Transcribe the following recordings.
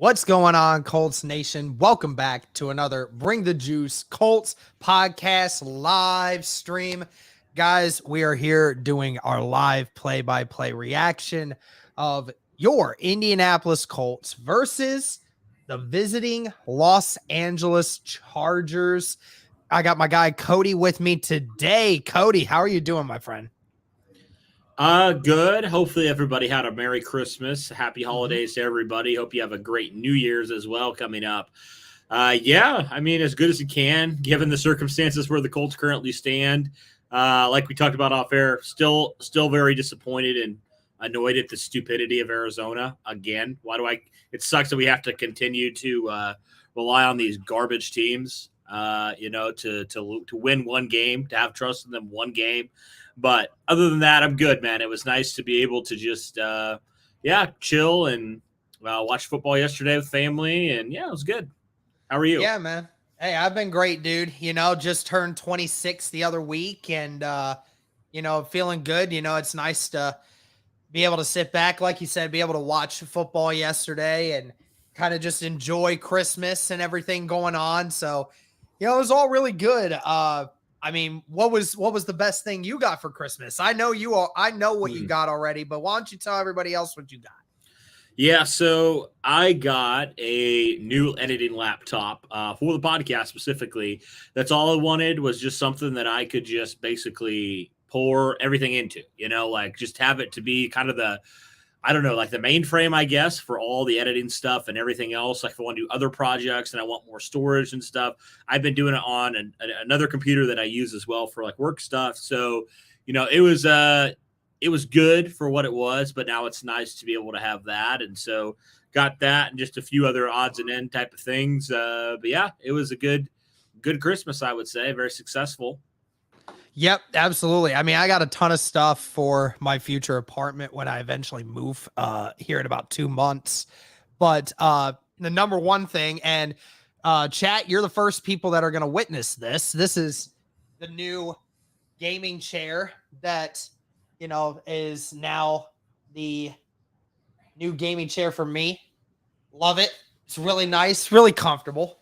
What's going on, Colts Nation? Welcome back to another Bring the Juice Colts podcast live stream. Guys, we are here doing our live play-by-play reaction of your Indianapolis Colts versus the visiting Los Angeles Chargers. I got my guy Cody with me today. Cody, how are you doing, my friend? Good. Hopefully everybody had a Merry Christmas. Happy holidays to everybody. Hope you have a great New Year's as well coming up. Yeah, I mean, as good as you can, given the circumstances where the Colts currently stand. Like we talked about off air, still very disappointed and annoyed at the stupidity of Arizona again. It sucks that we have to continue to rely on these garbage teams, to win one game, to have trust in them one game. But other than that, I'm good, man. It was nice to be able to just, chill and watch football yesterday with family. And, yeah, it was good. How are you? Yeah, man. Hey, I've been great, dude. Just turned 26 the other week and, feeling good. It's nice to be able to sit back, like you said, be able to watch football yesterday and kind of just enjoy Christmas and everything going on. So, it was all really good. What was the best thing you got for Christmas? I know what you got already, but why don't you tell everybody else what you got? Yeah, so I got a new editing laptop for the podcast specifically. That's all I wanted, was just something that I could just basically pour everything into, just have it to be kind of the mainframe, I guess, for all the editing stuff and everything else. Like if I want to do other projects and I want more storage and stuff, I've been doing it on another computer that I use as well for like work stuff. So, it was good for what it was, but now it's nice to be able to have that. And so got that and just a few other odds and end type of things. But yeah, it was a good Christmas, I would say. Very successful. Yep, absolutely. I mean, I got a ton of stuff for my future apartment when I eventually move here in about 2 months. But the number one thing, and chat, you're the first people that are going to witness this. This is the new gaming chair that, is now the new gaming chair for me. Love it. It's really nice, really comfortable.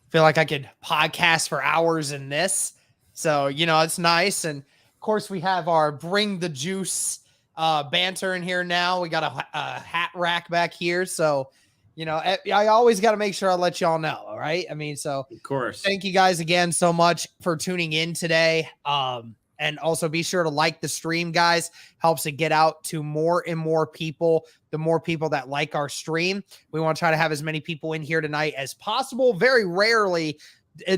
Feel like I could podcast for hours in this. So, it's nice. And of course, we have our Bring the Juice banter in here now. We got a hat rack back here. So, I always got to make sure I let y'all know. All right. I mean, so of course, thank you guys again so much for tuning in today. And also be sure to like the stream, guys. Helps it get out to more and more people. The more people that like our stream, we want to try to have as many people in here tonight as possible. Very rarely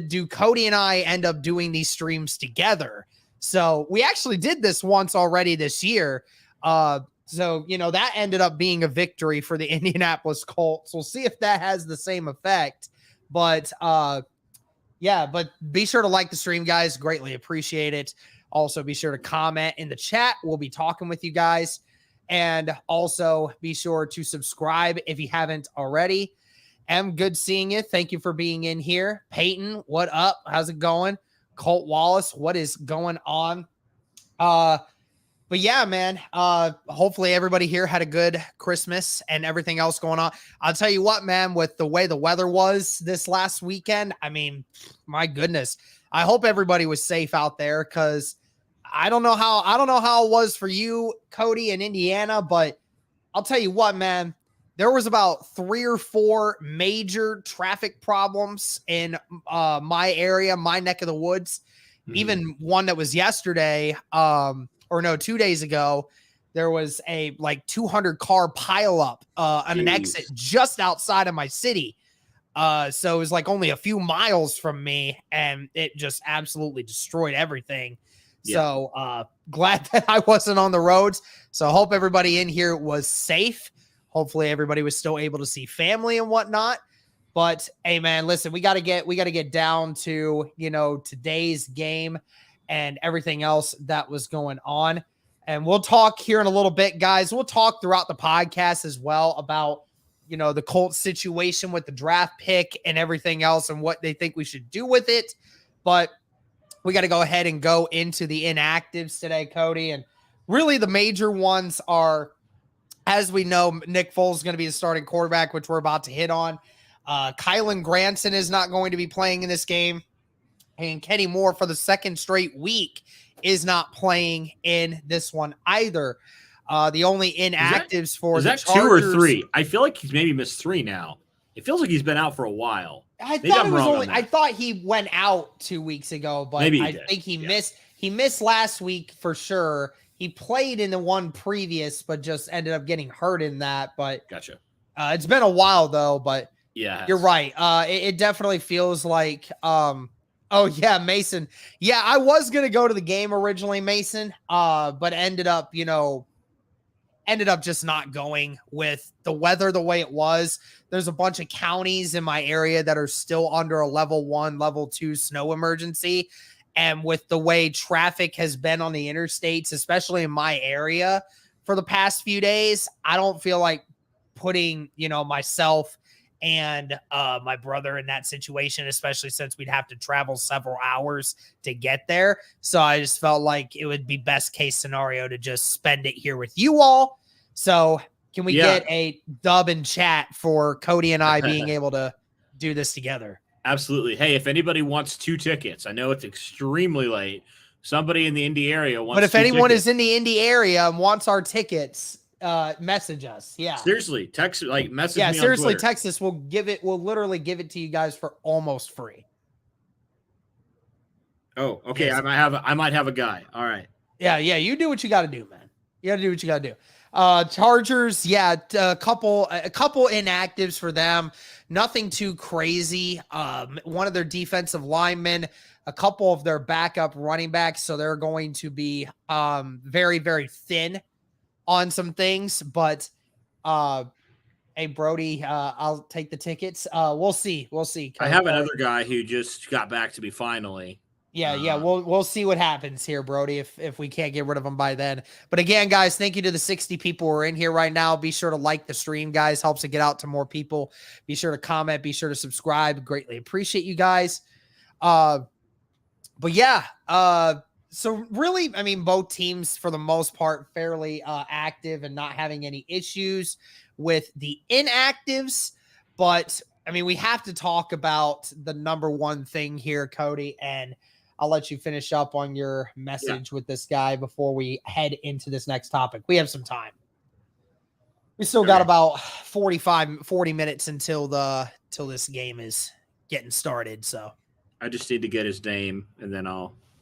do Cody and I end up doing these streams together. So we actually did this once already this year. So, that ended up being a victory for the Indianapolis Colts. We'll see if that has the same effect. But, but be sure to like the stream, guys. Greatly appreciate it. Also, be sure to comment in the chat. We'll be talking with you guys. And also be sure to subscribe if you haven't already. Em, good seeing you. Thank you for being in here. Peyton, what up? How's it going? Colt Wallace, what is going on? But yeah, man, hopefully everybody here had a good Christmas and everything else going on. I'll tell you what, man, with the way the weather was this last weekend, I mean, my goodness, I hope everybody was safe out there, because I don't know how it was for you, Cody, in Indiana, but I'll tell you what, man, there was about 3 or 4 major traffic problems in my area, my neck of the woods. Even one that was yesterday, 2 days ago, there was a 200 car pileup on an exit just outside of my city. So it was only a few miles from me, and it just absolutely destroyed everything. Yeah. So glad that I wasn't on the roads. So I hope everybody in here was safe. Hopefully everybody was still able to see family and whatnot. But hey, man, listen, we got to get down to, today's game and everything else that was going on. And we'll talk here in a little bit, guys. We'll talk throughout the podcast as well about, the Colts situation with the draft pick and everything else and what they think we should do with it. But we got to go ahead and go into the inactives today, Cody. And really the major ones are As we know, Nick Foles is going to be the starting quarterback, which we're about to hit on. Kylan Granson is not going to be playing in this game. And Kenny Moore, for the second straight week, is not playing in this one either. The only inactives for the Chargers. 2 or 3? I feel like he's maybe missed 3 now. It feels like he's been out for a while. I thought he went out 2 weeks ago, but I think he missed. He missed last week for sure. He played in the one previous, but just ended up getting hurt in that. But gotcha. It's been a while though. But yeah, you're right. It definitely feels like. Oh yeah, Mason. Yeah, I was gonna go to the game originally, Mason. But ended up just not going with the weather the way it was. There's a bunch of counties in my area that are still under a level 1, level 2 snow emergency. And with the way traffic has been on the interstates, especially in my area for the past few days, I don't feel like putting, myself and my brother in that situation, especially since we'd have to travel several hours to get there. So I just felt like it would be best case scenario to just spend it here with you all. So can we get a dub in chat for Cody and I being able to do this together? Absolutely. Hey, if anybody wants 2 tickets, I know it's extremely late. Somebody in the Indy area wants. But if anyone is in the Indy area and wants our tickets, message us. Yeah. Seriously, text message me. Yeah, seriously, text us. We'll literally give it to you guys for almost free. Oh, okay. Yes. I might have a guy. All right. Yeah. You do what you got to do, man. You got to do what you got to do. Chargers, a couple inactives for them. Nothing too crazy. One of their defensive linemen, a couple of their backup running backs. So they're going to be very, very thin on some things. But hey, Brody, I'll take the tickets. We'll see. I have another guy who just got back to me finally. Yeah. We'll see what happens here, Brody, if we can't get rid of them by then. But again, guys, thank you to the 60 people who are in here right now. Be sure to like the stream, guys. Helps it get out to more people. Be sure to comment. Be sure to subscribe. Greatly appreciate you guys. But yeah, so really, I mean, both teams for the most part fairly active and not having any issues with the inactives. But I mean, we have to talk about the number one thing here, Cody, and I'll let you finish up on your message with this guy before we head into this next topic. We have some time. We still got about 40 minutes until this game is getting started. So I just need to get his name and then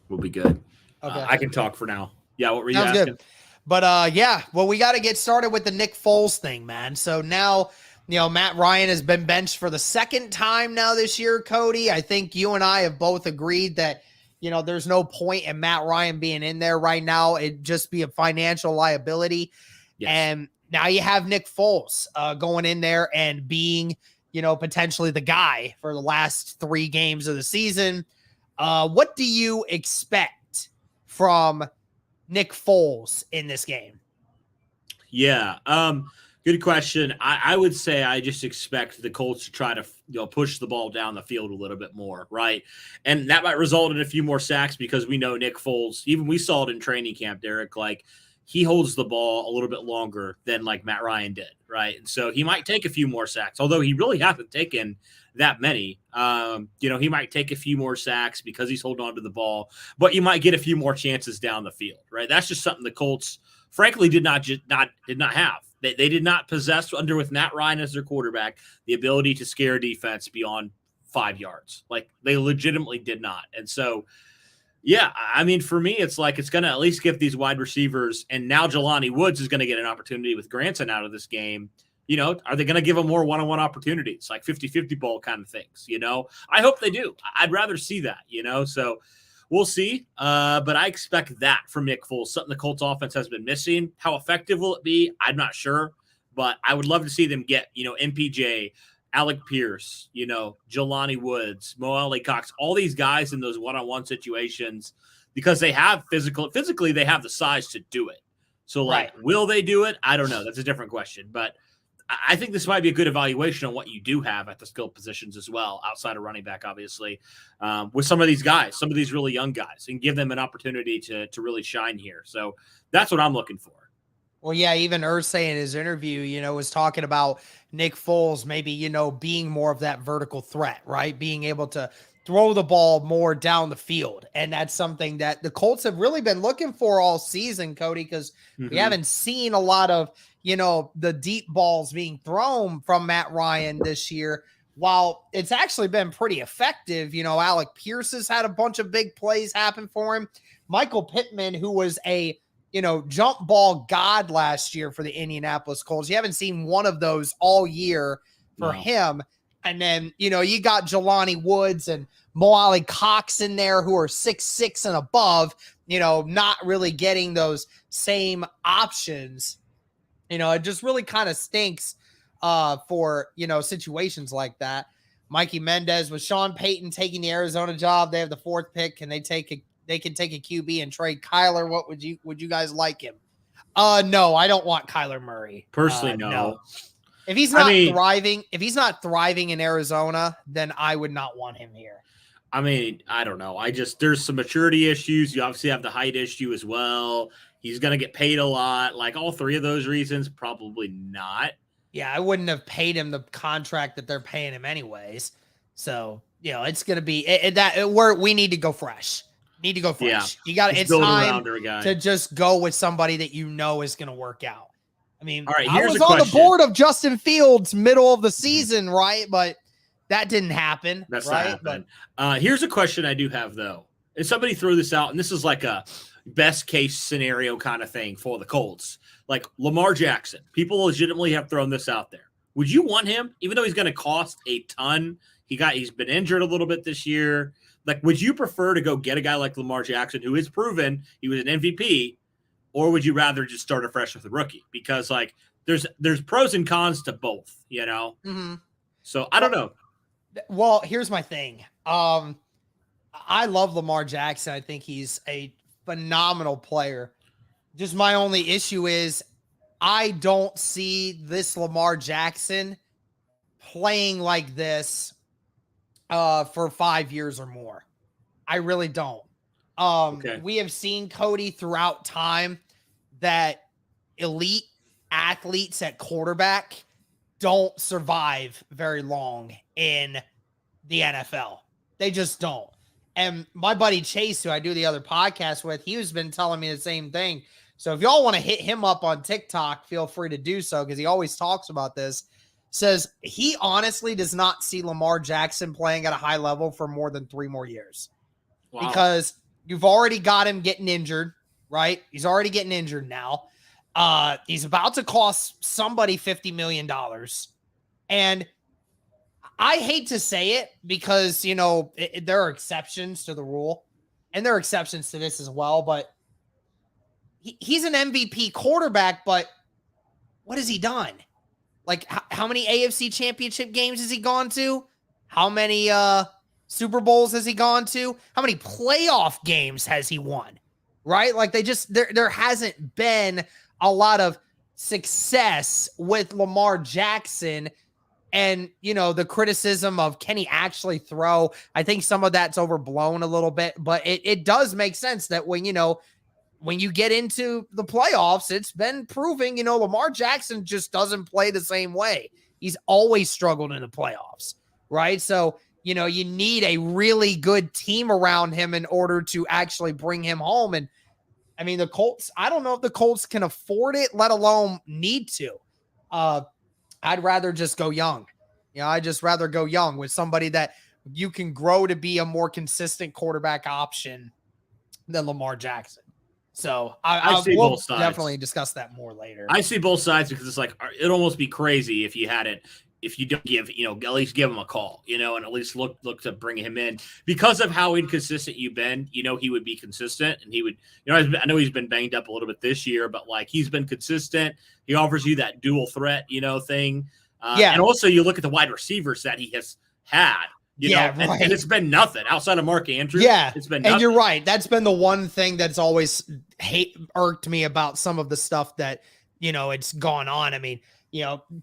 we'll be good. Okay. I can talk for now. Yeah. What were you asking? Good. But we got to get started with the Nick Foles thing, man. So now, Matt Ryan has been benched for the second time now this year, Cody. I think you and I have both agreed that, there's no point in Matt Ryan being in there right now. It'd just be a financial liability. Yes. And now you have Nick Foles going in there and being, potentially the guy for the last 3 games of the season. What do you expect from Nick Foles in this game? Yeah. Good question. I would say I just expect the Colts to try to push the ball down the field a little bit more, right? And that might result in a few more sacks because we know Nick Foles, even we saw it in training camp, Derek, he holds the ball a little bit longer than Matt Ryan did, right? And so he might take a few more sacks, although he really hasn't taken that many. He might take a few more sacks because he's holding on to the ball, but you might get a few more chances down the field, right? That's just something the Colts, frankly, did not have. They did not possess with Matt Ryan as their quarterback the ability to scare defense beyond 5 yards. They legitimately did not. And so, yeah, I mean, for me, it's it's going to at least give these wide receivers, and now Jelani Woods is going to get an opportunity with Granson out of this game. Are they going to give them more one-on-one opportunities, 50-50 ball kind of things? I hope they do. I'd rather see that, so we'll see. But I expect that from Nick Foles, something the Colts offense has been missing. How effective will it be? I'm not sure, but I would love to see them get, MPJ, Alec Pierce, Jelani Woods, Mo Ali Cox, all these guys in those one-on-one situations because they have physically, they have the size to do it. So Will they do it? I don't know. That's a different question, but I think this might be a good evaluation on what you do have at the skill positions as well, outside of running back, obviously, with some of these guys, some of these really young guys, and give them an opportunity to really shine here. So that's what I'm looking for. Well, yeah, even Irsay in his interview, was talking about Nick Foles maybe, being more of that vertical threat, right? Being able to throw the ball more down the field. And that's something that the Colts have really been looking for all season, Cody, because we haven't seen a lot of, the deep balls being thrown from Matt Ryan this year. While it's actually been pretty effective, Alec Pierce has had a bunch of big plays happen for him. Michael Pittman, who was a jump ball god last year for the Indianapolis Colts. You haven't seen one of those all year for him. And then, you got Jelani Woods and Mo Ali Cox in there who are 6'6" and above, not really getting those same options. It just really kind of stinks for, situations like that. Mikey Mendez with Sean Payton taking the Arizona job. They have the 4th pick. Can they take they can take a QB and trade Kyler? What would you guys like him? No, I don't want Kyler Murray. Personally, no. If he's not thriving in Arizona, then I would not want him here. I mean, I don't know. There's some maturity issues. You obviously have the height issue as well. He's going to get paid a lot. Like all 3 of those reasons, probably not. Yeah, I wouldn't have paid him the contract that they're paying him anyways. So, it's going to be we need to go fresh. Yeah. You got it's time to just go with somebody that is going to work out. I mean, all right, I was on the board of Justin Fields middle of the season, right? But that didn't happen. That's right. Not happened. Here's a question I do have, though. And somebody threw this out, and this is like a best case scenario kind of thing for the Colts. Like Lamar Jackson. People legitimately have thrown this out there. Would you want him, even though he's going to cost a ton? He's been injured a little bit this year. Like, would you prefer to go get a guy like Lamar Jackson, who is proven he was an MVP, or would you rather just start afresh with a rookie? Because like there's pros and cons to both, Mm-hmm. So I don't know. Well, here's my thing. I love Lamar Jackson. I think he's a phenomenal player. Just my only issue is I don't see this Lamar Jackson playing like this for 5 years or more. I really don't. We have seen, Cody, throughout time that elite athletes at quarterback don't survive very long in the NFL. They just don't. And my buddy Chase, who I do the other podcast with, he's been telling me the same thing. So if y'all want to hit him up on TikTok, feel free to do so, because he always talks about this. Says he honestly does not see Lamar Jackson playing at a high level for more than 3 more years. Wow. Because you've already got him getting injured, right? He's already getting injured now. He's about to cost somebody $50 million. And I hate to say it because, there are exceptions to the rule, and there are exceptions to this as well, but he's an MVP quarterback, but what has he done? Like, how many AFC championship games has he gone to? How many Super Bowls has he gone to? How many playoff games has he won? Right? Like, there hasn't been a lot of success with Lamar Jackson. And, the criticism of can he actually throw? I think some of that's overblown a little bit, but it does make sense that when you get into the playoffs, it's been proving, Lamar Jackson just doesn't play the same way. He's always struggled in the playoffs, right? So, you need a really good team around him in order to actually bring him home. And I mean, the Colts, I don't know if the Colts can afford it, let alone need to. I'd rather just go young. I'd just rather go young with somebody that you can grow to be a more consistent quarterback option than Lamar Jackson. So I will definitely discuss that more later. I see both sides because it's like, it'd almost be crazy if you don't give, at least give him a call, and at least look to bring him in because of how inconsistent you've been. He would be consistent, and he would, I know he's been banged up a little bit this year, but like he's been consistent. He offers you that dual threat, thing. And also you look at the wide receivers that he has had. And it's been nothing outside of Mark Andrews. Yeah, it's been nothing. And you're right. That's been the one thing that's always irked me about some of the stuff that, it's gone on. I mean,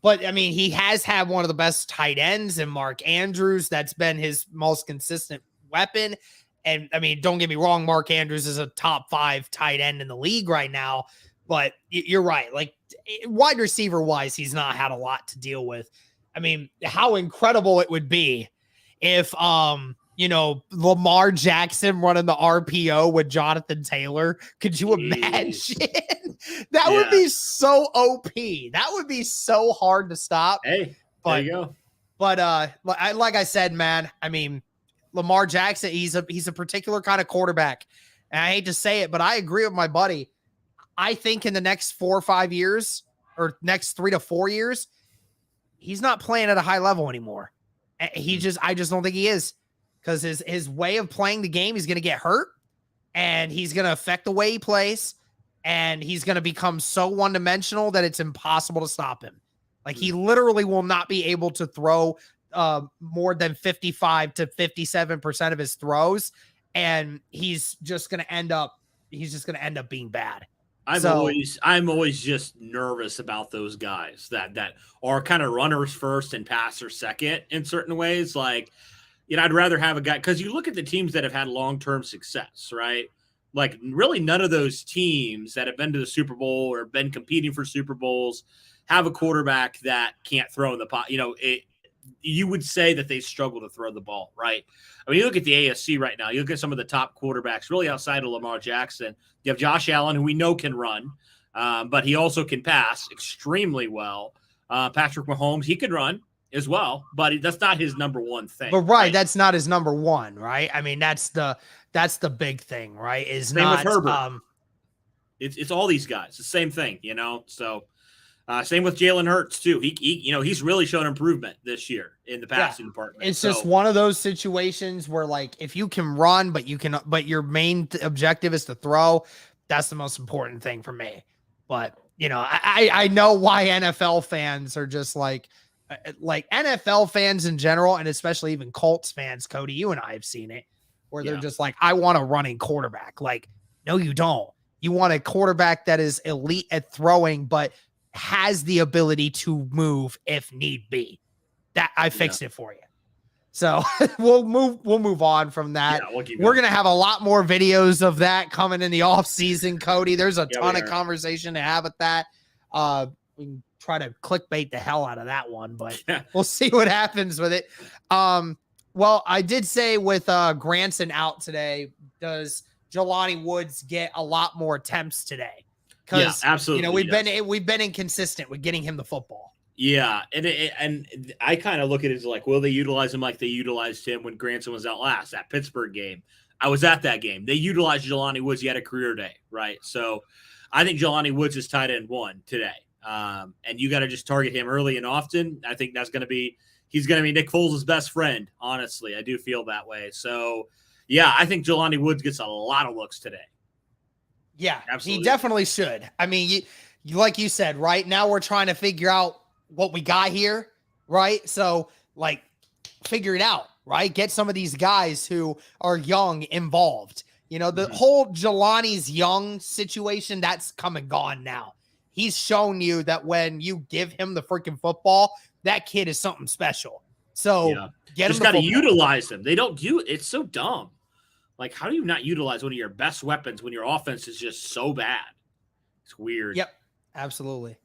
but I mean, he has had one of the best tight ends in Mark Andrews. That's been his most consistent weapon. And I mean, don't get me wrong, Mark Andrews is a top 5 tight end in the league right now. But you're right. Like wide receiver wise, he's not had a lot to deal with. I mean, how incredible it would be if, Lamar Jackson running the RPO with Jonathan Taylor. Could you imagine? That would be so OP. That would be so hard to stop. Hey, there you go. But like I said, man, I mean, Lamar Jackson, he's a particular kind of quarterback. And I hate to say it, but I agree with my buddy. I think in the next 4 or 5 years, or next 3 to 4 years, he's not playing at a high level anymore. I just don't think he is, because his way of playing the game, he's going to get hurt, and he's going to affect the way he plays, and he's going to become so one-dimensional that it's impossible to stop him. Like, he literally will not be able to throw more than 55 to 57% of his throws, and he's just going to end up being bad. I'm always just nervous about those guys that are kind of runners first and passers second in certain ways. Like, I'd rather have a guy, because you look at the teams that have had long-term success, right? Like, really none of those teams that have been to the Super Bowl or been competing for Super Bowls have a quarterback that can't throw in the pot. You would say that they struggle to throw the ball, right? I mean, you look at the AFC right now. You look at some of the top quarterbacks, really outside of Lamar Jackson. You have Josh Allen, who we know can run, but he also can pass extremely well. Patrick Mahomes, he can run as well, but that's not his number one thing. But right, that's not his number one, right? I mean, that's the big thing, right? Is same not with Herbert. It's all these guys, the same thing, So. Same with Jalen Hurts too. He's really shown improvement this year in the passing department. It's just one of those situations where, like, if you can run, but your main objective is to throw, that's the most important thing for me. But I know why NFL fans are just like NFL fans in general, and especially even Colts fans. Cody, you and I have seen it, where they're just like, I want a running quarterback. Like, no, you don't. You want a quarterback that is elite at throwing, but has the ability to move if need be. That I fixed it for you. So we'll move on from that. We're going to have a lot more videos of that coming in the off season, Cody. There's a ton of conversation to have with that. We can try to clickbait the hell out of that one, but we'll see what happens with it. Well, I did say with Granson out today, does Jelani Woods get a lot more attempts today? Because absolutely, we've been inconsistent with getting him the football. Yeah, and I kind of look at it as like, will they utilize him like they utilized him when Granson was out last, that Pittsburgh game? I was at that game. They utilized Jelani Woods. He had a career day, right? So I think Jelani Woods is tight end 1 today, and you got to just target him early and often. I think he's going to be Nick Foles' best friend. Honestly, I do feel that way. So yeah, I think Jelani Woods gets a lot of looks today. Yeah, absolutely. He definitely should. I mean, you like you said, right? Now we're trying to figure out what we got here, right? So, like, figure it out, right? Get some of these guys who are young involved. The whole Jelani's young situation, that's come and gone now. He's shown you that when you give him the freaking football, that kid is something special. So, get him. Just got to utilize him. They don't do it. It's so dumb. Like, how do you not utilize one of your best weapons when your offense is just so bad? It's weird. Yep, absolutely.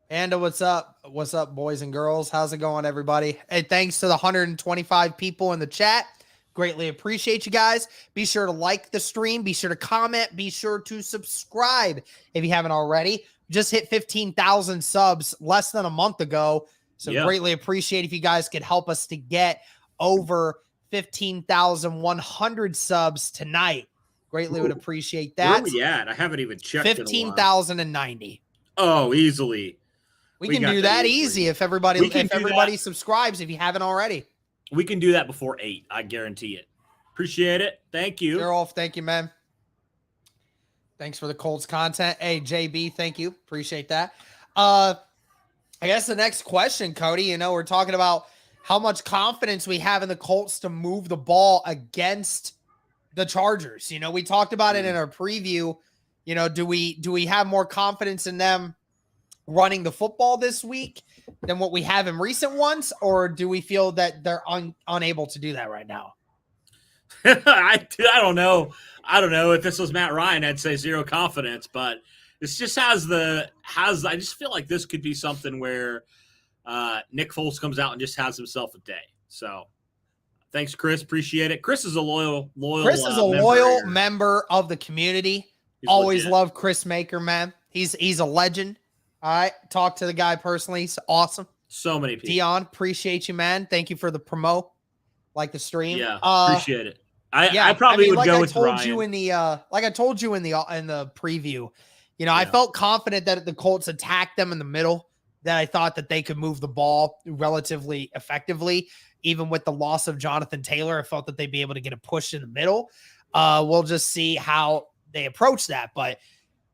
And what's up? What's up, boys and girls? How's it going, everybody? Hey, thanks to the 125 people in the chat. Greatly appreciate you guys. Be sure to like the stream. Be sure to comment. Be sure to subscribe if you haven't already. Just hit 15,000 subs less than a month ago. So greatly appreciate if you guys could help us to get over 15,100 subs tonight. Greatly would appreciate that. Where are we at? I haven't even checked. 15,090. Oh, easily. We can do that easy if everybody subscribes if you haven't already. We can do that before 8. I guarantee it. Appreciate it. Thank you. Gerolf, thank you, man. Thanks for the Colts content. Hey, JB, thank you. Appreciate that. I guess the next question, Cody, we're talking about how much confidence we have in the Colts to move the ball against the Chargers. We talked about it in our preview. Do we have more confidence in them running the football this week than what we have in recent ones, or do we feel that they're unable to do that right now? I don't know. If this was Matt Ryan, I'd say zero confidence, but This just I just feel like this could be something where Nick Foles comes out and just has himself a day. So thanks, Chris. Appreciate it. Chris is a loyal Chris is a loyal member of the community. He's always legit. love Chris Maker, man. He's a legend. All right. Talk to the guy personally. He's awesome. So many people. Dion, appreciate you, man. Thank you for the promo. Like the stream. Yeah, appreciate it. I probably would go with Ryan. Like I told you in the preview, I felt confident that the Colts attacked them in the middle, that I thought that they could move the ball relatively effectively. Even with the loss of Jonathan Taylor, I felt that they'd be able to get a push in the middle. We'll just see how they approach that. But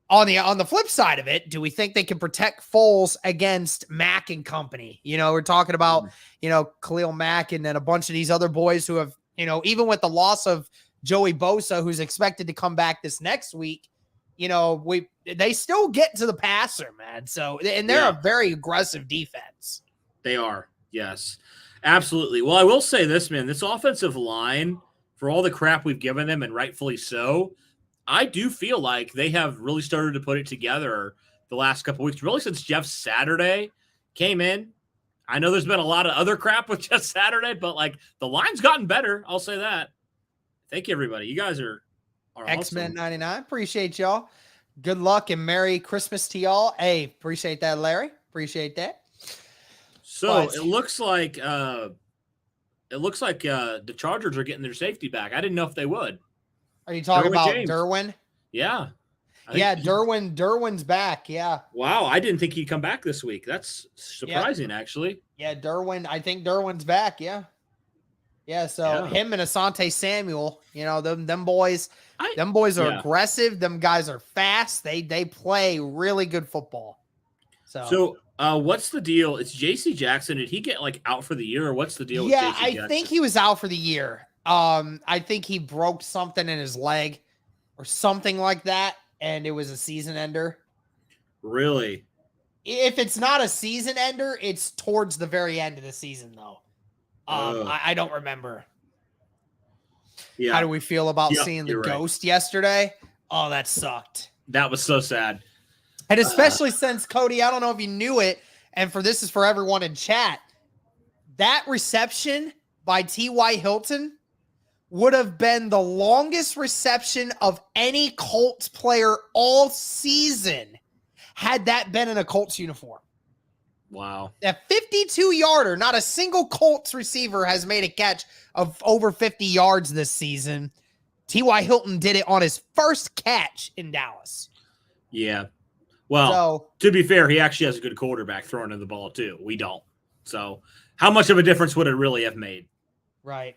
on the flip side of it, do we think they can protect Foles against Mack and company? We're talking about, Khalil Mack and then a bunch of these other boys who have, even with the loss of Joey Bosa, who's expected to come back this next week, they still get to the passer, man. So, and they're a very aggressive defense. They are. Yes, absolutely. Well, I will say this, man, this offensive line, for all the crap we've given them, and rightfully so, I do feel like they have really started to put it together the last couple of weeks, really since Jeff Saturday came in. I know there's been a lot of other crap with Jeff Saturday, but the line's gotten better. I'll say that. Thank you, everybody. You guys are X-Men awesome. 99. Appreciate y'all. Good luck and Merry Christmas to y'all. Hey, appreciate that, Larry. Appreciate that. So it looks like the Chargers are getting their safety back. I didn't know if they would. Are you talking about Derwin? Yeah. Derwin's back. Yeah. Wow. I didn't think he'd come back this week. That's surprising, actually. Yeah. I think Derwin's back. Yeah. Yeah. So him and Asante Samuel, them boys are aggressive. Them guys are fast. They play really good football. So what's the deal? It's JC Jackson. Did he get out for the year, or what's the deal with JC Jackson? I think he was out for the year. I think he broke something in his leg or something like that, and it was a season ender. Really? If it's not a season ender, it's towards the very end of the season, though. I don't remember. Yeah. How do we feel about seeing the ghost yesterday? Oh, that sucked. That was so sad. And especially since, Cody, I don't know if you knew it, and this is for everyone in chat, that reception by T.Y. Hilton would have been the longest reception of any Colts player all season had that been in a Colts uniform. Wow. That 52-yarder, not a single Colts receiver has made a catch of over 50 yards this season. T.Y. Hilton did it on his first catch in Dallas. Yeah. Well, to be fair, he actually has a good quarterback throwing in the ball, too. We don't. So how much of a difference would it really have made? Right.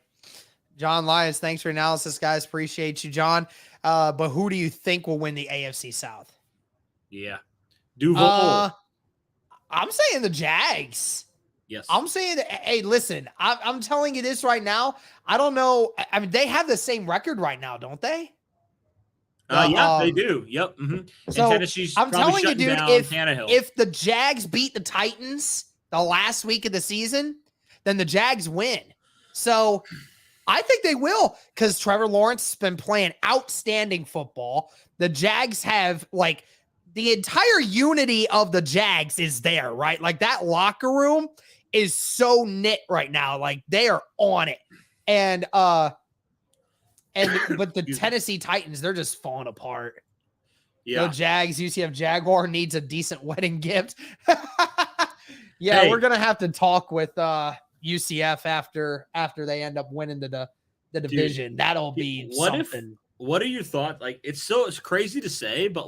John Lyons, thanks for your analysis, guys. Appreciate you, John. But who do you think will win the AFC South? Yeah. Duval. I'm saying the Jags. Yes. I'm saying that, hey, listen, I'm telling you this right now. I don't know. I mean, they have the same record right now, don't they? Yeah, they do. Yep. Mm-hmm. So Tennessee's I'm telling you, dude, Tannehill. if the Jags beat the Titans the last week of the season, then the Jags win. So I think they will, because Trevor Lawrence has been playing outstanding football. The Jags have, the entire unity of the Jags is there, right? That locker room is so knit right now. They are on it. But the Tennessee Titans, they're just falling apart. Yeah. The Jags, UCF Jaguar needs a decent wedding gift. Yeah, we're going to have to talk with UCF after they end up winning the division. Dude, that'll be something. What are your thoughts? It's crazy to say, but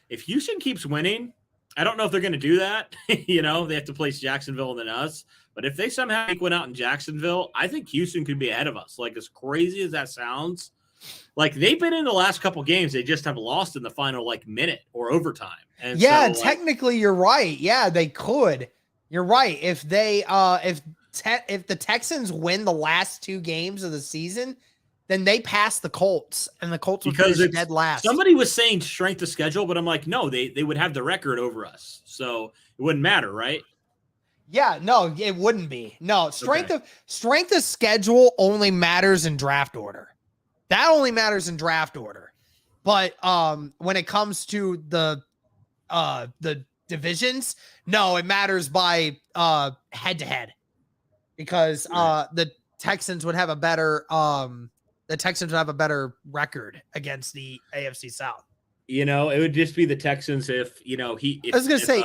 if Houston keeps winning, I don't know if they're going to do that. They have to place Jacksonville and then us. But if they somehow win out in Jacksonville, I think Houston could be ahead of us. As crazy as that sounds, they've been in the last couple games, they just have lost in the final minute or overtime. And technically you're right. Yeah, they could. You're right. If they if the Texans win the last two games of the season, then they pass the Colts, and the Colts would finish dead last. Somebody was saying strength of schedule, but I'm like, no, they would have the record over us, so it wouldn't matter, right? Yeah, no, it wouldn't be. No, strength of schedule only matters in draft order. That only matters in draft order. But when it comes to the divisions, no, it matters by head to head, because the Texans would have a better record against the AFC South. You know, it would just be the Texans if I was gonna say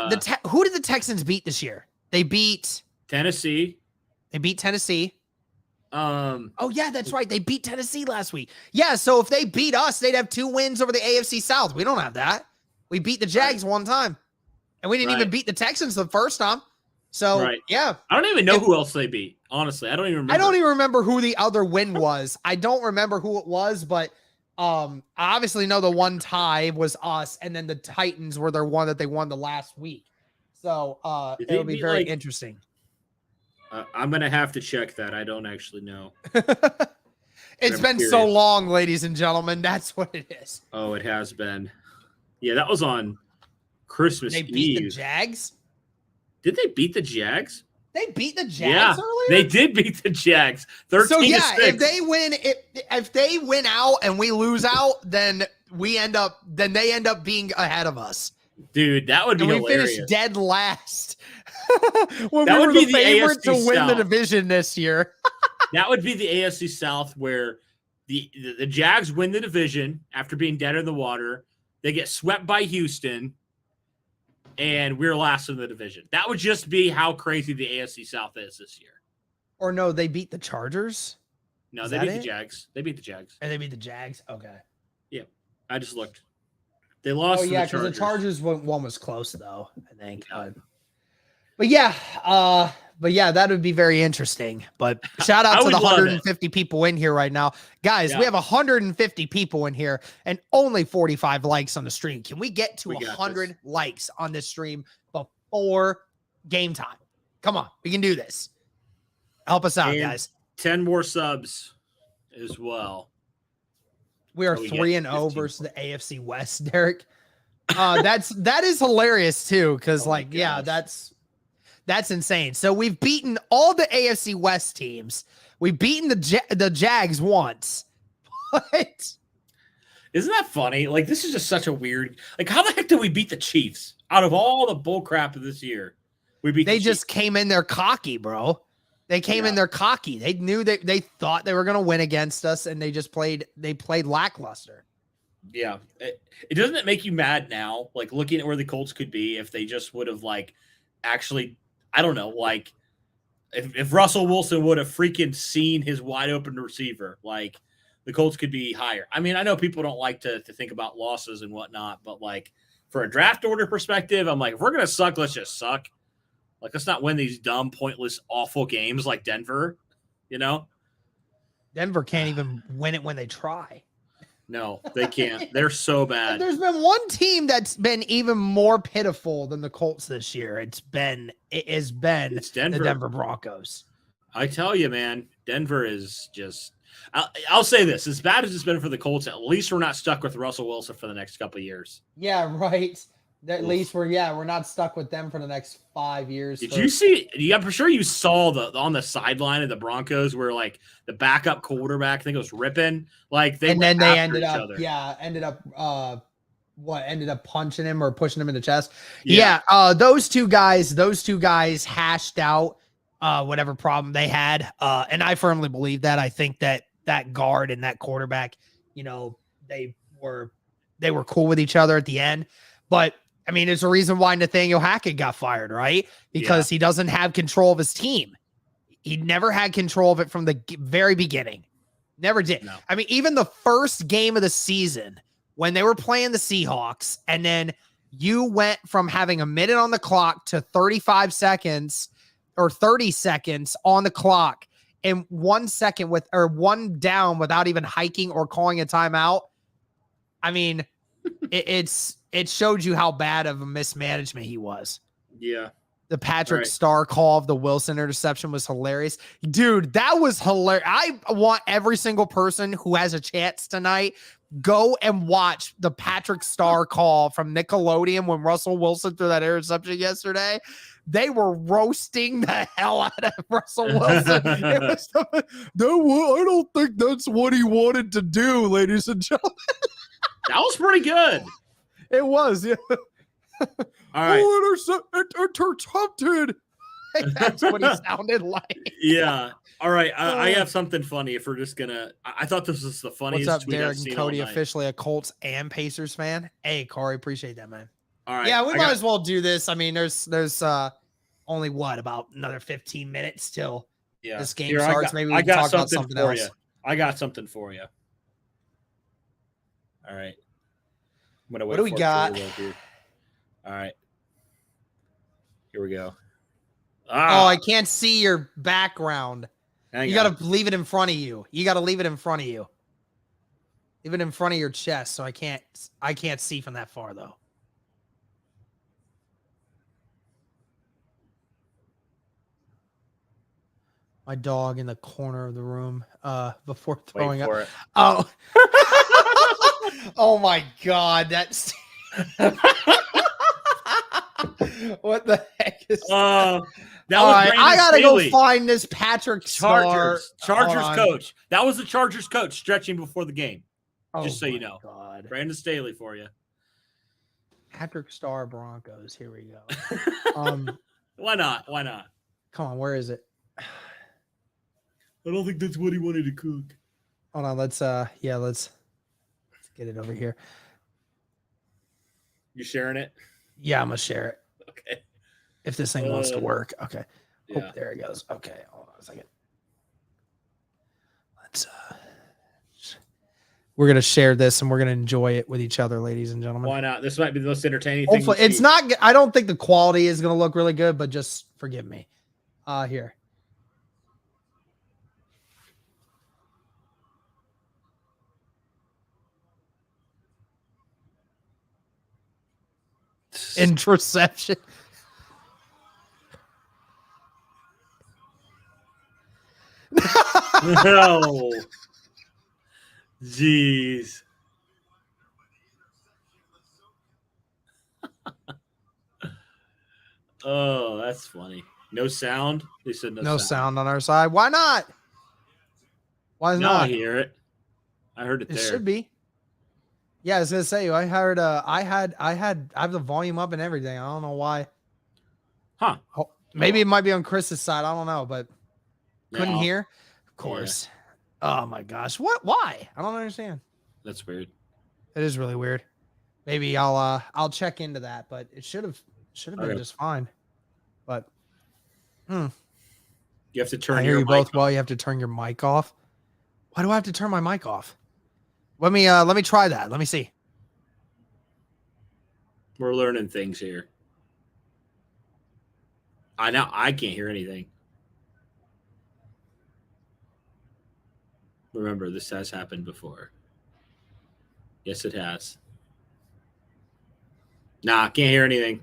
who did the Texans beat this year? They beat Tennessee. Oh yeah, that's right. They beat Tennessee last week. Yeah, so if they beat us, they'd have 2 wins over the AFC South. We don't have that. We beat the Jags one time, and we didn't even beat the Texans the first time. So yeah, I don't even know who else they beat. Honestly, I don't even remember who the other win was. I don't remember who it was, but I obviously know the one tie was us, and then the Titans were their one that they won the last week. So it'll be very interesting. I'm going to have to check that. I don't actually know. It's been so long, ladies and gentlemen. That's what it is. Oh, it has been. Yeah, that was on Christmas Eve. They beat the Jags? Did they beat the Jags? They beat the Jags earlier? They did beat the Jags. 13-6. So yeah, if they win out and we lose out, then they end up being ahead of us. Dude, that would be hilarious. We finished dead last. When that we were the favorite to win the division this year. That would be the AFC South, where the Jags win the division after being dead in the water. They get swept by Houston, and we're last in the division. That would just be how crazy the AFC South is this year. Or no, they beat the Chargers? No, they beat the Jags. They beat the Jags. And they beat the Jags? Okay. Yeah, I just looked. They lost to the Chargers. Because the Chargers one was close, though, I think. But yeah, that would be very interesting. But shout out to the 150 people in here right now. Guys, we have 150 people in here and only 45 likes on the stream. Can we get to 100 likes on this stream before game time? Come on, we can do this. Help us out, guys. 10 more subs as well. We are 3-0 versus the AFC West, Derek. That is hilarious too, because that's insane. So we've beaten all the AFC West teams. We've beaten the Jags once. What? Isn't that funny? Like, this is just such a weird. Like, how the heck did we beat the Chiefs out of all the bull crap of this year? They just came in there cocky, bro. They came in there cocky. They knew they thought they were going to win against us, and they just played lackluster. Yeah. It doesn't it make you mad now, like, looking at where the Colts could be if they just would have, like, actually, I don't know, like, if Russell Wilson would have freaking seen his wide open receiver, like, the Colts could be higher. I mean, I know people don't like to think about losses and whatnot, but, like, for a draft order perspective, I'm like, if we're going to suck, let's just suck. Like, let's not win these dumb, pointless, awful games like Denver, you know? Denver can't even win it when they try. No, they can't. They're so bad. There's been one team that's been even more pitiful than the Colts this year. It's Denver. The Denver Broncos. I tell you, man, Denver is just I'll say this. As bad as it's been for the Colts, at least we're not stuck with Russell Wilson for the next couple of years. Yeah, right. At least we're not stuck with them for the next 5 years. Did you see? I'm sure you saw on the sideline of the Broncos where, like, the backup quarterback, I think it was ripping. Like, they ended up punching him or pushing him in the chest. Yeah. Those two guys hashed out whatever problem they had, and I firmly believe that. I think that guard and that quarterback, you know, they were cool with each other at the end, but. I mean, it's a reason why Nathaniel Hackett got fired, right? Because he doesn't have control of his team. He never had control of it from the very beginning. Never did. No. I mean, even the first game of the season when they were playing the Seahawks, and then you went from having a minute on the clock to 35 seconds or 30 seconds on the clock in 1 second one down without even hiking or calling a timeout. I mean, it showed you how bad of a mismanagement he was. Yeah. The Patrick Starr call of the Wilson interception was hilarious. Dude, that was hilarious. I want every single person who has a chance tonight, go and watch the Patrick Starr call from Nickelodeon when Russell Wilson threw that interception yesterday. They were roasting the hell out of Russell Wilson. I don't think that's what he wanted to do, ladies and gentlemen. That was pretty good. It was. Yeah. All right. Intercepted. That's what he sounded like. Yeah. All right. I have something funny. If we're just gonna, I thought this was the funniest. What's up, tweet Derek I've and seen Cody? all night. Officially a Colts and Pacers fan. Hey, Corey, appreciate that, man. All right. Yeah, we might as well do this. I mean, there's only about another 15 minutes till this game starts. Maybe we can talk about something else. You. I got something for you. All right. I'm gonna wait. What do we got? All right. Here we go. Oh, I can't see your background. You got to leave it in front of you. You got to leave it in front of you. Leave it in front of your chest, so I can't see from that far though. My dog in the corner of the room before throwing up. It. Oh. Oh my God, that's what the heck is that? That was right, I gotta go find this Patrick Chargers coach. That was the Chargers coach stretching before the game. Just so you know. God. Brandon Staley for you. Patrick Star Broncos. Here we go. Why not? Why not? Come on, where is it? I don't think that's what he wanted to cook. Hold on, let's get it over here. You sharing it? Yeah, I'm gonna share it. Okay. If this thing wants to work. Okay. Yeah. Oh, there it goes. Okay, hold on a second. We're gonna share this and we're gonna enjoy it with each other, ladies and gentlemen. Why not? This might be the most entertaining thing. Hopefully, it's not. I don't think the quality is gonna look really good, but just forgive me. Here. Interception. No. Jeez. Oh, that's funny. No sound? They said no sound on our side. Why not? Why not? I hear it. I heard it there. It should be. Yeah, I was gonna say I heard I have the volume up and everything. I don't know why. Huh. Maybe it might be on Chris's side. I don't know, but couldn't hear. Of course. Yeah. Oh my gosh. What? Why? I don't understand. That's weird. It is really weird. Maybe I'll check into that, but it should have been just fine. But you have to turn I hear you both well. You have to turn your mic off. Why do I have to turn my mic off? Let me try that. Let me see. We're learning things here. I can't hear anything. Remember, this has happened before. Yes, it has. Nah, can't hear anything.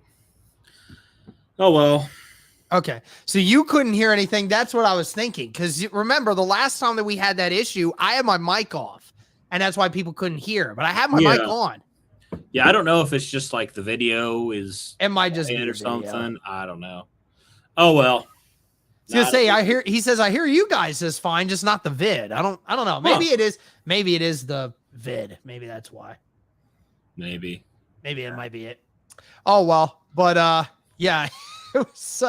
Oh, well. Okay. So you couldn't hear anything. That's what I was thinking. Because remember, the last time that we had that issue, I had my mic off. And that's why people couldn't hear. But I have my mic on. Yeah, I don't know if it's just like the video is it might just be or something. I don't know. Oh, well. I was gonna say, he says, I hear you guys is fine, just not the vid. I don't know. Maybe it is. Maybe it is the vid. Maybe that's why. Maybe it might be it. Oh, well, but yeah, it was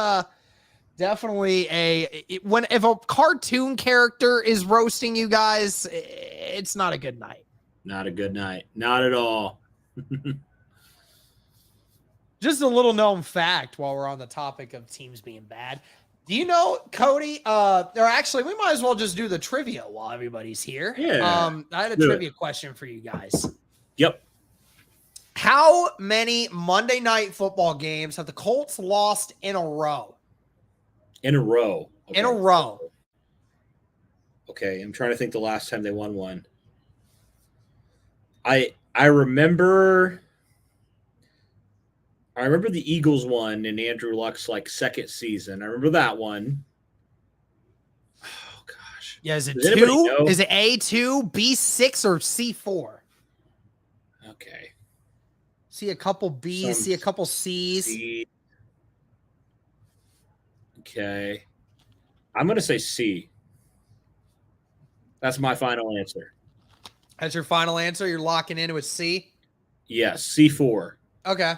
definitely if a cartoon character is roasting you guys, it's not a good night. Not a good night. Not at all. Just a little known fact while we're on the topic of teams being bad. Do you know, Cody? Or actually, we might as well just do the trivia while everybody's here. Yeah. I had a trivia question for you guys. Yep. How many Monday Night Football games have the Colts lost in a row? In a row. Okay. In a row. Okay, I'm trying to think the last time they won one. I remember the Eagles one in Andrew Luck's second season. I remember that one. Oh gosh. Yeah, is it 2? Is it A2, B6, or C4? Okay. See a couple B's, see a couple C's. C. Okay. I'm going to say C. That's my final answer. That's your final answer? You're locking in with C? Yes, C4. Okay.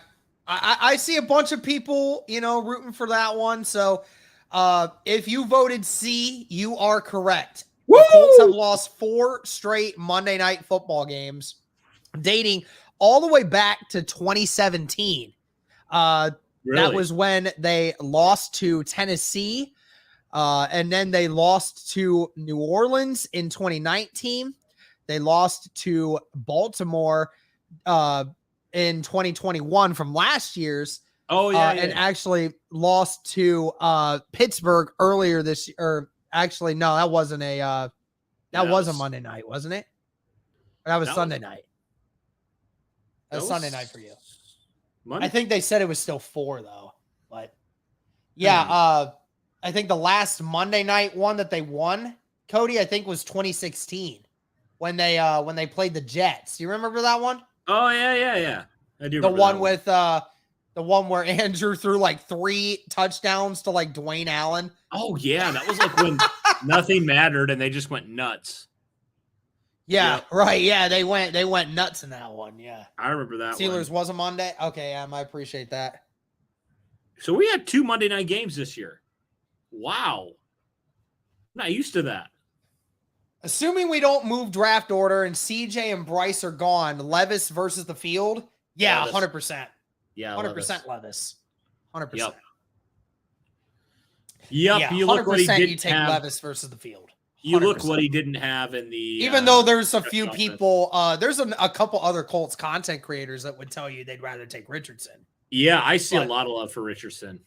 I see a bunch of people, rooting for that one. So if you voted C, you are correct. Woo! The Colts have lost 4 straight Monday Night Football games, dating all the way back to 2017. That was when they lost to Tennessee, and then they lost to New Orleans in 2019. They lost to Baltimore in 2021 from last year's. And actually lost to Pittsburgh earlier this year. Or actually, no, that wasn't a was a Monday night, wasn't it? Or that was Sunday night. That was Sunday night for you. Monday? I think they said it was still 4 though. But yeah, I think the last Monday night one that they won, Cody, I think was 2016 when they played the Jets. You remember that one? Oh yeah. I do. The one with the one where Andrew threw like 3 touchdowns to like Dwayne Allen. Oh yeah, that was like when nothing mattered and they just went nuts. Yeah, yep. Right. Yeah, they went nuts in that one. Yeah, I remember that. Steelers was a Monday. Okay, I appreciate that. So we had 2 Monday night games this year. Wow, not used to that. Assuming we don't move draft order and CJ and Bryce are gone, Levis versus the field. Yeah, 100%. Yeah, 100% Levis. 100%. Yep. Yeah, you look what he didn't you take have. Levis versus the field. 100%. You look what he didn't have in the. Even though there's a few people, there's a couple other Colts content creators that would tell you they'd rather take Richardson. Yeah, I see a lot of love for Richardson.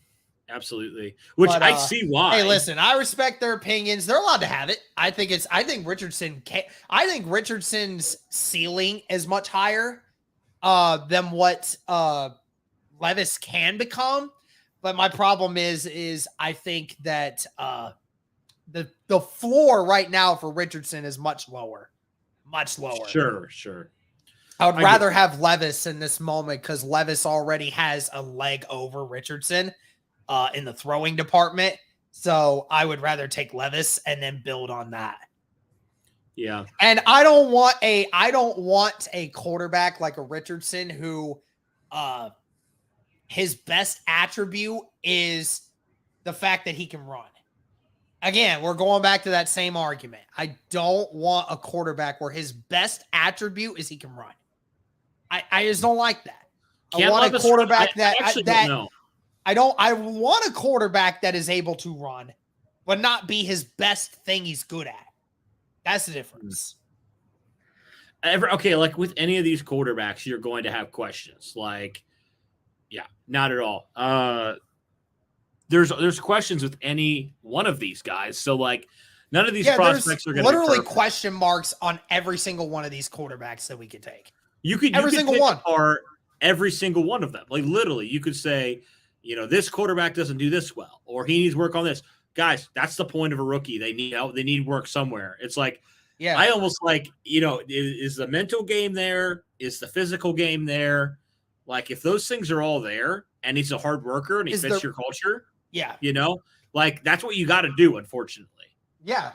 Absolutely, I see why. Hey, listen, I respect their opinions. They're allowed to have it. I think Richardson's ceiling is much higher than what Levis can become. But my problem is I think that the floor right now for Richardson is much lower. Much lower. Sure. I would rather have Levis in this moment because Levis already has a leg over Richardson in the throwing department. So I would rather take Levis and then build on that. Yeah. And I don't want a quarterback like a Richardson who his best attribute is the fact that he can run. Again, we're going back to that same argument. I don't want a quarterback where his best attribute is he can run. I just don't like that. I want a quarterback I want a quarterback that is able to run, but not be his best thing he's good at. That's the difference. Okay, like with any of these quarterbacks, you're going to have questions. Like, yeah, not at all. There's questions with any one of these guys. So like none of these prospects are going to literally question marks on every single one of these quarterbacks that we could take. You could single one or every single one of them. Like literally, you could say, this quarterback doesn't do this well, or he needs work on this. Guys, that's the point of a rookie. They need work somewhere. It's like, yeah, I almost like, is the mental game there? Is the physical game there? Like if those things are all there and he's a hard worker and he fits your culture. Yeah. Like that's what you got to do, unfortunately. Yeah.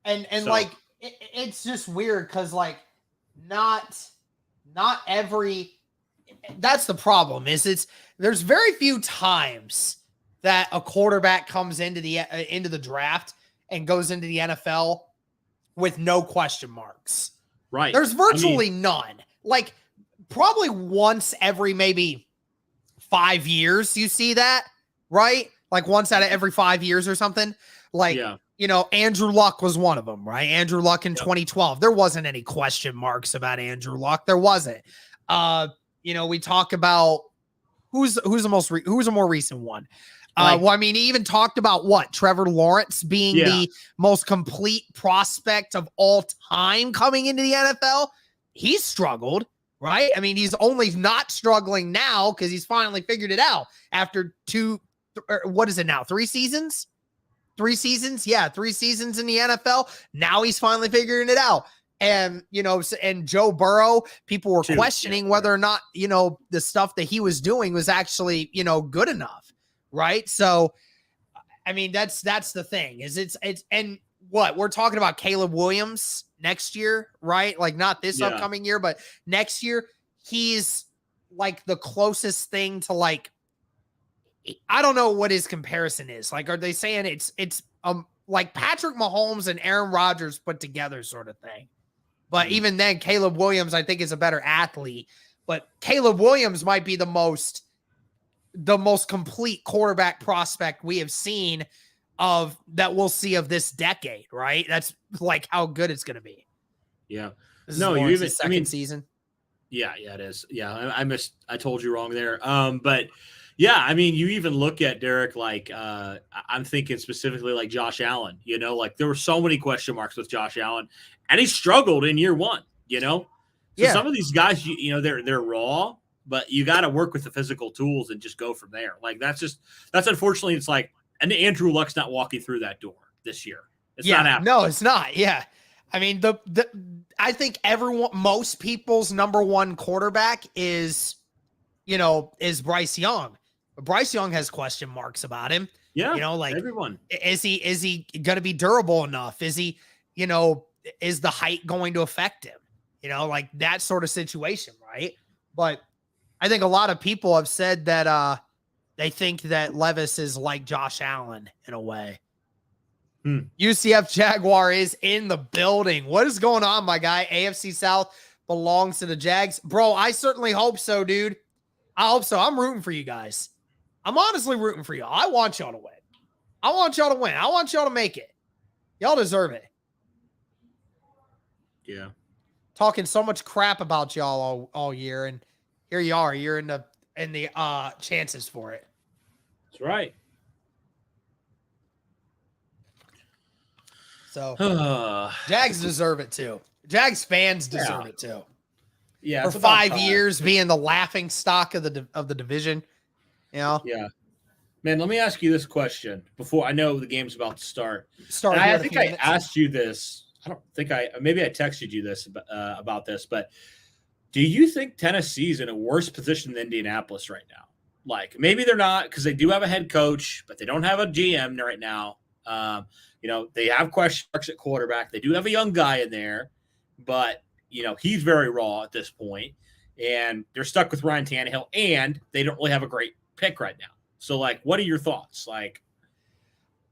And so, like, it's just weird because like not every, that's the problem there's very few times that a quarterback comes into the draft and goes into the NFL with no question marks. Right. There's virtually none. Like probably once every maybe 5 years you see that, right? Like once out of every 5 years or something. Like, Andrew Luck was one of them, right? Andrew Luck in 2012. There wasn't any question marks about Andrew Luck. There wasn't. We talk about who's a more recent one. He even talked about Trevor Lawrence being the most complete prospect of all time coming into the NFL. He's struggled, right? I mean, he's only not struggling now because he's finally figured it out after 3 seasons? 3 seasons? Yeah, 3 seasons in the NFL. Now he's finally figuring it out. And, and Joe Burrow, people were questioning whether or not, the stuff that he was doing was actually, good enough. Right. So, I mean, that's the thing and what we're talking about Caleb Williams next year, right? Like not this upcoming year, but next year, he's like the closest thing to like, I don't know what his comparison is. Like, are they saying it's like Patrick Mahomes and Aaron Rodgers put together sort of thing? But even then, Caleb Williams, I think, is a better athlete. But Caleb Williams might be the most complete quarterback prospect we have seen that we'll see of this decade, right? That's like how good it's going to be. Yeah. This is second season. Yeah, it is. Yeah, I told you wrong there. But yeah, I mean, you even look at Derek, like I'm thinking specifically like Josh Allen, like there were so many question marks with Josh Allen, and he struggled in year one, So some of these guys, they're raw, but you got to work with the physical tools and just go from there. Like that's unfortunately, it's like, and Andrew Luck's not walking through that door this year. It's not happening. No, it's not. Yeah. I mean, I think most people's number one quarterback is Bryce Young. But Bryce Young has question marks about him. Yeah. Like everyone. Is he going to be durable enough? Is he, is the height going to affect him? Like that sort of situation, right? But I think a lot of people have said that they think that Levis is like Josh Allen in a way. UCF Jaguar is in the building. What is going on, my guy? AFC South belongs to the Jags. Bro, I certainly hope so, dude. I hope so. I'm rooting for you guys. I'm honestly rooting for y'all. I want y'all to win. I want y'all to make it. Y'all deserve it. Yeah. Talking so much crap about y'all all year, and here you are. You're in the chances for it. That's right. So Jags deserve it too. Jags fans deserve it too. Yeah, for 5 years being the laughing stock of the division. Yeah. Man, let me ask you this question before I know the game's about to start. I think I asked you this. Maybe I texted you this about this, but do you think Tennessee's in a worse position than Indianapolis right now? Like maybe they're not because they do have a head coach, but they don't have a GM right now. They have question marks at quarterback. They do have a young guy in there, but he's very raw at this point, and they're stuck with Ryan Tannehill, and they don't really have a great pick right now. So, like, what are your thoughts? Like,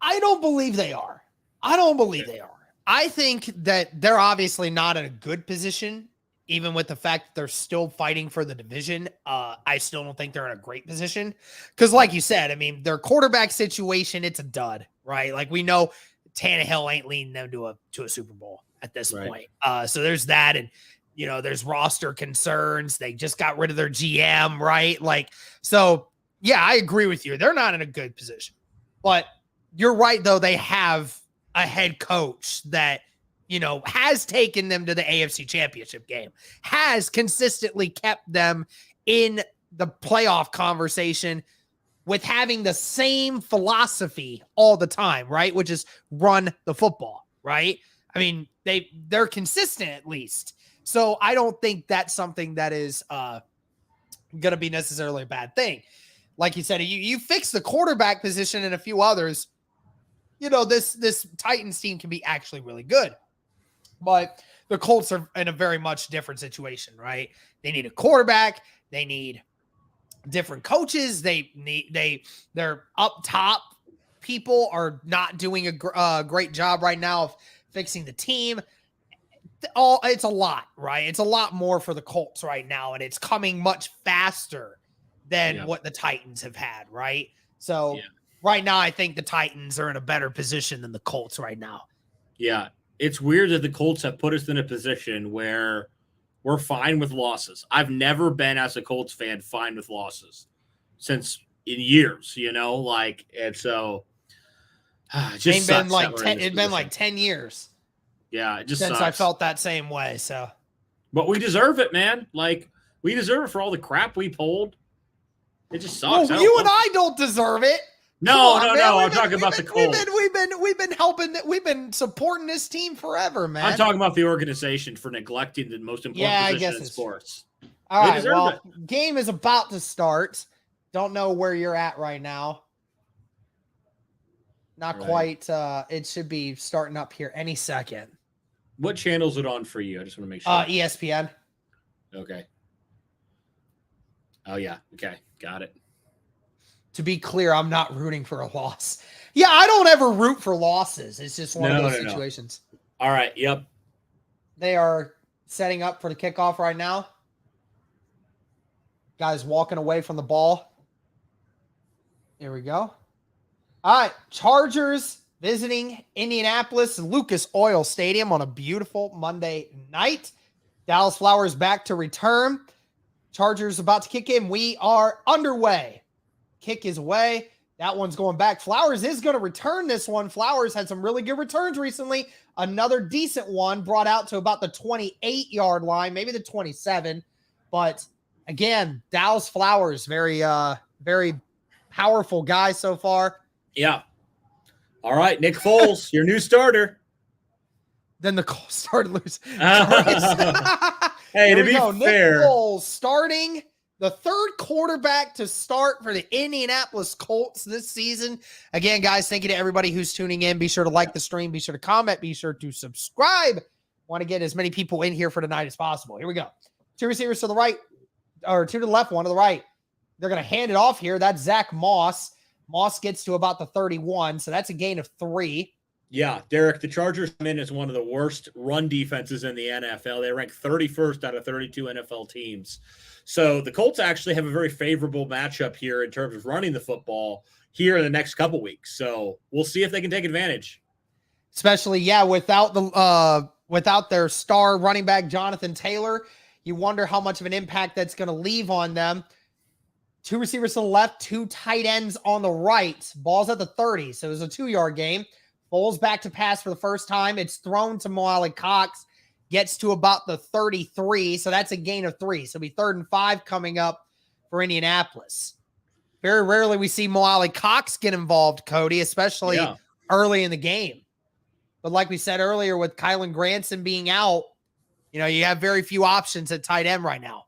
I don't believe they are. I think that they're obviously not in a good position, even with the fact that they're still fighting for the division. I still don't think they're in a great position because, like you said, I mean, their quarterback situation, it's a dud, right? Like we know Tannehill ain't leading them to a Super Bowl at this point. So there's that, and there's roster concerns. They just got rid of their GM, right? Like, so yeah, I agree with you. They're not in a good position, but you're right though. They have a head coach that has taken them to the AFC Championship game, has consistently kept them in the playoff conversation with having the same philosophy all the time, right? Which is run the football, right? I mean, they're consistent at least. So I don't think that's something that is going to be necessarily a bad thing. Like you said, you fix the quarterback position and a few others, this Titans team can be actually really good. But the Colts are in a very much different situation, right? They need a quarterback. They need different coaches. Their up top people are not doing a great job right now of fixing the team. It's a lot, right? It's a lot more for the Colts right now, and it's coming much faster than what the Titans have had, right? So right now, I think the Titans are in a better position than the Colts right now. Yeah. It's weird that the Colts have put us in a position where we're fine with losses. I've never been, as a Colts fan, fine with losses since in years, and so it just been like 10 years. Yeah, it just since sucks. I felt that same way. So, but we deserve it, man. Like we deserve it for all the crap we pulled. It just sucks. Well, you and I don't deserve it. No. I'm talking about the Colts. We've been helping. We've been supporting this team forever, man. I'm talking about the organization for neglecting the most important position in sports. All right. Well, game is about to start. Don't know where you're at right now. Not quite. It should be starting up here any second. What channel is it on for you? I just want to make sure. ESPN. Okay. Oh, yeah. Okay. Got it. To be clear, I'm not rooting for a loss. Yeah, I don't ever root for losses. It's just one of those situations. No. All right. Yep. They are setting up for the kickoff right now. Guys walking away from the ball. Here we go. All right. Chargers visiting Indianapolis Lucas Oil Stadium on a beautiful Monday night. Dallas Flowers back to return. Chargers about to kick in. We are underway. Kick is away. That one's going back. Flowers is going to return this one. Flowers had some really good returns recently. Another decent one brought out to about the 28-yard line, maybe the 27. But again, Dallas Flowers, very powerful guy so far. Yeah. All right, Nick Foles, your new starter. Then the Colts started losing. Hey, to be fair, Nick Foles starting, the third quarterback to start for the Indianapolis Colts this season. Again, guys, thank you to everybody who's tuning in. Be sure to like the stream. Be sure to comment. Be sure to subscribe. Want to get as many people in here for tonight as possible. Here we go. 2 receivers to the right, or 2 to the left, 1 to the right. They're going to hand it off here. That's Zach Moss. Moss gets to about the 31, so that's a gain of 3. Yeah, Derek, the Chargers come in as one of the worst run defenses in the NFL. They rank 31st out of 32 NFL teams. So the Colts actually have a very favorable matchup here in terms of running the football here in the next couple weeks. So we'll see if they can take advantage. Especially, without their star running back, Jonathan Taylor, you wonder how much of an impact that's going to leave on them. 2 receivers to the left, 2 tight ends on the right. Ball's at the 30, so it was a 2-yard game. Foles back to pass for the first time. It's thrown to Mo Alley-Cox. Gets to about the 33, so that's a gain of 3. So it'll be 3rd and 5 coming up for Indianapolis. Very rarely we see Mo Alley-Cox get involved, Cody, especially early in the game. But like we said earlier, with Kylan Granson being out, you have very few options at tight end right now.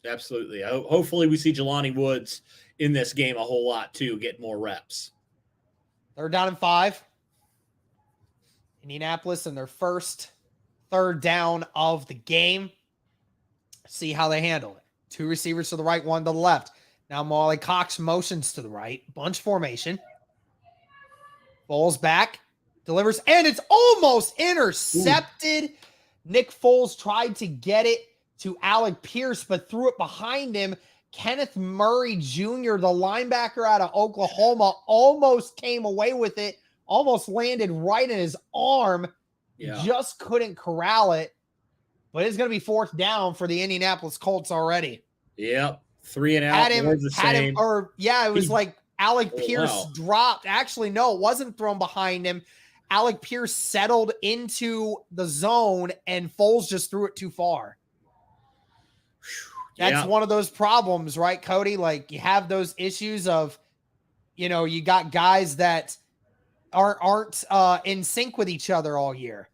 Absolutely. Hopefully we see Jelani Woods in this game a whole lot too, get more reps. 3rd down and 5. Indianapolis in their first 3rd down of the game. See how they handle it. 2 receivers to the right, 1 to the left. Now Mo Alley-Cox motions to the right. Bunch formation. Foles back. Delivers. And it's almost intercepted. Ooh. Nick Foles tried to get it to Alec Pierce, but threw it behind him. Kenneth Murray Jr., the linebacker out of Oklahoma, almost came away with it. Almost landed right in his arm. Yeah. Just couldn't corral it. But it's going to be 4th down for the Indianapolis Colts already. Yep. 3 and out. It was like Alec Pierce dropped. Actually, no, it wasn't thrown behind him. Alec Pierce settled into the zone, and Foles just threw it too far. That's one of those problems, right, Cody? Like, you have those issues of, you got guys that aren't in sync with each other all year.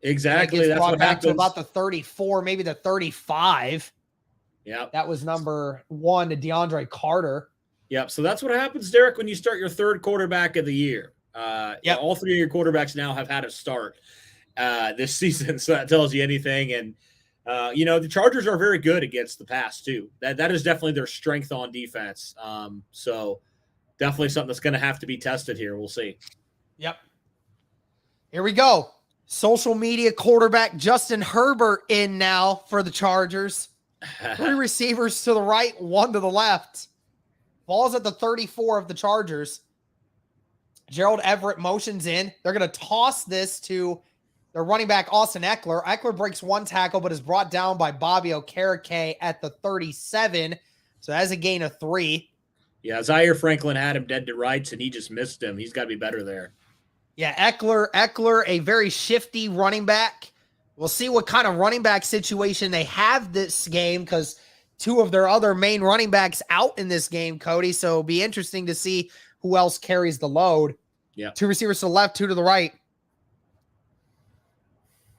Exactly. That's brought back to about the 34, maybe the 35. Yeah. That was number 1 to DeAndre Carter. Yep. So that's what happens, Derek, when you start your 3rd quarterback of the year. All 3 of your quarterbacks now have had a start this season. So that tells you anything. And, the Chargers are very good against the pass too. That is definitely their strength on defense. So definitely something that's going to have to be tested here. We'll see. Yep. Here we go. Social media quarterback Justin Herbert in now for the Chargers. 3 receivers to the right, 1 to the left. Ball's at the 34 of the Chargers. Gerald Everett motions in. They're going to toss this to their running back, Austin Eckler. Eckler breaks 1 tackle, but is brought down by Bobby Okereke at the 37. So that's a gain of 3. Yeah, Zaire Franklin had him dead to rights, and he just missed him. He's got to be better there. Yeah, Eckler, a very shifty running back. We'll see what kind of running back situation they have this game, because 2 of their other main running backs out in this game, Cody. So it'll be interesting to see who else carries the load. Yeah. 2 receivers to the left, 2 to the right.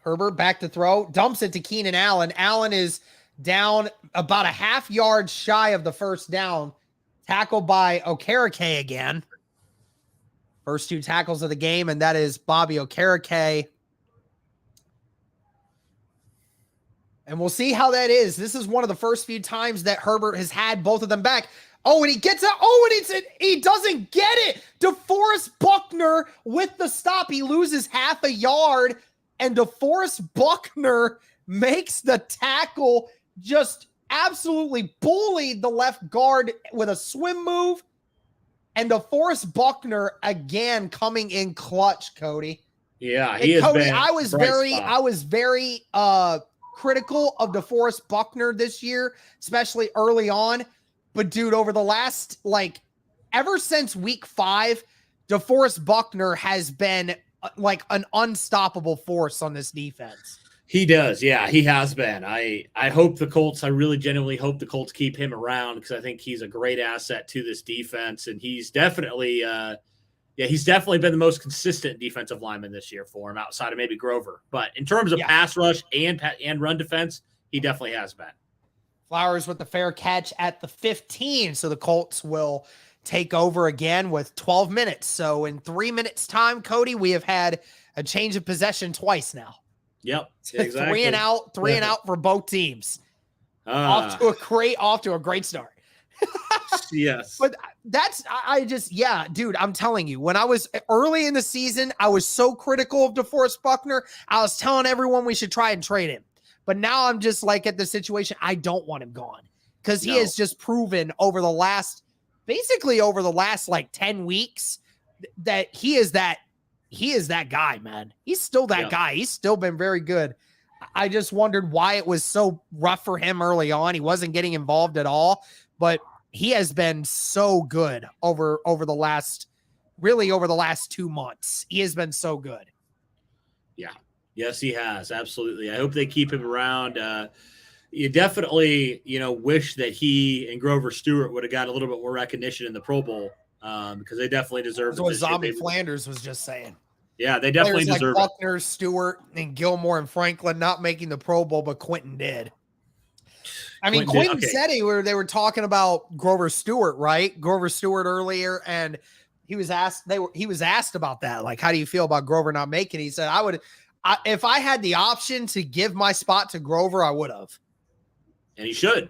Herbert back to throw. Dumps it to Keenan Allen. Allen is down about a half yard shy of the 1st down. Tackled by Okereke again. First 2 tackles of the game, and that is Bobby Okereke. And we'll see how that is. This is one of the first few times that Herbert has had both of them back. Oh, and he gets out. Oh, and he doesn't get it. DeForest Buckner with the stop. He loses half a yard, and DeForest Buckner makes the tackle, just absolutely bullied the left guard with a swim move. And DeForest Buckner again coming in clutch, Cody. Yeah, he has Cody, been I was very critical of DeForest Buckner this year, especially early on. But dude, over the last, ever since week 5, DeForest Buckner has been like an unstoppable force on this defense. He does. Yeah, he has been. I hope the Colts, I really genuinely hope the Colts keep him around, because I think he's a great asset to this defense. And he's definitely, he's definitely been the most consistent defensive lineman this year for him, outside of maybe Grover. But in terms of pass rush and run defense, he definitely has been. Flowers with the fair catch at the 15. So the Colts will take over again with 12 minutes. So in 3 minutes time, Cody, we have had a change of possession twice now. Yep. Exactly. Three and out for both teams. Off to a great start. Yes. But dude, I'm telling you, when I was early in the season, I was so critical of DeForest Buckner. I was telling everyone we should try and trade him. But now I'm just at the situation, I don't want him gone, because he has just proven over the last 10 weeks that he is that guy, man. He's still that guy. He's still been very good. I just wondered why it was so rough for him early on. He wasn't getting involved at all, but he has been so good over the last 2 months. He has been so good. Yeah. Yes, he has. Absolutely. I hope they keep him around. You definitely, wish that he and Grover Stewart would have got a little bit more recognition in the Pro Bowl, because they definitely deserve it. That's what Zombie Flanders was just saying. Yeah, they definitely deserve it. Buckner, Stewart, and Gilmore and Franklin not making the Pro Bowl, but Quentin did. I mean, Quentin said they were talking about Grover Stewart, right? Grover Stewart earlier, and he was asked about that. Like, how do you feel about Grover not making it? He said, if I had the option to give my spot to Grover, I would have. And he should.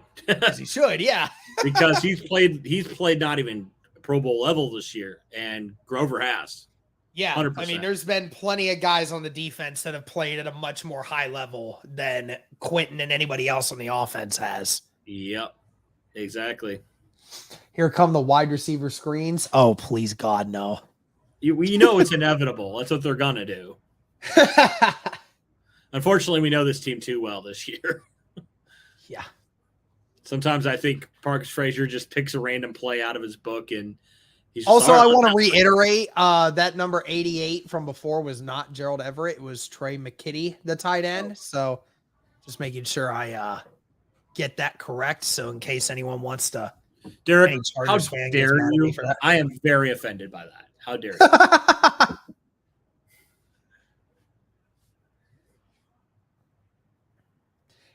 He should, yeah. Because he's played not even Pro Bowl level this year, and Grover has. Yeah, 100%. I mean, there's been plenty of guys on the defense that have played at a much more high level than Quentin and anybody else on the offense has. Yep, exactly. Here come the wide receiver screens. Oh, please, God, no. You know it's inevitable. That's what they're going to do. Unfortunately, we know this team too well this year. Yeah. Sometimes I think Parks Frazier just picks a random play out of his book, and he's also, I want to reiterate that number 88 from before was not Gerald Everett. It was Trey McKitty, the tight end. So just making sure I get that correct. So in case anyone wants to, Derek, how dare you? I am very offended by that. How dare you?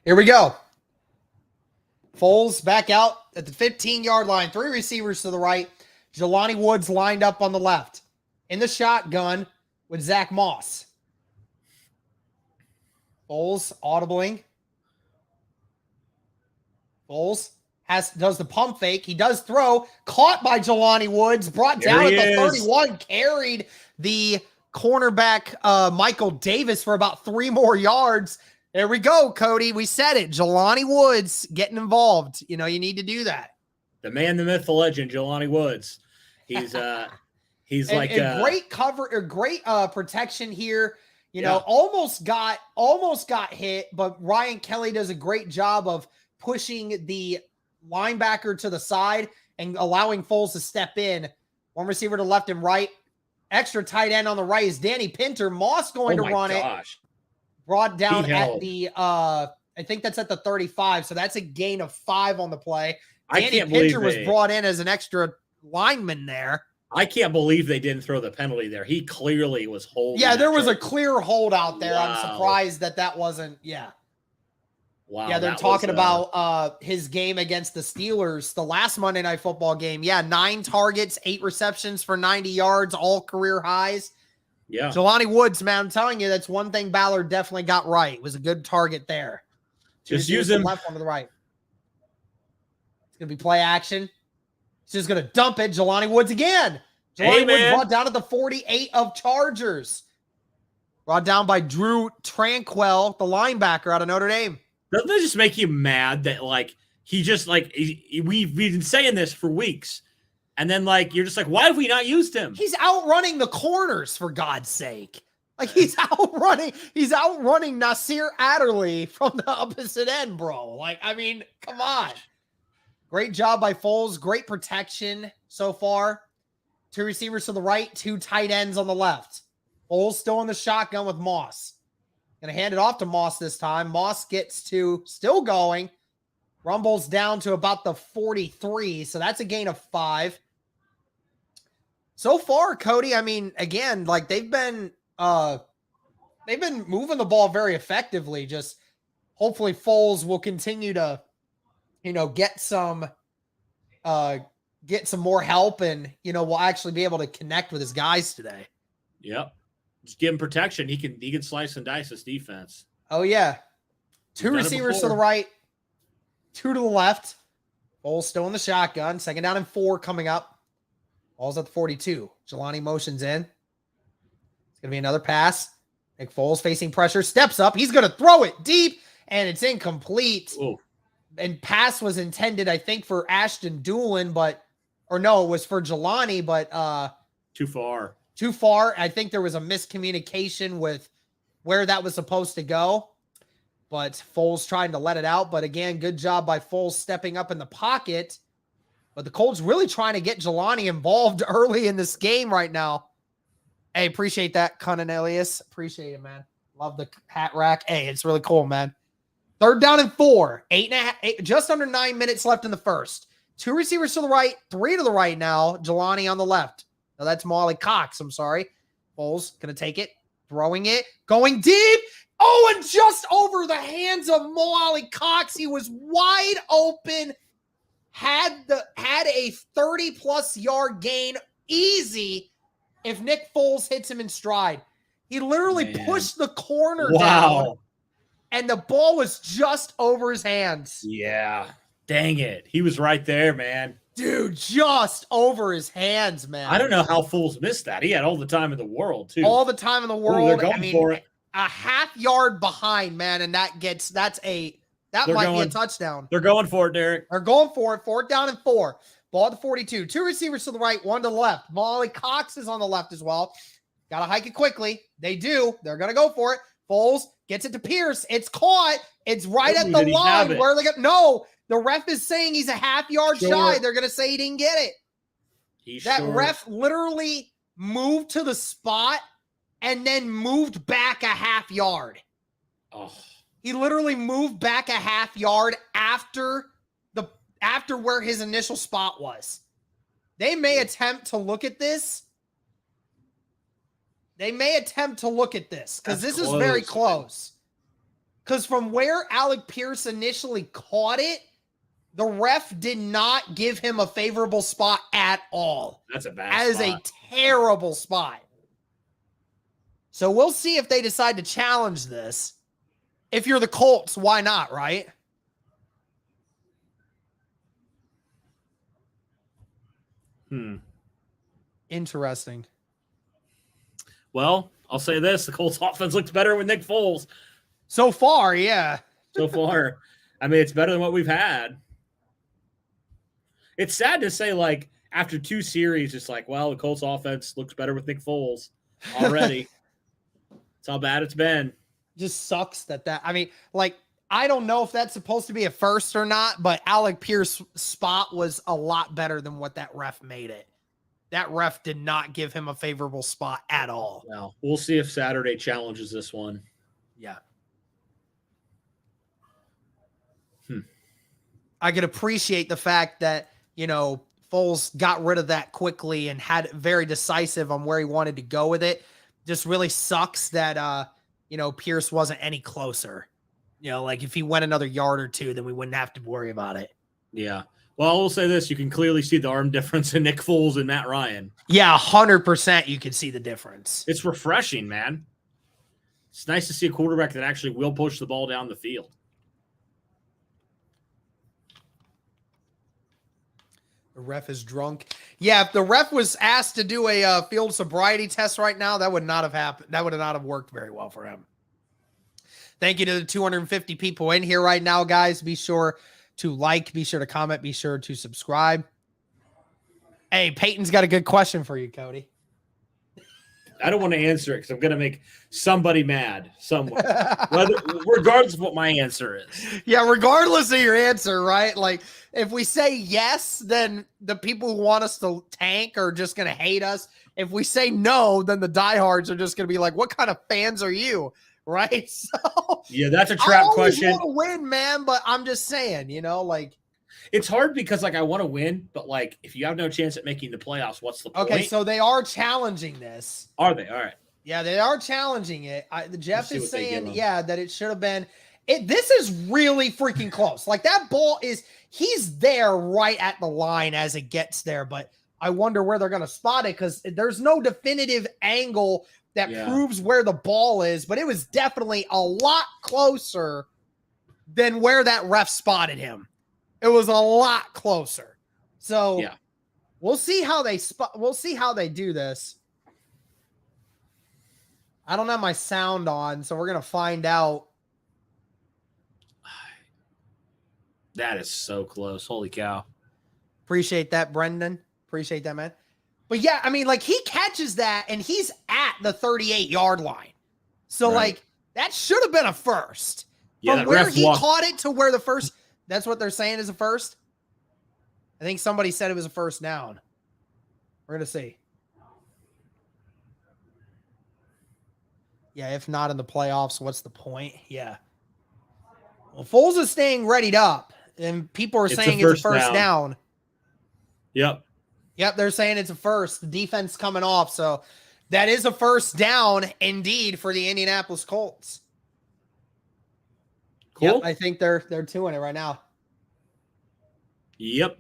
Here we go. Foles back out at the 15-yard line. 3 receivers to the right. Jelani Woods lined up on the left. In the shotgun with Zach Moss. Foles audibling. Foles does the pump fake. He does throw. Caught by Jelani Woods. Brought down at the 31. Carried the cornerback Michael Davis for about 3 more yards. There we go, Cody. We said it. Jelani Woods getting involved. You need to do that. The man, the myth, the legend, Jelani Woods. He's great cover or great protection here. Almost got hit, but Ryan Kelly does a great job of pushing the linebacker to the side and allowing Foles to step in. One receiver to left and right. Extra tight end on the right is Danny Pinter. Moss going to run it. Brought down at the I think that's at the 35. So that's a gain of 5 on the play. Danny Pinter was brought in as an extra lineman there. I can't believe they didn't throw the penalty there. He clearly was holding. Yeah, there was a clear hold out there. Wow. I'm surprised that wasn't. Yeah. Wow. Yeah, they're talking about his game against the Steelers, the last Monday Night Football game. Yeah, 9 targets, 8 receptions for 90 yards, all career highs. Yeah. Jelani Woods, man, I'm telling you, that's one thing Ballard definitely got right. It was a good target there. Just use him. Left, one to the right. It's going to be play action. He's just going to dump it. Jelani Woods again. Jelani Woods brought down at the 48 of Chargers. Brought down by Drew Tranquil, the linebacker out of Notre Dame. Doesn't that just make you mad that, like, he just, like, we've been saying this for weeks. And then, like, you're just like, why have we not used him? He's outrunning the corners, for God's sake. Like, he's outrunning Nasir Adderley from the opposite end, bro. Like, I mean, come on. Great job by Foles. Great protection so far. 2 receivers to the right, 2 tight ends on the left. Foles still in the shotgun with Moss. Going to hand it off to Moss this time. Moss gets to still going. Rumbles down to about the 43, so that's a gain of 5. So far, Cody, I mean, again, like they've been moving the ball very effectively. Just hopefully Foles will continue to, get some more help and, will actually be able to connect with his guys today. Yep. Just give him protection. He can slice and dice this defense. Oh yeah. 2 receivers to the right, 2 to the left. Foles still in the shotgun. 2nd down and 4 coming up. Ball's at the 42. Jelani motions in. It's going to be another pass. Nick Foles facing pressure. Steps up. He's going to throw it deep, and it's incomplete. Ooh. And pass was intended, I think, for Ashton Doolin, it was for Jelani, but too far. Too far. I think there was a miscommunication with where that was supposed to go. But Foles trying to let it out. But again, good job by Foles stepping up in the pocket. But the Colts really trying to get Jelani involved early in this game right now. Hey, appreciate that, Cunninelius. Appreciate it, man. Love the hat rack. Hey, it's really cool, man. 3rd down and 4. 8, just under 9 minutes left in the first. 2 receivers to the right, 3 to the right now. Jelani on the left. No, that's Molly Cox. I'm sorry. Foles going to take it, throwing it, going deep. Oh, and just over the hands of Molly Cox. He was wide open. Had a 30-plus yard gain easy if Nick Foles hits him in stride. He literally pushed the corner down, and the ball was just over his hands. Yeah. Dang it. He was right there, man. Dude, just over his hands, man. I don't know how Foles missed that. He had all the time in the world, too. All the time in the world. Ooh, they're going for it. A half yard behind, man, and that might be a touchdown. They're going for it, Derek. They're going for it. 4th down and 4. Ball at the 42. 2 receivers to the right, 1 to the left. Molly Cox is on the left as well. Got to hike it quickly. They do. They're going to go for it. Foles gets it to Pierce. It's caught. It's right at the line. Where are they going? No, the ref is saying he's a half yard shy. They're going to say he didn't get it. Ref literally moved to the spot and then moved back a half yard. Oh. He literally moved back a half yard after where his initial spot was. They may attempt to look at this. Because this is very close. Because from where Alec Pierce initially caught it, the ref did not give him a favorable spot at all. That's a bad spot. That is a terrible spot. So we'll see if they decide to challenge this. If you're the Colts, why not, right? Interesting. Well, I'll say this. The Colts offense looks better with Nick Foles. So far, yeah. So far. I mean, it's better than what we've had. It's sad to say, like, after 2 series, it's like, well, the Colts offense looks better with Nick Foles already. That's how bad it's been. Just sucks I don't know if that's supposed to be a first or not, but Alec Pierce's spot was a lot better than what that ref made it. That ref did not give him a favorable spot at all. Well, we'll see if Saturday challenges this one. Yeah. I could appreciate the fact that, Foles got rid of that quickly and had very decisive on where he wanted to go with it. Just really sucks that, Pierce wasn't any closer. Like if he went another yard or 2, then we wouldn't have to worry about it. Yeah. Well, I will say this. You can clearly see the arm difference in Nick Foles and Matt Ryan. Yeah, 100% you can see the difference. It's refreshing, man. It's nice to see a quarterback that actually will push the ball down the field. The ref is drunk. Yeah, if the ref was asked to do a field sobriety test right now, that would not have happened. That would not have worked very well for him. Thank you to the 250 people in here right now, guys. Be sure to like, be sure to comment, be sure to subscribe. Hey, Peyton's got a good question for you, Cody. I don't want to answer it because I'm going to make somebody mad somewhere, regardless of what my answer is. Yeah, regardless of your answer, right? Like, if we say yes, then the people who want us to tank are just going to hate us. If we say no, then the diehards are just going to be like, what kind of fans are you? Right? So, yeah, that's a trap question. I want to win, man, but I'm just saying, like. It's hard because, I want to win, but, if you have no chance at making the playoffs, what's the point? Okay, so they are challenging this. Are they? All right. Yeah, they are challenging it. Jeff is saying, that it should have been. This is really freaking close. That ball he's there right at the line as it gets there, but I wonder where they're going to spot it because there's no definitive angle that proves where the ball is, but it was definitely a lot closer than where that ref spotted him. It was a lot closer. So we'll see how they do this. I don't have my sound on, so we're going to find out. That is so close. Holy cow. Appreciate that, Brendan. Appreciate that, man. But yeah, I mean, he catches that and he's at the 38-yard line. So that should have been a first. Yeah, from where he caught it to where the first. That's what they're saying is a first. I think somebody said it was a first down. We're going to see. Yeah, if not in the playoffs, what's the point? Yeah. Well, Foles is staying readied up, and people are saying it's a first down. Yep. Yep, they're saying it's a first. The defense coming off, so that is a first down indeed for the Indianapolis Colts. Cool. Yep, I think they're doing it right now. Yep.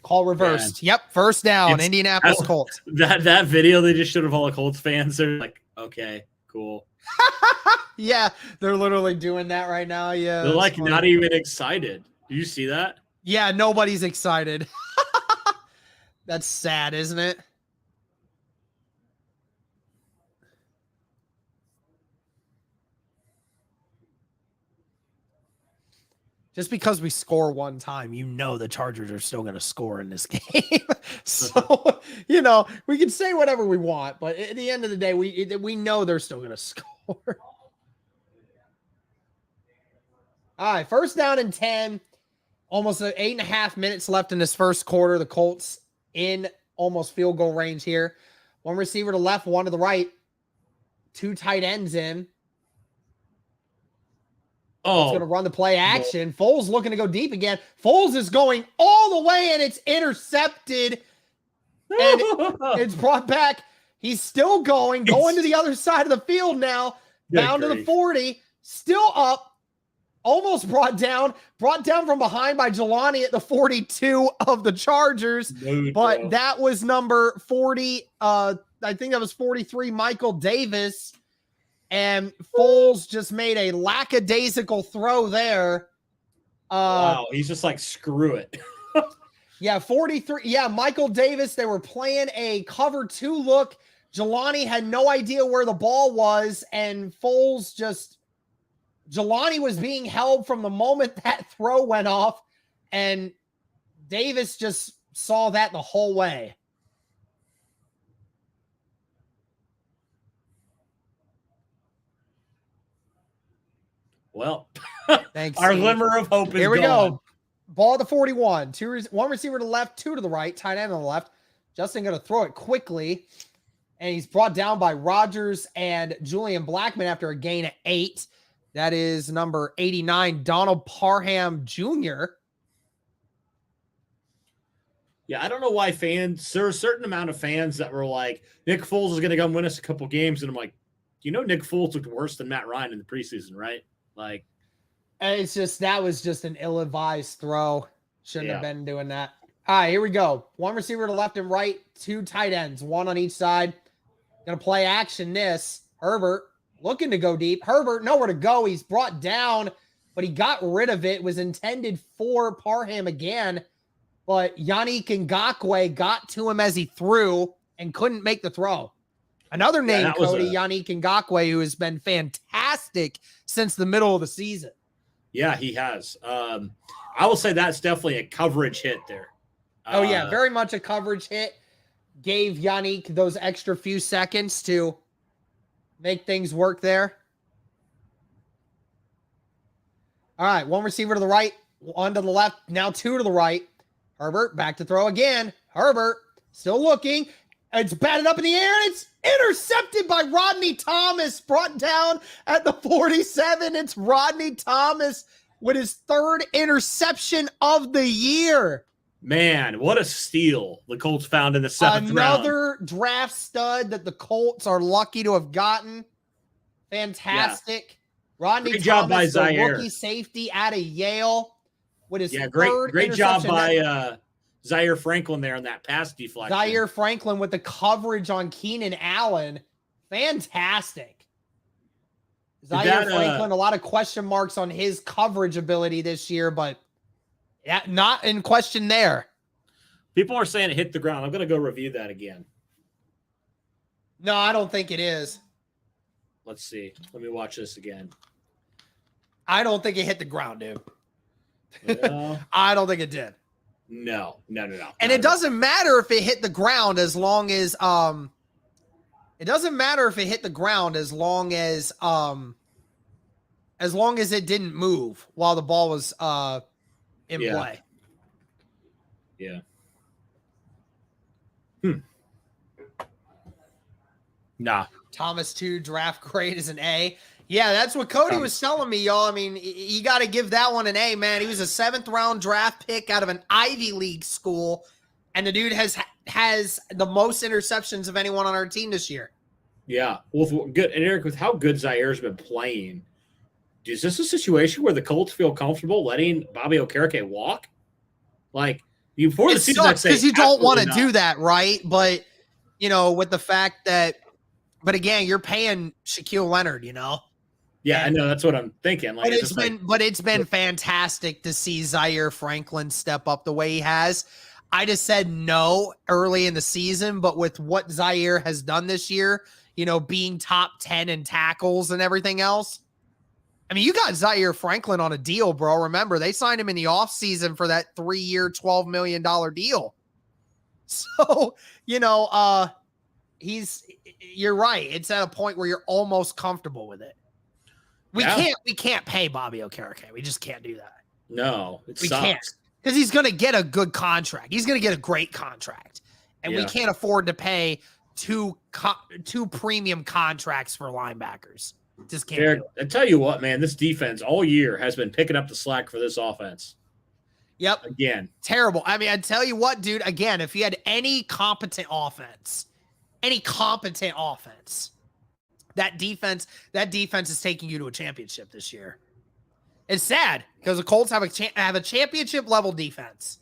Call reversed. Man. Yep, first down, Indianapolis Colts. That video they just showed of all the Colts fans, they're like, okay, cool. Yeah, they're literally doing that right now. Yeah. They're not even excited. Do you see that? Yeah, nobody's excited. That's sad, isn't it? Just because we score one time, the Chargers are still going to score in this game. So, we can say whatever we want, but at the end of the day, we know they're still going to score. All right, first down and 10. Almost 8.5 minutes left in this first quarter. The Colts in almost field goal range here. One receiver to left, one to the right. Two tight ends in. It's going to run the play action. Foles looking to go deep again. Foles is going all the way, and it's intercepted. And it's brought back. He's still going to the other side of the field now. Down to the 40. Still up. Almost brought down from behind by Jelani at the 42 of the Chargers. But that was number 40. I think that was 43, Michael Davis. And Foles just made a lackadaisical throw there. Wow, he's just like, screw it. Yeah, 43. Yeah, Michael Davis, they were playing a cover 2 look. Jelani had no idea where the ball was, and Jelani was being held from the moment that throw went off, and Davis just saw that the whole way. Well, thanks. Our glimmer of hope is Here we gone. Go. Ball at the 41. One receiver to the left, two to the right, tight end on the left. Justin going to throw it quickly, and he's brought down by Rodgers and Julian Blackman after a gain of 8. That is number 89, Donald Parham Jr. Yeah, I don't know why fans, there are a certain amount of fans that were like, Nick Foles is going to come win us a couple games. And I'm like, Nick Foles looked worse than Matt Ryan in the preseason, right? And that was just an ill-advised throw. Shouldn't have been doing that. All right, here we go. One receiver to left and right, two tight ends, one on each side. Going to play action this. Herbert looking to go deep. Herbert, nowhere to go. He's brought down but he got rid of it. It was intended for Parham again, but Yannick Ngakoue got to him as he threw and couldn't make the throw. Another name, Cody, Yannick Ngakoue, who has been fantastic since the middle of the season. Yeah, he has. I will say that's definitely a coverage hit there. Oh, yeah, very much a coverage hit. Gave Yannick those extra few seconds to make things work there. All right, one receiver to the right, one to the left, now two to the right. Herbert back to throw again. Herbert still looking. It's batted up in the air, and it's intercepted by Rodney Thomas, brought down at the 47. It's Rodney Thomas with his third interception of the year. Man, what a steal the Colts found in the seventh round. Another draft stud that the Colts are lucky to have gotten. Fantastic. Yeah. Rodney great Thomas, job by Zaire. Rookie safety out of Yale with his great job by Zaire Franklin there on that pass deflection. Zaire Franklin with the coverage on Keenan Allen. Fantastic. Zaire Franklin, a lot of question marks on his coverage ability this year, but yeah, not in question there. People are saying it hit the ground. I'm going to go review that again. No, I don't think it is. Let's see. Let me watch this again. I don't think it hit the ground, dude. No. I don't think it did. No. And it doesn't matter if it hit the ground as long as it doesn't matter if it hit the ground as long as it didn't move while the ball was in play. Yeah. Nah. Thomas 2 draft grade is an A. Yeah, that's what Cody was telling me, y'all. I mean, you got to give that one an A, man. He was a 7th round draft pick out of an Ivy League school, and the dude has the most interceptions of anyone on our team this year. Yeah. Well, good. And Eric, with how good Zaire's been playing, is this a situation where the Colts feel comfortable letting Bobby Okereke walk? Like, before the season, because you don't want to do that, right? But, with the fact that, but again, you're paying Shaquille Leonard, Yeah, I know. That's what I'm thinking. Like, but it's been fantastic to see Zaire Franklin step up the way he has. I just said no early in the season, but with what Zaire has done this year, being top 10 in tackles and everything else. I mean, you got Zaire Franklin on a deal, bro. Remember, they signed him in the offseason for that 3-year, $12 million deal. So, you're right. It's at a point where you're almost comfortable with it. We can't pay Bobby Okereke. We just can't do that. No, we can't, because he's going to get a good contract. He's going to get a great contract, and we can't afford to pay two premium contracts for linebackers. Just can't. Eric, I tell you what, man, this defense all year has been picking up the slack for this offense. Yep. Again, terrible. I mean, I tell you what, dude. Again, if you had any competent offense. That defense is taking you to a championship this year. It's sad because the Colts have a championship level defense.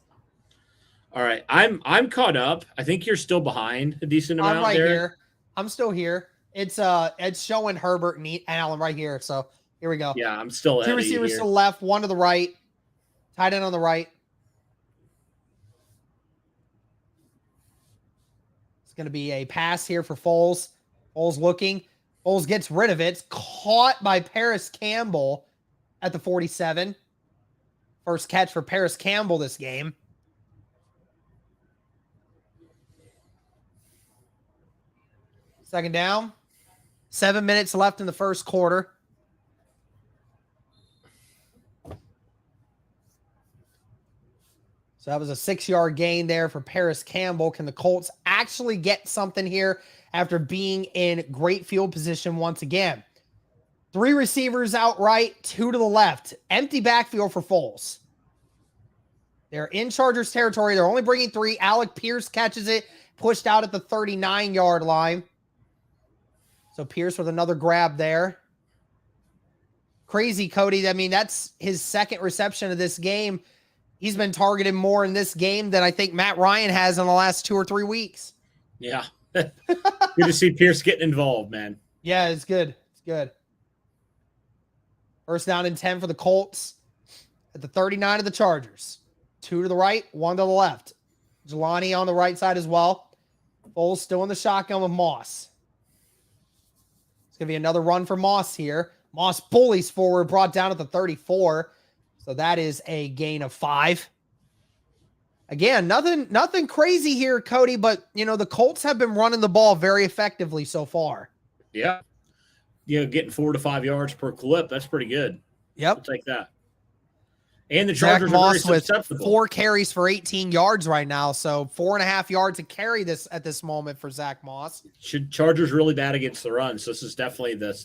All right, I'm caught up. I think you're still behind a decent amount. I'm right there. here. I'm still here. It's showing Herbert and Allen right here. So here we go. Yeah, I'm still 2 receivers to the left, 1 to the right, tight end on the right. Going to be a pass here for Foles. Foles looking. Foles gets rid of it. It's caught by Paris Campbell at the 47. First catch for Paris Campbell this game. Second down. 7 minutes left in the first quarter. So that was a 6-yard gain there for Paris Campbell. Can the Colts actually get something here after being in great field position once again? 3 receivers out right, 2 to the left. Empty backfield for Foles. They're in Chargers territory. They're only bringing 3. Alec Pierce catches it, pushed out at the 39-yard line. So Pierce with another grab there. Crazy, Cody. I mean, that's his 2nd reception of this game. He's been targeted more in this game than I think Matt Ryan has in the last 2 or 3 weeks. Yeah. Good to see Pierce getting involved, man. Yeah, it's good. It's good. First down and 10 for the Colts at the 39 of the Chargers. 2 to the right, 1 to the left. Jelani on the right side as well. Foles still in the shotgun with Moss. It's going to be another run for Moss here. Moss bullies forward, brought down at the 34. So that is a gain of 5. Again, nothing crazy here, Cody, but, the Colts have been running the ball very effectively so far. Yeah. Getting 4 to 5 yards per clip, that's pretty good. Yep. I'll take that. And the Chargers Zach Moss are very with susceptible. 4 carries for 18 yards right now, so 4.5 yards a carry at this moment for Zach Moss. Chargers really bad against the run, so this is definitely the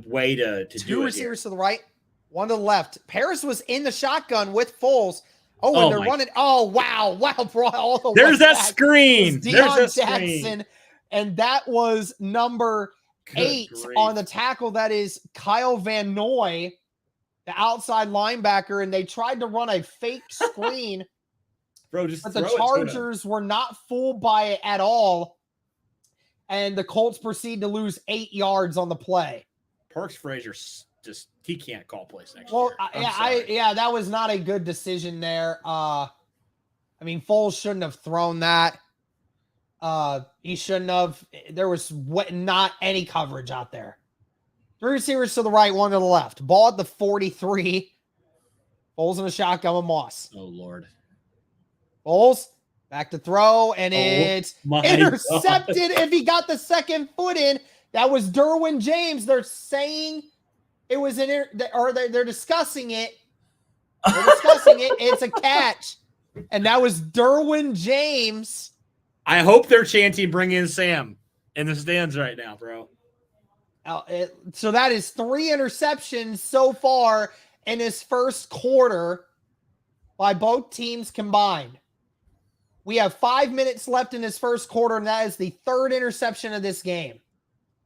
way to do it. 2 receivers to the right, 1 to the left. Paris was in the shotgun with Foles. Oh, and they're running. Oh, wow, bro. All the There's that screen. Deion Jackson, and that was number 8 on the tackle. That is Kyle Van Noy, the outside linebacker, and they tried to run a fake screen. Bro, but the Chargers were not fooled by it at all, and the Colts proceed to lose 8 yards on the play. Parks Frazier he can't call plays next year. That was not a good decision there. Foles shouldn't have thrown that. He shouldn't have. There was not any coverage out there. 3 receivers to the right, 1 to the left. Ball at the 43. Foles in a shotgun with Moss. Oh, Lord. Foles back to throw, and it's intercepted. If he got the second foot in, that was Derwin James. They're saying it was they're discussing it. They're discussing it. It's a catch, and that was Derwin James. I hope they're chanting "Bring in Sam" in the stands right now, bro. So that is 3 interceptions so far in this first quarter by both teams combined. We have 5 minutes left in this first quarter, and that is the 3rd interception of this game.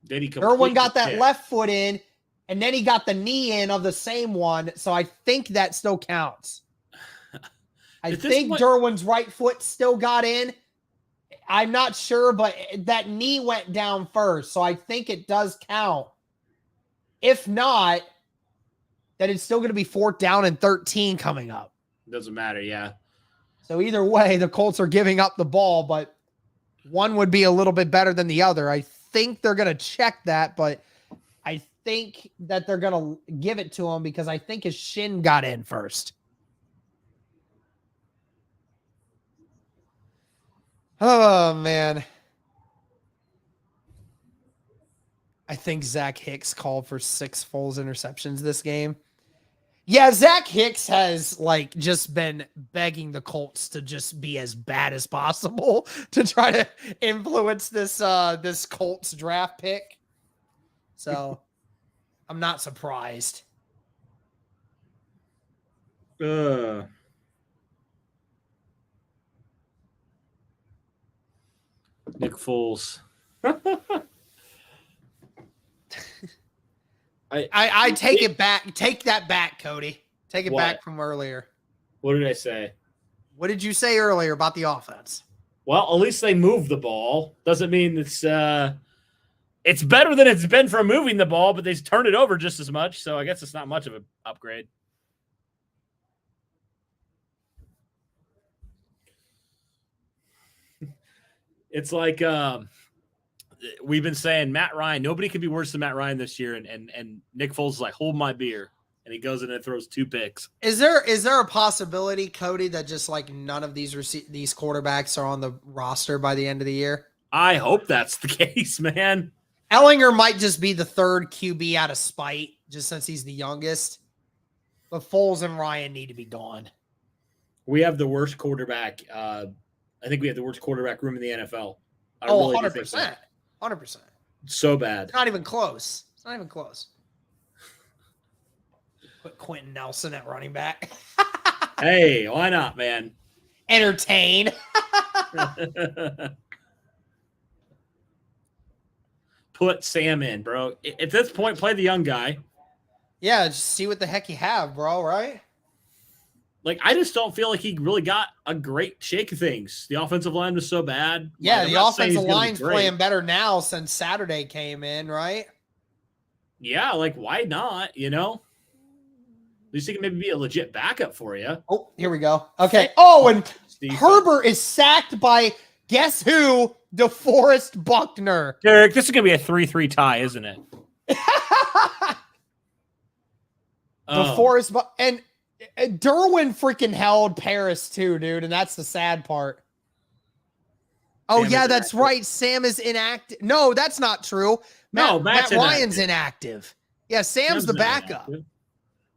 Derwin got that left foot in, and then he got the knee in of the same one, so I think that still counts. I think Derwin's right foot still got in. I'm not sure, but that knee went down first, so I think it does count. If not, then it's still going to be 4th down and 13 coming up. Doesn't matter, yeah. So either way, the Colts are giving up the ball, but one would be a little bit better than the other. I think they're going to check that, but I think that they're going to give it to him because I think his shin got in first. Oh, man. I think Zach Hicks called for 6 Foles interceptions this game. Yeah, Zach Hicks has just been begging the Colts to just be as bad as possible to try to influence this Colts draft pick. So I'm not surprised. Nick Foles. I take it back. Take that back, Cody. Take it back from earlier. What did I say? What did you say earlier about the offense? Well, at least they moved the ball. Doesn't mean it's better than it's been for moving the ball, but they turned it over just as much. So I guess it's not much of an upgrade. It's like we've been saying Matt Ryan. Nobody could be worse than Matt Ryan this year, and Nick Foles is like, hold my beer, and he goes in and throws 2 picks. Is there a possibility, Cody, that just none of these quarterbacks are on the roster by the end of the year? I hope that's the case, man. Ellinger might just be the 3rd QB out of spite, just since he's the youngest. But Foles and Ryan need to be gone. We have the worst quarterback. I think we have the worst quarterback room in the NFL. 100%. 100%. So bad. It's not even close. Put Quentin Nelson at running back. Hey, why not, man? Entertain. Put Sam in, bro. At this point, play the young guy. Yeah, just see what the heck you have, bro, right? I just don't feel like he really got a great shake of things. The offensive line was so bad. Yeah, the offensive line's playing better now since Saturday came in, right? Yeah, why not, least he can maybe be a legit backup for you. Oh, here we go. Okay. Oh, and Steve Herbert is sacked by, guess who? DeForest Buckner. Derek, this is going to be a 3-3 tie, isn't it? DeForest and Derwin freaking held Paris too, dude, and that's the sad part. Oh, yeah, that's right. Sam is inactive. No, that's not true. Matt Ryan's inactive. Yeah, Sam's the backup.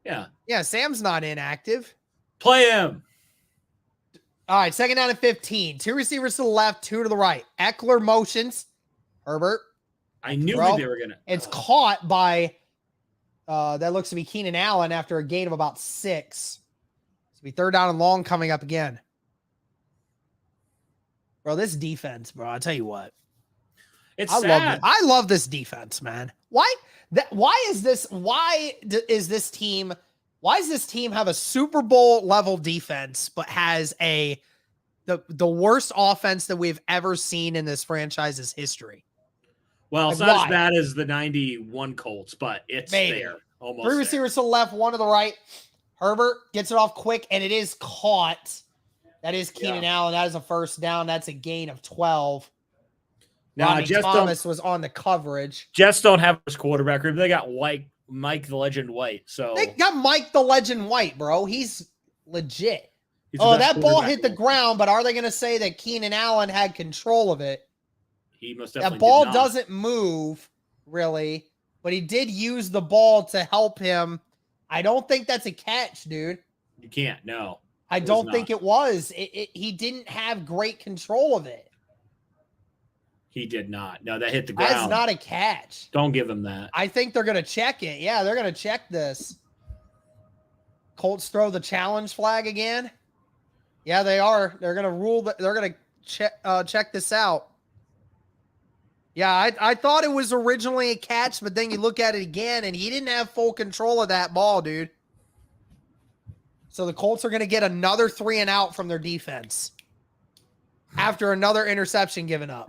Yeah. Yeah, Sam's not inactive. Play him. All right, second down and 15. 2 receivers to the left, 2 to the right. Eckler motions. Herbert. I knew they were going to. It's caught by, that looks to be Keenan Allen after a gain of about 6. It's be 3rd down and long coming up again. Bro, this defense, bro, I'll tell you what. I love this defense, man. Why does this team have a Super Bowl level defense but has the worst offense that we've ever seen in this franchise's history? Well, it's not as bad as the 91 Colts, but it's there. Almost 3 receivers to the left, 1 to the right. Herbert gets it off quick, and it is caught. That is Keenan Allen. That is a 1st down. That's a gain of 12. Now, Thomas was on the coverage. Jets don't have his quarterback room. They got Mike the Legend White. So they got Mike the Legend White, bro. He's legit. That ball hit the ground, but are they going to say that Keenan Allen had control of it? He must definitely. That ball doesn't move, really, but he did use the ball to help him. I don't think that's a catch, dude. You can't, no. I don't think it was. He didn't have great control of it. He did not. No, that hit the ground. That's not a catch. Don't give him that. I think they're going to check it. Yeah, they're going to check this. Colts throw the challenge flag again. Yeah, they are. They're going to rule that. They're going to check this out. Yeah, I thought it was originally a catch, but then you look at it again, and he didn't have full control of that ball, dude. So the Colts are going to get another 3 and out from their defense after another interception given up.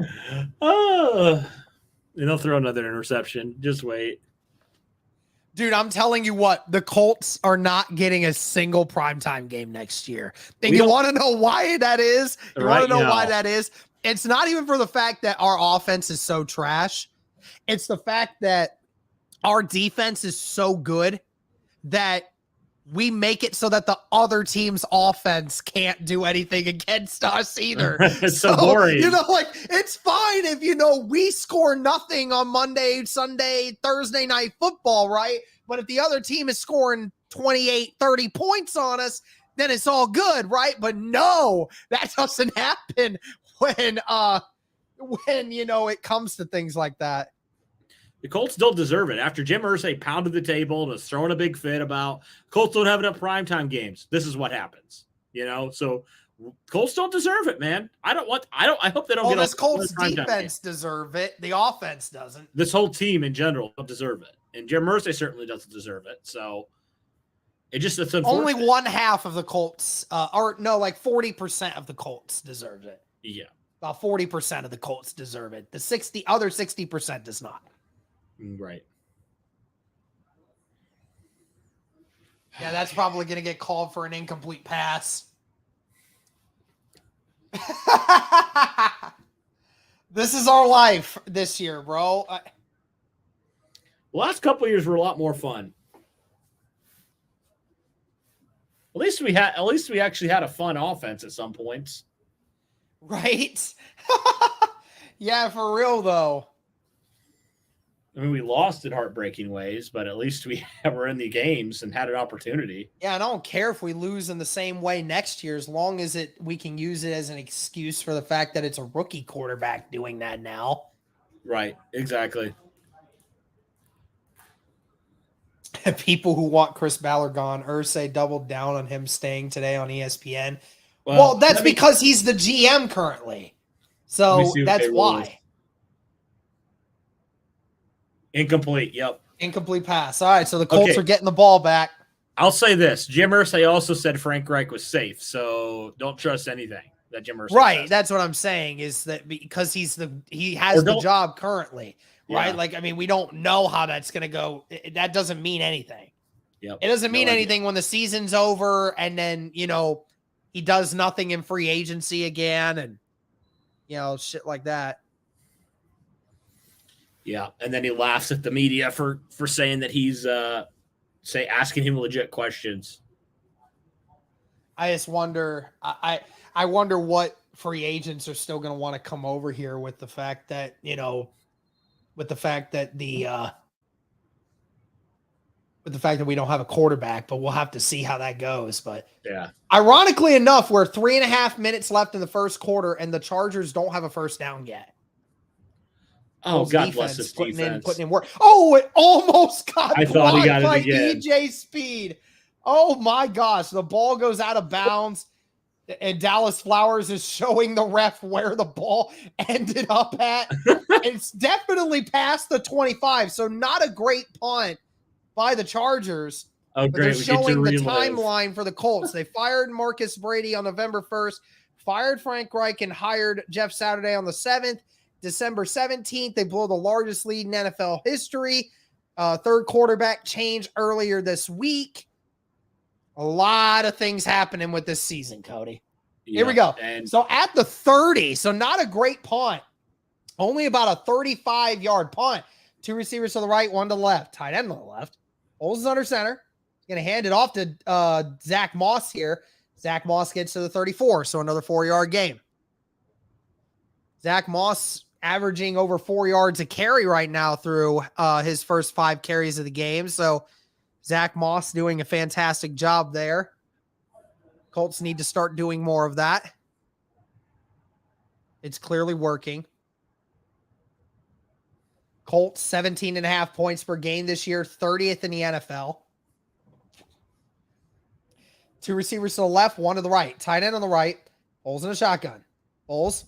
Oh, and they'll throw another interception. Just wait. Dude, I'm telling you what, the Colts are not getting a single primetime game next year. And you want to know why that is? You want to know why that is? It's not even for the fact that our offense is so trash. It's the fact that our defense is so good that we make it so that the other team's offense can't do anything against us either. It's so boring. It's fine if, we score nothing on Monday, Sunday, Thursday night football, right? But if the other team is scoring 28, 30 points on us, then it's all good, right? But no, that doesn't happen when it comes to things like that. The Colts don't deserve it. After Jim Irsay pounded the table and was throwing a big fit about Colts don't have enough primetime games, this is what happens. So Colts don't deserve it, man. I hope they don't get this Colts defense deserve it. The offense doesn't. This whole team in general don't deserve it. And Jim Irsay certainly doesn't deserve it. So it's only one half of the Colts, 40% of the Colts deserve it. Yeah. About 40% of the Colts deserve it. The other 60% does not. Right. Yeah, that's probably going to get called for an incomplete pass. This is our life this year, bro. The last couple of years were a lot more fun. At least we actually had a fun offense at some points. Right? Yeah, for real though. I mean, we lost in heartbreaking ways, but at least we were in the games and had an opportunity. Yeah, I don't care if we lose in the same way next year, as long as we can use it as an excuse for the fact that it's a rookie quarterback doing that now. Right, exactly. People who want Chris Ballard gone, Irsay doubled down on him staying today on ESPN. Well, that's because he's the GM currently. So that's why. Incomplete. Yep. Incomplete pass. All right. So the Colts are getting the ball back. I'll say this. Jim Irsay also said Frank Reich was safe. So don't trust anything that Jim Irsay says. That's what I'm saying, is that because he has the job currently, right? Yeah. We don't know how that's going to go. That doesn't mean anything. Yep. It doesn't mean No idea. anything when the season's over and then, he does nothing in free agency again and, shit like that. Yeah, and then he laughs at the media for saying that he's asking him legit questions. I just wonder. I wonder what free agents are still going to want to come over here with the fact that with the fact that we don't have a quarterback, but we'll have to see how that goes. But yeah, ironically enough, we're 3.5 minutes left in the first quarter, and the Chargers don't have a first down yet. Oh, God bless this defense. Putting in work. Oh, it almost got I thought he got it by again. EJ Speed. Oh my gosh, the ball goes out of bounds, and Dallas Flowers is showing the ref where the ball ended up at. It's definitely past the 25, so not a great punt by the Chargers. Oh, but great. they're showing the timeline for the Colts. They fired Marcus Brady on November 1st, fired Frank Reich, and hired Jeff Saturday on the 7th. December 17th, they blow the largest lead in NFL history. Third quarterback change earlier this week. A lot of things happening with this season, Cody. Here we go. So at the 30, so not a great punt. Only about a 35-yard punt. 2 receivers to the right, 1 to the left. Tight end on the left. Olds is under center. He's going to hand it off to Zach Moss here. Zach Moss gets to the 34, so another 4-yard game. Zach Moss averaging over 4 yards a carry right now through his first 5 carries of the game. So Zach Moss doing a fantastic job there. Colts need to start doing more of that. It's clearly working. Colts 17.5 points per game this year, 30th in the NFL. 2 receivers to the left, 1 to the right. Tight end on the right. Foles in a shotgun. Foles.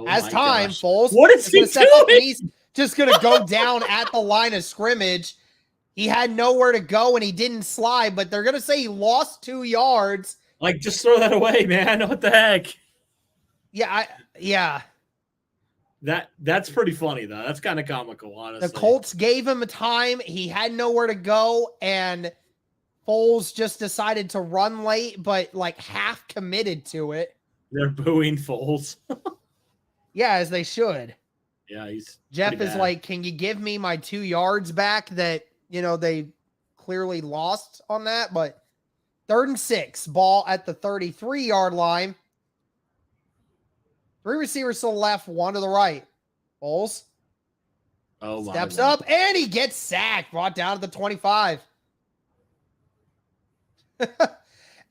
As time, Foles. What is he doing? He's just going to go down at the line of scrimmage. He had nowhere to go, and he didn't slide, but they're going to say he lost 2 yards. Like, just throw that away, man. What the heck? Yeah. That's pretty funny, though. That's kind of comical, honestly. The Colts gave him a time. He had nowhere to go, and Foles just decided to run late, but like half committed to it. They're booing Foles. Yeah, as they should. Yeah, Jeff is like, can you give me my 2 yards back that, they clearly lost on that? But 3rd and 6, ball at the 33-yard line. 3 receivers to the left, 1 to the right. Foles steps up, and he gets sacked, brought down to the 25.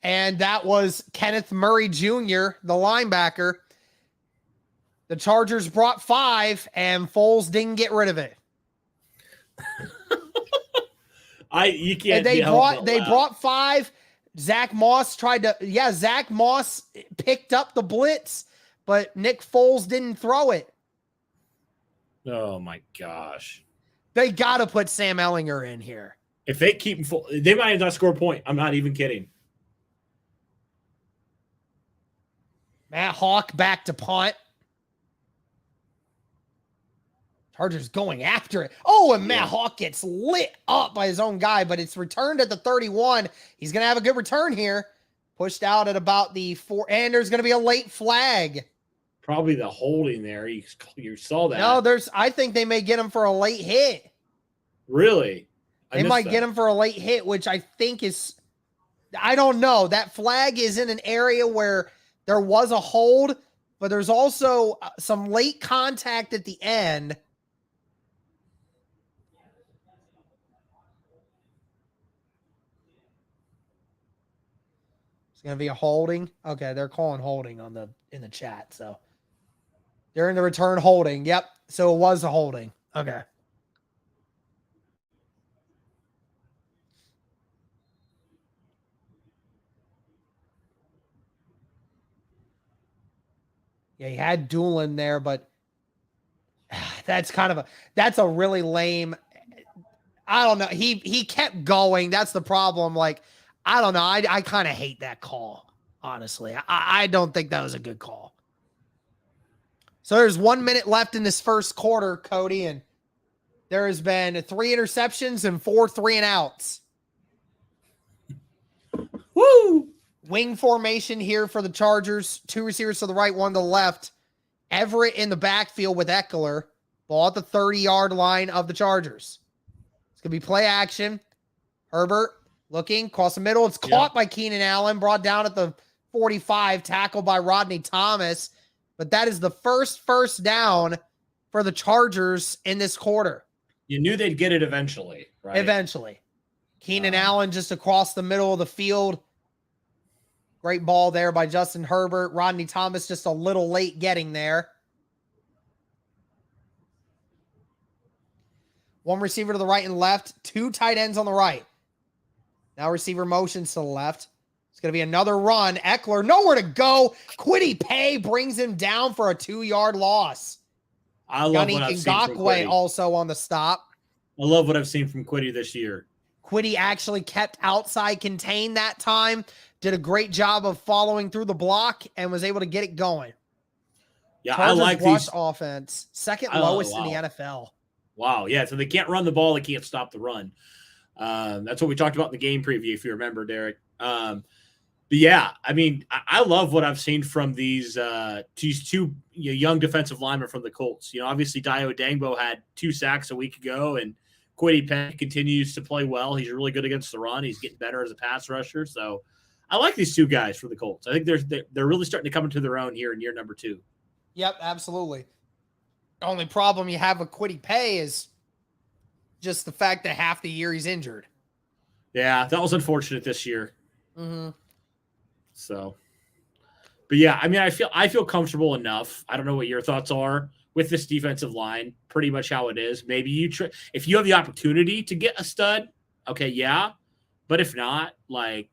And that was Kenneth Murray Jr., the linebacker. The Chargers brought 5, and Foles didn't get rid of it. You can't. And they brought 5. Zach Moss Zach Moss picked up the blitz, but Nick Foles didn't throw it. Oh my gosh. They got to put Sam Ehlinger in here. If they keep him they might not score a point. I'm not even kidding. Matt Hawk back to punt. Chargers going after it. Oh, and Matt Hawk gets lit up by his own guy, but it's returned at the 31. He's going to have a good return here. Pushed out at about the 4, and there's going to be a late flag. Probably the holding there. You saw that. No, I think they may get him for a late hit. Really? They might get him for a late hit, which I think is, I don't know. That flag is in an area where there was a hold, but there's also some late contact at the end. It's going to be a holding. Okay, they're calling holding in the chat. So during the return holding. Yep. So it was a holding. Okay. Yeah, he had Doolin there, but that's a really lame. I don't know. He kept going. That's the problem. Like, I don't know. I kind of hate that call, honestly. I don't think that was a good call. So there's 1 minute left in this first quarter, Cody, and there has been 3 interceptions and 4 3-and-outs. Woo! Wing formation here for the Chargers. 2 receivers to the right, 1 to the left. Everett in the backfield with Eckler. Ball at the 30-yard line of the Chargers. It's going to be play action. Herbert looking across the middle. It's caught by Keenan Allen, brought down at the 45, tackled by Rodney Thomas. But that is the first down for the Chargers in this quarter. You knew they'd get it eventually, right? Eventually. Keenan Allen just across the middle of the field. Great ball there by Justin Herbert. Rodney Thomas just a little late getting there. 1 receiver to the right and left. 2 tight ends on the right. Now receiver motions to the left. It's going to be another run. Eckler, nowhere to go. Kwity Paye brings him down for a 2-yard loss. I love what I've seen from Kwity. Also on the stop. I love what I've seen from Kwity this year. Kwity actually kept outside contained that time. Did a great job of following through the block and was able to get it going. Yeah, Chargers I like rush these offense. Second lowest in the NFL. Wow. Yeah. So they can't run the ball. They can't stop the run. That's what we talked about in the game preview, if you remember, Derek. But yeah, I mean, I love what I've seen from these 2 young defensive linemen from the Colts. Obviously Dio Dangbo had 2 sacks a week ago, and Kwity Paye continues to play well. He's really good against the run. He's getting better as a pass rusher. So I like these 2 guys for the Colts. I think they're really starting to come into their own here in year number 2. Yep, absolutely. The only problem you have with Kwity Paye is just the fact that half the year he's injured. Yeah, that was unfortunate this year. Mm-hmm. So, but yeah, I mean, I feel comfortable enough. I don't know what your thoughts are with this defensive line. Pretty much how it is. Maybe if you have the opportunity to get a stud, okay, yeah. But if not, I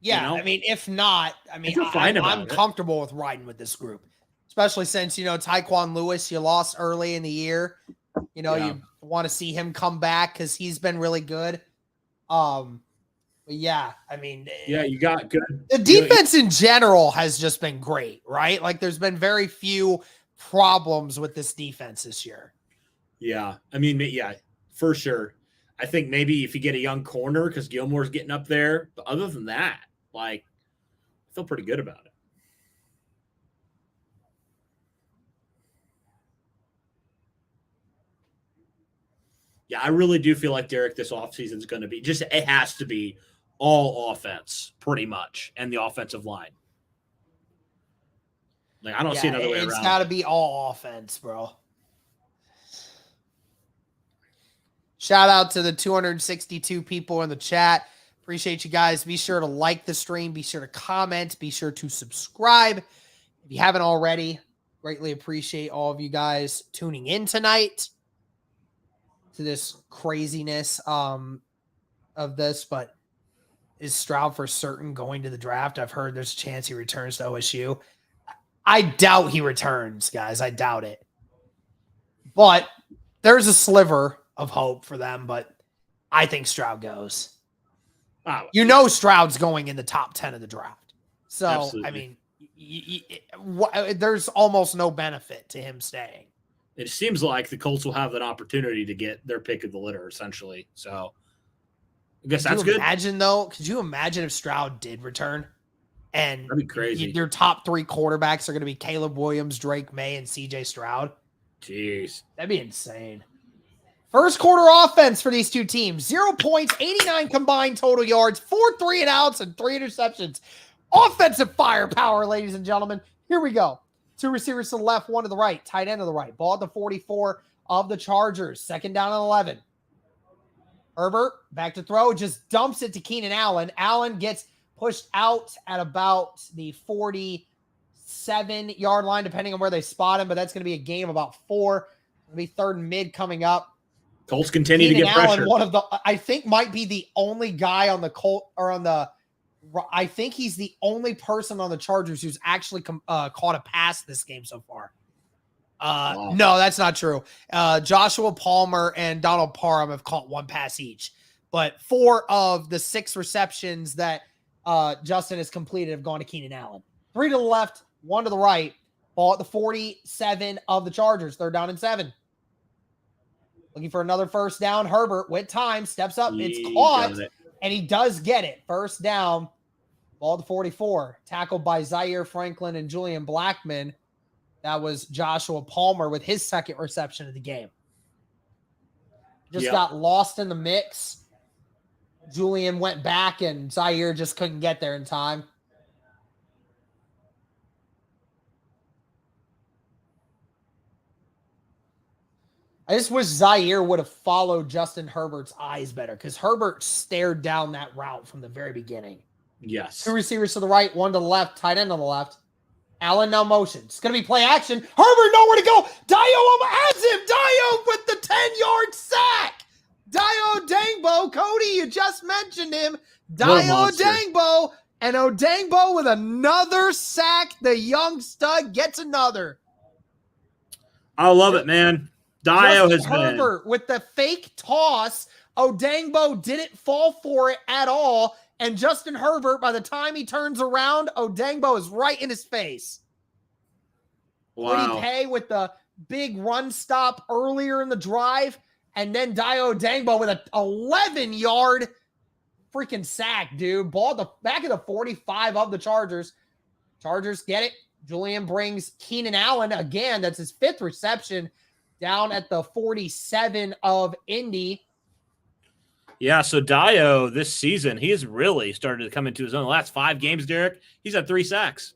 mean, if not, I'm comfortable with riding with this group, especially since Tyquan Lewis you lost early in the year. You want to see him come back because he's been really good. But yeah, I mean, you got good. The defense in general has just been great, right? There's been very few problems with this defense this year. Yeah, I mean, yeah, for sure. I think maybe if you get a young corner because Gilmore's getting up there, but other than that, I feel pretty good about it. Yeah, I really do feel like, Derek, this offseason is going to be it has to be all offense pretty much, and the offensive line. I don't see another way around. It's got to be all offense, bro. Shout out to the 262 people in the chat. Appreciate you guys. Be sure to like the stream. Be sure to comment. Be sure to subscribe. If you haven't already, greatly appreciate all of you guys tuning in tonight to this craziness of this. But is Stroud for certain going to the draft? I've heard there's a chance he returns to OSU. I doubt he returns, guys. I doubt it. But there's a sliver of hope for them, but I think Stroud goes. Stroud's going in the top 10 of the draft. So, absolutely. I mean, there's almost no benefit to him staying. It seems like the Colts will have an opportunity to get their pick of the litter, essentially. So, I guess that's good. Could you imagine if Stroud did return? And that'd be crazy. Your top 3 quarterbacks are going to be Caleb Williams, Drake May, and CJ Stroud. Jeez. That'd be insane. First quarter offense for these 2 teams. 0 points, 89 combined total yards, 4 3-and-outs, and 3 interceptions. Offensive firepower, ladies and gentlemen. Here we go. 2 receivers to the left, 1 to the right. Tight end to the right. Ball at the 44 of the Chargers. Second down and 11. Herbert, back to throw, just dumps it to Keenan Allen. Allen gets pushed out at about the 47-yard line, depending on where they spot him, but that's going to be a gain of about 4. It'll be 3rd and mid coming up. Colts continue to get pressure. I think might be the only guy on the Colt or on the. I think he's the only person on the Chargers who's actually caught a pass this game so far. Wow. No, that's not true. Joshua Palmer and Donald Parham have caught 1 pass each, but 4 of the 6 receptions that Justin has completed have gone to Keenan Allen. 3 to the left, 1 to the right. Ball at the 47 of the Chargers. 3rd down and 7. Looking for another first down. Herbert with time steps up. It's caught, and he does get it. First down Ball to 44. Tackled by Zaire Franklin and Julian Blackman. That was Joshua Palmer with his second reception of the game. Just got lost in the mix. Julian went back and Zaire just couldn't get there in time. I just wish Zaire would have followed Justin Herbert's eyes better because Herbert stared down that route from the very beginning. Yes. 2 receivers to the right, 1 to the left, tight end on the left. Allen now motion. It's going to be play action. Herbert nowhere to go. Dio has him. Dio with the 10-yard sack. Dio Dangbo. Cody, you just mentioned him. Dio Dangbo. And Odangbo with another sack. The young stud gets another. I love it, man. Dio has been. Herbert with the fake toss. Odangbo didn't fall for it at all. And Justin Herbert, by the time he turns around, Odangbo is right in his face. Wow. Woody Pay with the big run stop earlier in the drive. And then Dio Odangbo with an 11-yard freaking sack, dude. Ball back at the 45 of the Chargers. Chargers get it. Julian brings Keenan Allen again. That's his 5th reception down at the 47 of Indy. Yeah, so Dio this season, he has really started to come into his own. The last 5 games, Derek, he's had 3 sacks.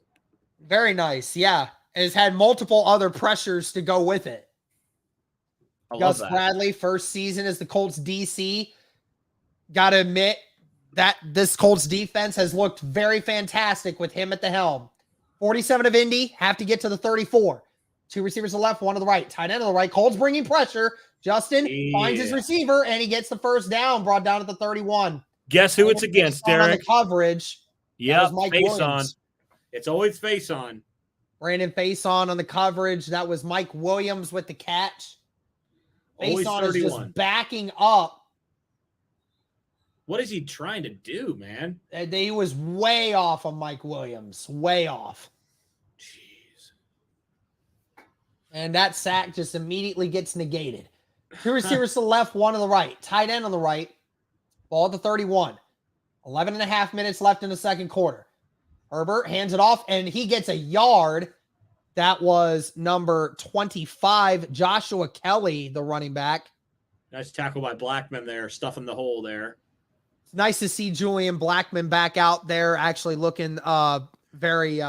Very nice, yeah. Has had multiple other pressures to go with it. Gus Bradley, first season as the Colts DC. Got to admit that this Colts defense has looked very fantastic with him at the helm. 47 of Indy, have to get to the 34. 2 receivers to the left, 1 to the right. Tight end to the right. Colts bringing pressure. Justin finds his receiver, and he gets the first down, brought down at the 31. Guess who it's against, Derek? On the coverage. Yeah, face on. It's always face on. Brandon Faison on the coverage. That was Mike Williams with the catch. Faison is just backing up. What is he trying to do, man? He was way off of Mike Williams. Way off. Jeez. And that sack just immediately gets negated. 2 receivers to the left, 1 to the right. Tight end on the right. Ball at the 31. 11 and a half minutes left in the second quarter. Herbert hands it off, and he gets a yard. That was number 25, Joshua Kelly, the running back. Nice tackle by Blackman there, stuffing the hole there. It's nice to see Julian Blackman back out there, actually looking very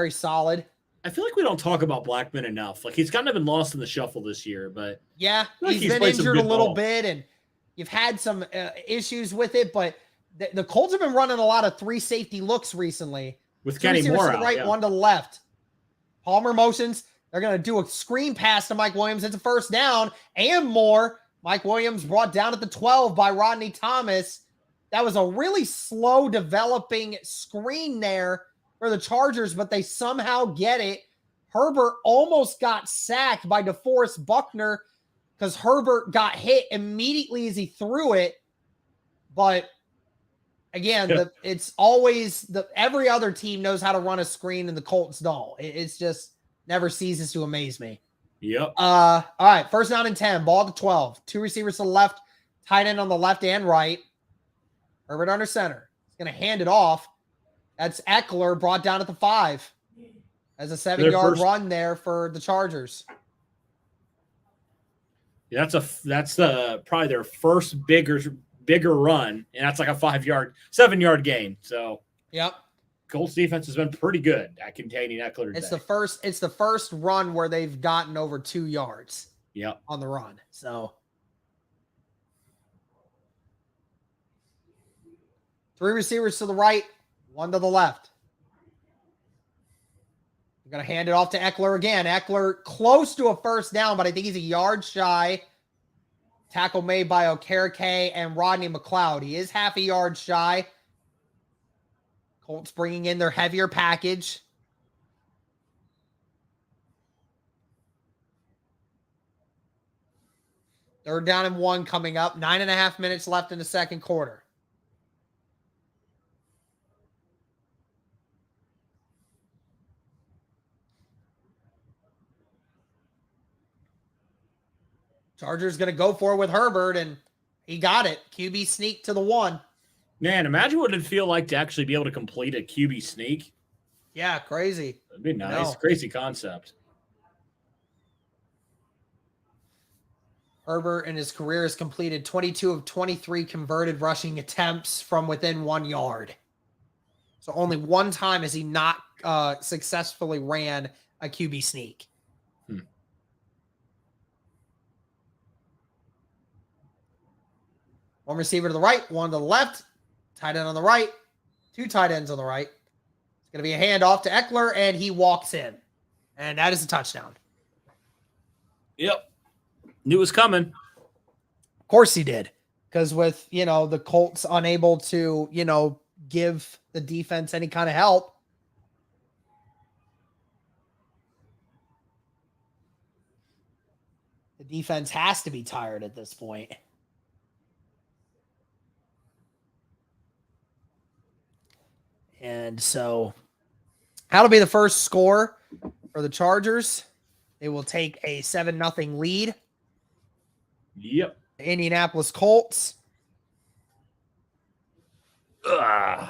solid. I feel like we don't talk about Blackman enough. Like, he's kind of been lost in the shuffle this year, but yeah, he's been injured a little bit, and you've had some issues with it. But the Colts have been running a lot of 3 safety looks recently. With Kenny Moore to the right, 1 to the left. Palmer motions. They're going to do a screen pass to Mike Williams. It's a first down and more. Mike Williams brought down at the 12 by Rodney Thomas. That was a really slow developing screen there for the Chargers, but they somehow get it. Herbert almost got sacked by DeForest Buckner because Herbert got hit immediately as he threw it. But again, it's always every other team knows how to run a screen and the Colts don't. It's just never ceases to amaze me. Yep. All right, first down and 10, ball to 12. 2 receivers to the left, tight end on the left and right. Herbert under center. He's going to hand it off. That's Eckler brought down at the 5. As a 7-yard run there for the Chargers. Yeah, that's probably their first bigger run, and that's like a 7-yard gain. So, yep. Colts defense has been pretty good at containing Eckler today. It's the first run where they've gotten over 2 yards. Yep. On the run. So 3 receivers to the right, 1 to the left. I'm going to hand it off to Eckler again. Eckler close to a first down, but I think he's a yard shy. Tackle made by Okereke and Rodney McLeod. He is half a yard shy. Colts bringing in their heavier package. Third down and 1 coming up. 9.5 minutes left in the second quarter. Chargers going to go for it with Herbert, and he got it. QB sneak to the 1. Man, imagine what it'd feel like to actually be able to complete a QB sneak. Yeah, crazy. That'd be nice. Crazy concept. Herbert in his career has completed 22 of 23 converted rushing attempts from within 1 yard. So only one time has he not successfully ran a QB sneak. One receiver to the right, one to the left, tight end on the right, two tight ends on the right. It's going to be a handoff to Eckler, and he walks in. And that is a touchdown. Yep. Knew it was coming. Of course he did. Because with, the Colts unable to, give the defense any kind of help. The defense has to be tired at this point. And so that'll be the first score for the Chargers. They will take a 7-0 lead. Yep. The Indianapolis Colts. Ugh.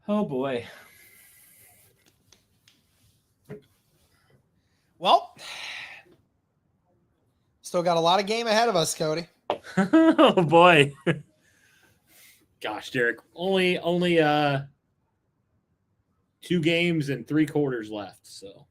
Oh, boy. Well, still got a lot of game ahead of us, Cody. Oh, boy. Gosh, Derek. Only 2 games and 3 quarters left, so.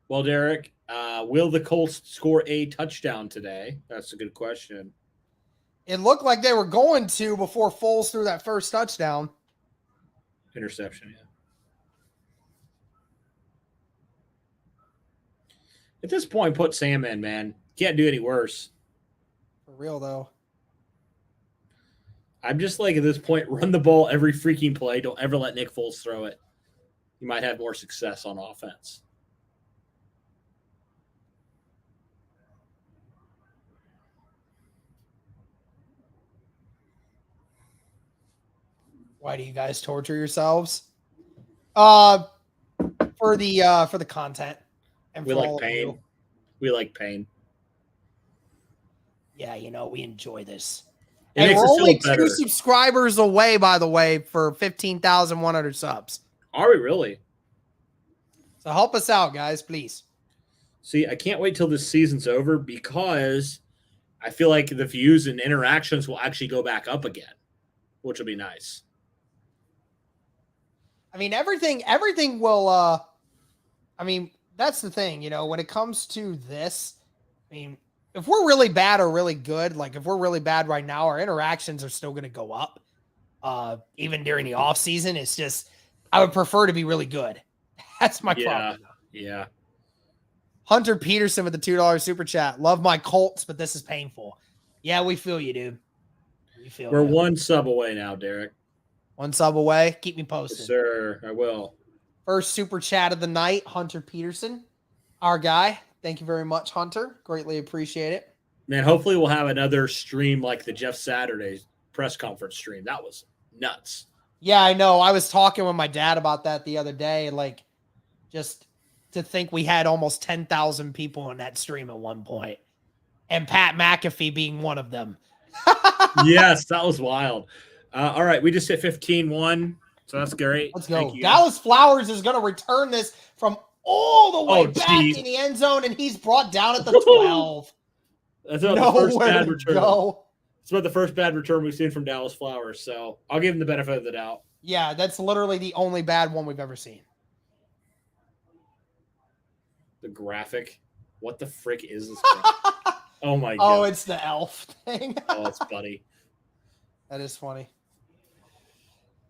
Well, Derek, will the Colts score a touchdown today? That's a good question. It looked like they were going to before Foles threw that first touchdown. Interception, yeah. At this point, put Sam in, man. Can't do any worse. For real, though. I'm just like, at this point, run the ball every freaking play. Don't ever let Nick Foles throw it. You might have more success on offense. Why do you guys torture yourselves? For the content. And We for like all of pain. you. We like pain. Yeah, we enjoy this. It And makes we're us only feel better. 2 subscribers away, by the way, for 15,100 subs. Are we really? So help us out, guys, please. See, I can't wait till this season's over because I feel like the views and interactions will actually go back up again, which will be nice. I mean, everything will, that's the thing, when it comes to this, if we're really bad or really good, like if we're really bad right now, our interactions are still going to go up. Even during the off season, it's just, I would prefer to be really good. That's my problem. Yeah. Hunter Peterson with the $2 super chat. Love my Colts, but this is painful. Yeah, we feel you, dude. We're 1 sub away now, Derek. 1 sub away. Keep me posted. Yes, sir, I will. First super chat of the night, Hunter Peterson, our guy. Thank you very much, Hunter. Greatly appreciate it. Man, hopefully we'll have another stream like the Jeff Saturday press conference stream. That was nuts. Yeah, I know. I was talking with my dad about that the other day. Like, just to think we had almost 10,000 people in that stream at one point. And Pat McAfee being one of them. Yes, that was wild. All right, we just hit 15-1, so that's great. Let's go. Dallas Flowers is going to return this from all the way back in the end zone, and he's brought down at the 12. That's about the first bad return. Go. It's about the first bad return we've seen from Dallas Flowers, so I'll give him the benefit of the doubt. Yeah, that's literally the only bad one we've ever seen. The graphic. What the frick is this thing? Oh, my God. Oh, it's the elf thing. Oh, it's funny. That is funny.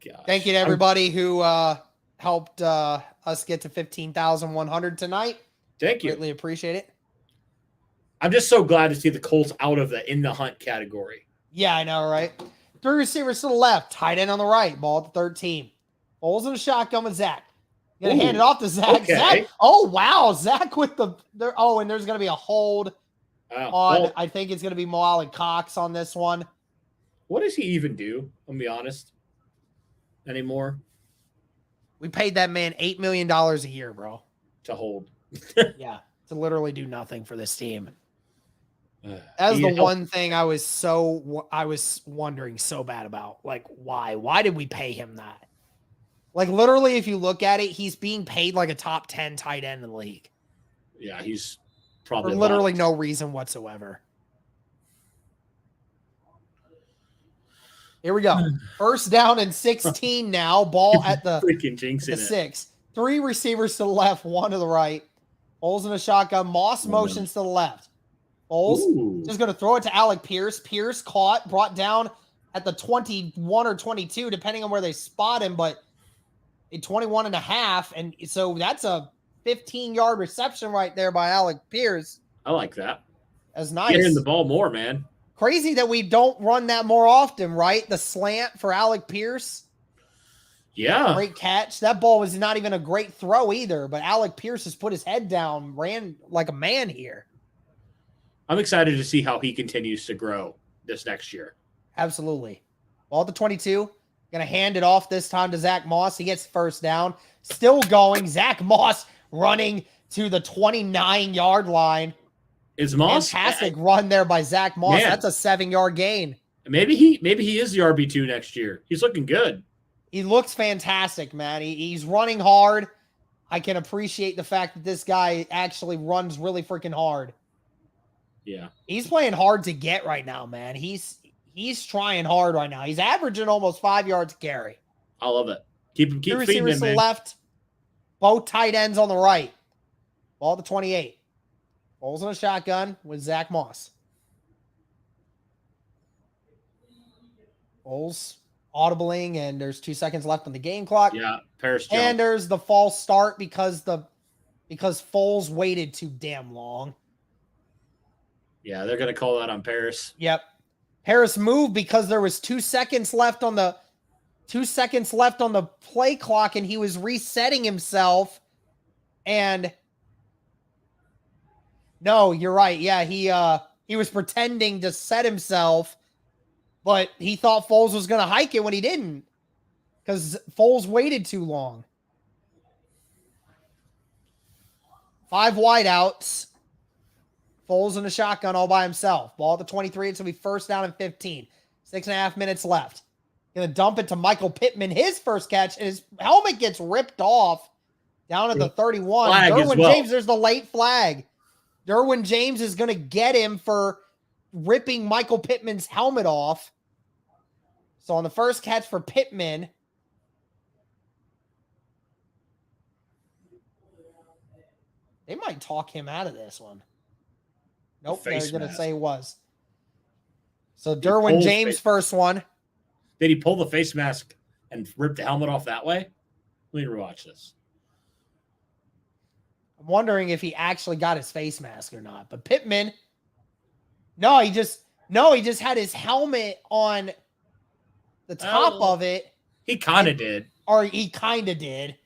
Gosh. Thank you to everybody who helped us get to 15,100 tonight. Thank you. Greatly appreciate it. I'm just so glad to see the Colts out of the in the hunt category. Yeah, I know, right? Three receivers to the left, tight end on the right, ball at the 13. Foles in a shotgun with Zach. Gonna hand it off to Zach. Okay. Zach. Oh, wow. Zach with the and there's gonna be a hold on. Well, I think it's gonna be Mo Alley Cox on this one. what does he even do? I'm gonna be honest. Anymore We paid that man $8 million a year, bro. to hold. Yeah, to literally do nothing for this team. That's the one thing I was wondering so bad about. Like, why? Why did we pay him that? Like, literally, if you look at it, he's being paid like a top 10 tight end in the league. Yeah, he's For probably literally no reason whatsoever. Here we go. First down and 16 now. Ball at the freaking jinxing 6. 3 receivers to the left, 1 to the right. Foles in a shotgun. Moss motions to the left. Foles just going to throw it to Alec Pierce. Pierce caught, brought down at the 21 or 22, depending on where they spot him, but a 21 and a half. And so that's a 15-yard reception right there by Alec Pierce. I like that. That's nice. Get him the ball more, man. Crazy that we don't run that more often, right? The slant for Alec Pierce. Yeah. Great catch. That ball was not even a great throw either, but Alec Pierce has put his head down, ran like a man here. I'm excited to see how he continues to grow this next year. Absolutely. Ball at the 22. Going to hand it off this time to Zach Moss. He gets first down. Still going. Zach Moss running to the 29-yard line. Is Moss fantastic run there by Zach Moss? Man. That's a 7-yard gain. Maybe he is the RB2 next year. He's looking good. He looks fantastic, man. He's running hard. I can appreciate the fact that this guy actually runs really freaking hard. Yeah. He's playing hard to get right now, man. He's trying hard right now. He's averaging almost 5 yards a carry. I love it. Keep feeding receivers him, to man. the left, both tight ends on the right. Ball at the 28. Foles in a shotgun with Zach Moss. Foles audibling, and there's 2 seconds left on the game clock. Yeah, Paris jump. And there's the false start because Foles waited too damn long. Yeah, they're gonna call that on Paris. Yep. Harris moved because there was 2 seconds left on the play clock, and he was resetting himself. And no, you're right. Yeah, he was pretending to set himself, but he thought Foles was going to hike it when he didn't, because Foles waited too long. 5 wideouts. Foles in a shotgun all by himself. Ball at the 23. It's going to be first down and 15. 6.5 minutes left. Going to dump it to Michael Pittman. His first catch, and his helmet gets ripped off down at the 31. Derwin James, there's the late flag. Derwin James is going to get him for ripping Michael Pittman's helmet off. So on the first catch for Pittman, they might talk him out of this one. Nope, they're going to say it was. So Derwin James first one. Did he pull the face mask and rip the helmet off that way? Let me rewatch this. I'm wondering if he actually got his face mask or not. But Pittman, he just had his helmet on the top of it. He kind of did. Or he kind of did.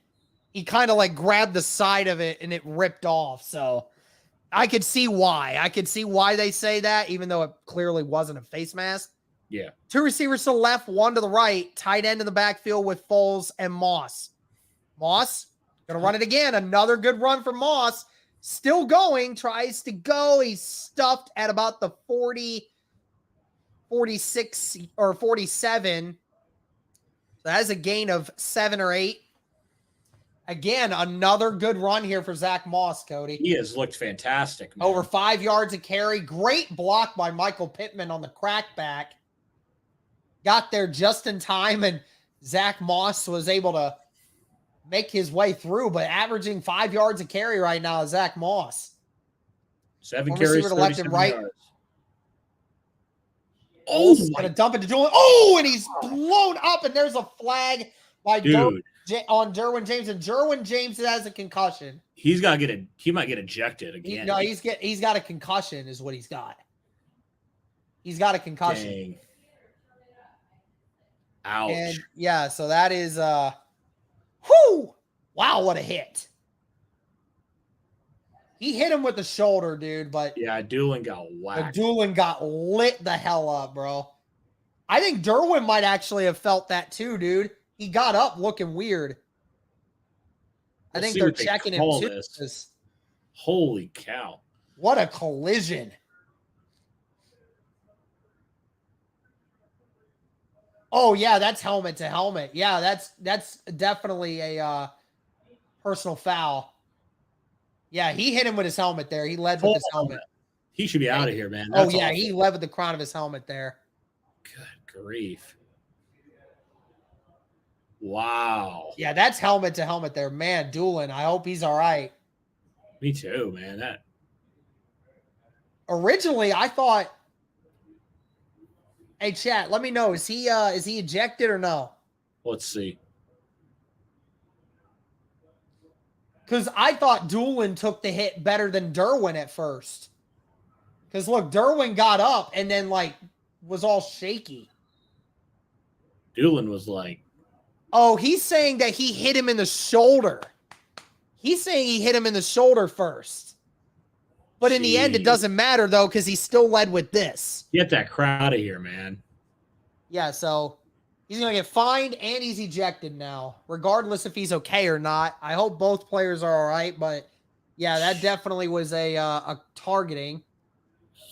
He kind of like grabbed the side of it and it ripped off. So I could see why. I could see why they say that, even though it clearly wasn't a face mask. Yeah. 2 receivers to the left, 1 to the right. Tight end in the backfield with Foles and Moss. Moss going to run it again. Another good run for Moss. Still going. Tries to go. He's stuffed at about the 40, 46, or 47. So that is a gain of 7 or 8. Again, another good run here for Zach Moss, Cody. He has looked fantastic, man. Over 5 yards a carry. Great block by Michael Pittman on the crackback. Got there just in time, and Zach Moss was able to make his way through, but averaging 5 yards a carry right now is Zach Moss. 7 carries, to left and right. Yards. Oh, going to dump it to Julian. Oh, and he's blown up, and there's a flag by on Derwin James, and Derwin James has a concussion. He might get ejected again. He's got a concussion is what he's got. He's got a concussion. Dang. Ouch. And yeah, so that is whoo! Wow, what a hit. He hit him with the shoulder, dude, but yeah, Doolin got whacked. Doolin got lit the hell up, bro. I think Derwin might actually have felt that too, dude. He got up looking weird. I think they're checking him too. Holy cow. What a collision. Oh, yeah, that's helmet to helmet. Yeah, that's definitely a personal foul. Yeah, he hit him with his helmet there. He led with his helmet. He should be out of here, man. That's awful. He led with the crown of his helmet there. Good grief. Wow. Yeah, that's helmet to helmet there. Man, Doolin, I hope he's all right. Me too, man. Originally, I thought, hey, chat, let me know. Is he ejected or no? Let's see. Because I thought Doolin took the hit better than Derwin at first. Because, look, Derwin got up and then, like, was all shaky. Doolin was like... Oh, he's saying that he hit him in the shoulder. He's saying he hit him in the shoulder first. But in the end, it doesn't matter, though, because he still led with this. Get that crowd out of here, man. Yeah, so he's going to get fined and he's ejected now, regardless if he's okay or not. I hope both players are all right, but, yeah, that definitely was a targeting.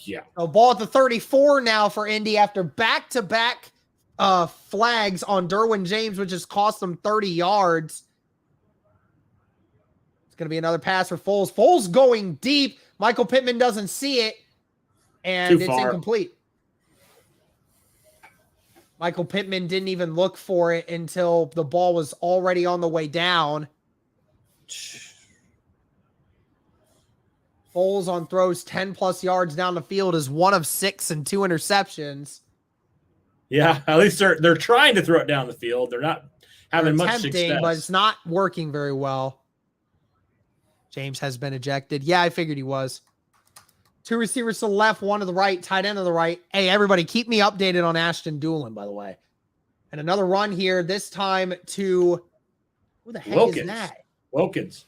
Yeah. So ball at the 34 now for Indy after back-to-back flags on Derwin James, which has cost them 30 yards. It's going to be another pass for Foles. Foles going deep. Michael Pittman doesn't see it, and it's incomplete. Michael Pittman didn't even look for it until the ball was already on the way down. Foles on throws 10-plus yards down the field is 1 of 6 and 2 interceptions. Yeah, at least they're trying to throw it down the field. They're not having much success. But it's not working very well. James has been ejected. Yeah, I figured he was. 2 receivers to the left, 1 to the right, tight end to the right. Hey, everybody, keep me updated on Ashton Doolin, by the way. And another run here, this time to who the heck is that? Wilkins.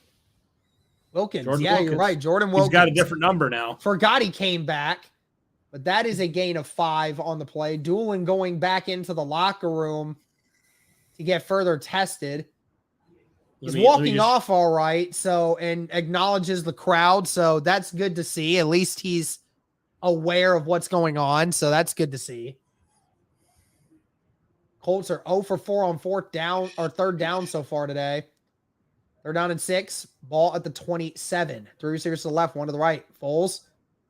Jordan Wilkins. You're right. Jordan Wilkins. He's got a different number now. Forgot he came back. But that is a gain of 5 on the play. Doolin going back into the locker room to get further tested. He's walking off all right, so, and acknowledges the crowd, so that's good to see. At least he's aware of what's going on, so that's good to see. Colts are 0 for 4 on third down so far today. They're down in 6. Ball at the 27. 3 receivers to the left, 1 to the right. Foles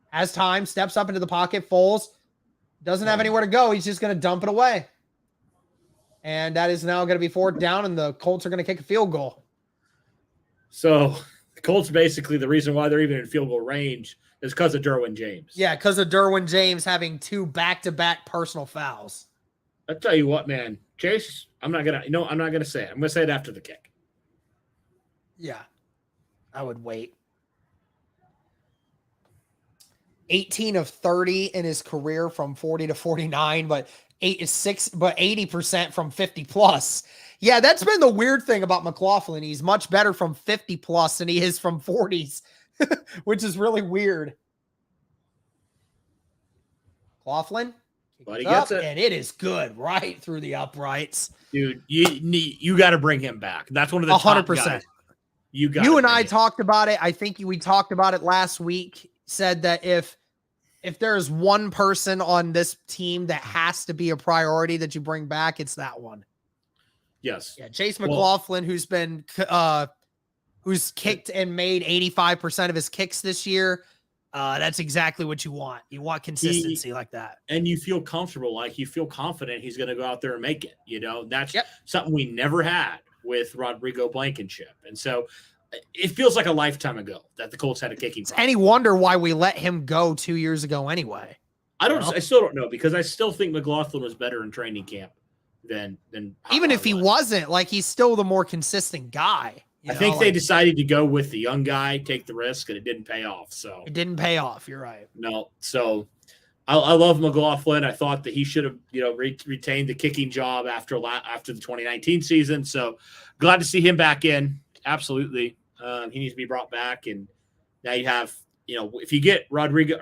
has time, steps up into the pocket. Foles doesn't have anywhere to go. He's just going to dump it away. And that is now going to be 4th down, and the Colts are going to kick a field goal. So the Colts, basically, the reason why they're even in field goal range is because of Derwin James. Yeah, because of Derwin James having 2 back-to-back personal fouls. I'll tell you what, man. Chase, I'm not going to say it. I'm going to say it after the kick. Yeah, I would wait. 18 of 30 in his career from 40 to 49, but 80% from 50 plus. Yeah, that's been the weird thing about McLaughlin. He's much better from 50 plus than he is from 40s, which is really weird. McLaughlin, but he gets it, and it is good right through the uprights. Dude, you got to bring him back. That's one of the 100%. Top guys. You and I talked about it. I think we talked about it last week. Said that if there's one person on this team that has to be a priority that you bring back, it's that one. Yes. Yeah, Chase McLaughlin, who's kicked and made 85% of his kicks this year. That's exactly what you want. You want consistency like that. And you feel comfortable, like you feel confident he's going to go out there and make it. You know, that's something we never had with Rodrigo Blankenship. And so it feels like a lifetime ago that the Colts had a kicking problem. Any wonder why we let him go 2 years ago anyway? I still don't know, because I still think McLaughlin was better in training camp than even if he wasn't, like, he's still the more consistent guy. I think they decided to go with the young guy, take the risk, and it didn't pay off. So it didn't pay off. You're right. No. So I love McLaughlin. I thought that he should have, retained the kicking job after the 2019 season. So glad to see him back in. Absolutely, he needs to be brought back. And now you have, if you get Rigoberto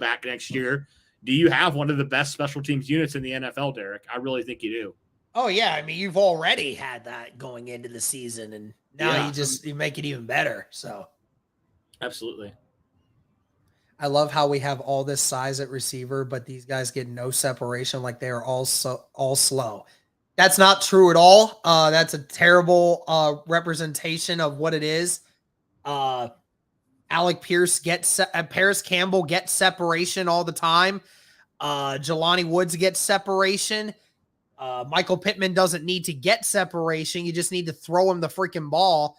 back next year, do you have one of the best special teams units in the NFL, Derek? I really think you do. Oh yeah, I mean you've already had that going into the season, and now you make it even better. So absolutely. I love how we have all this size at receiver, but these guys get no separation, like they are all slow. That's not true at all. That's a terrible representation of what it is. Paris Campbell gets separation all the time. Jelani Woods gets separation. Michael Pittman doesn't need to get separation. You just need to throw him the freaking ball.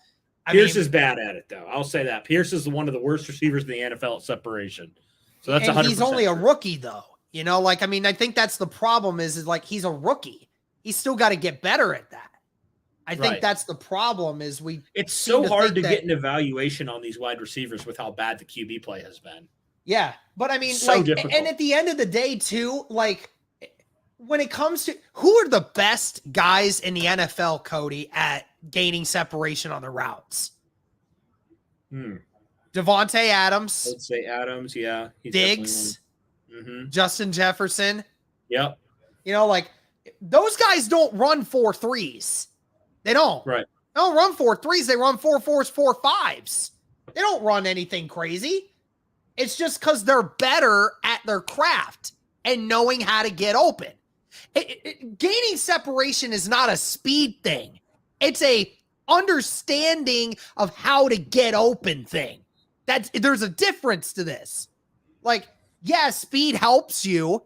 Pierce is bad at it, though. I'll say that. Pierce is one of the worst receivers in the NFL at separation. So that's 100%. He's only a rookie, though. I think that's the problem is like he's a rookie. He's still got to get better at that. I think that's the problem is it's so hard to get an evaluation on these wide receivers with how bad the QB play has been. Yeah. But I mean, difficult. And at the end of the day, too, when it comes to who are the best guys in the NFL, Cody, at gaining separation on the routes? Devontae Adams. Let's say Adams, yeah. Diggs. Justin Jefferson. Yep. Those guys don't run 4.3s. They don't. Right. They don't run 4.3s. They run 4.4s, 4.5s. They don't run anything crazy. It's just because they're better at their craft and knowing how to get open. Gaining separation is not a speed thing. It's a understanding of how to get open thing. There's a difference to this. Speed helps you.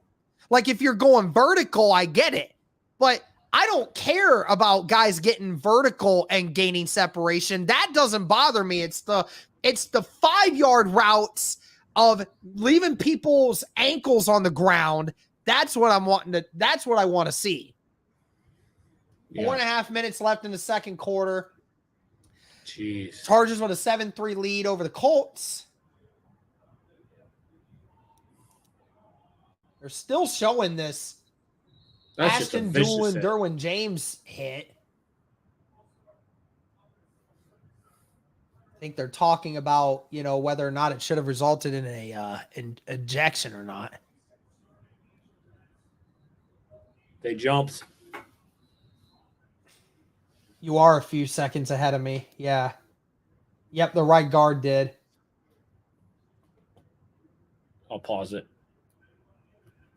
If you're going vertical, I get it. But I don't care about guys getting vertical and gaining separation. That doesn't bother me. It's the 5-yard routes of leaving people's ankles on the ground. That's what I want to see. Yeah. 4.5 minutes left in the second quarter. Jeez. Chargers with a 7-3 lead over the Colts. They're still showing this Ashton Doolin, Derwin James hit. I think they're talking about, whether or not it should have resulted in an ejection or not. They jumped. You are a few seconds ahead of me. Yeah. Yep, the right guard did. I'll pause it.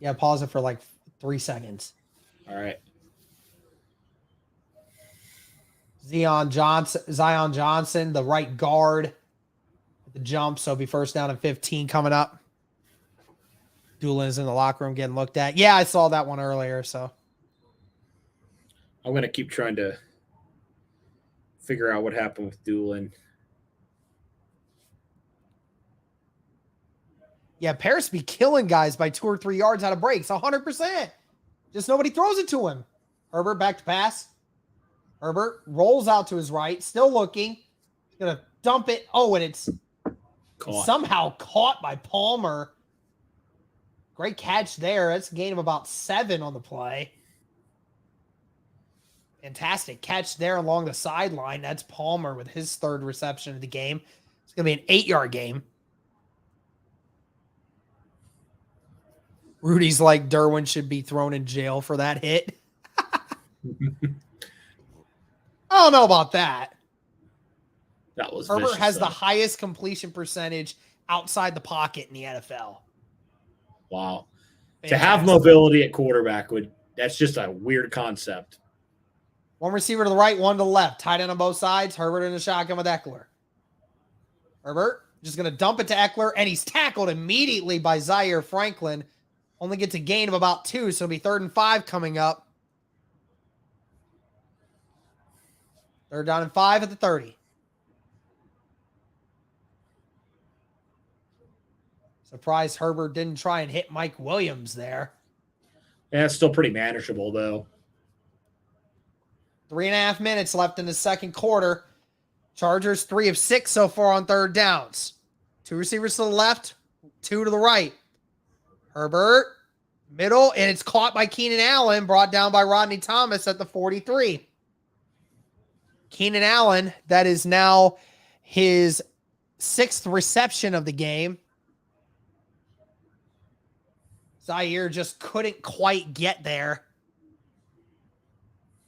Yeah, pause it for 3 seconds. All right. Zion Johnson, the right guard, the jump. So it'll be first down and 15 coming up. Doolin's in the locker room getting looked at. Yeah, I saw that one earlier. So I'm going to keep trying to figure out what happened with Doolin. Yeah, Paris be killing guys by 2 or 3 yards out of breaks. 100%. Just nobody throws it to him. Herbert back to pass. Herbert rolls out to his right, still looking. He's going to dump it. Oh, and it's somehow caught by Palmer. Great catch there. That's a gain of about 7 on the play. Fantastic catch there along the sideline. That's Palmer with his 3rd reception of the game. It's going to be an 8-yard game. Rudy's like, Derwin should be thrown in jail for that hit. I don't know about that. That was Herbert vicious, has though. the highest completion percentage outside the pocket in the NFL. Wow. Fantastic. To have mobility at quarterback that's just a weird concept. One receiver to the right, one to the left. Tight end on both sides. Herbert in the shotgun with Eckler. Herbert just going to dump it to Eckler, and he's tackled immediately by Zaire Franklin. Only gets a gain of about 2, so it'll be 3rd and 5 coming up. 3rd down and 5 at the 30. Surprised Herbert didn't try and hit Mike Williams there. Yeah, it's still pretty manageable, though. 3.5 minutes left in the second quarter. Chargers 3 of 6 so far on 3rd downs. 2 receivers to the left, 2 to the right. Herbert, middle, and it's caught by Keenan Allen, brought down by Rodney Thomas at the 43. Keenan Allen, that is now his 6th reception of the game. Zaire just couldn't quite get there.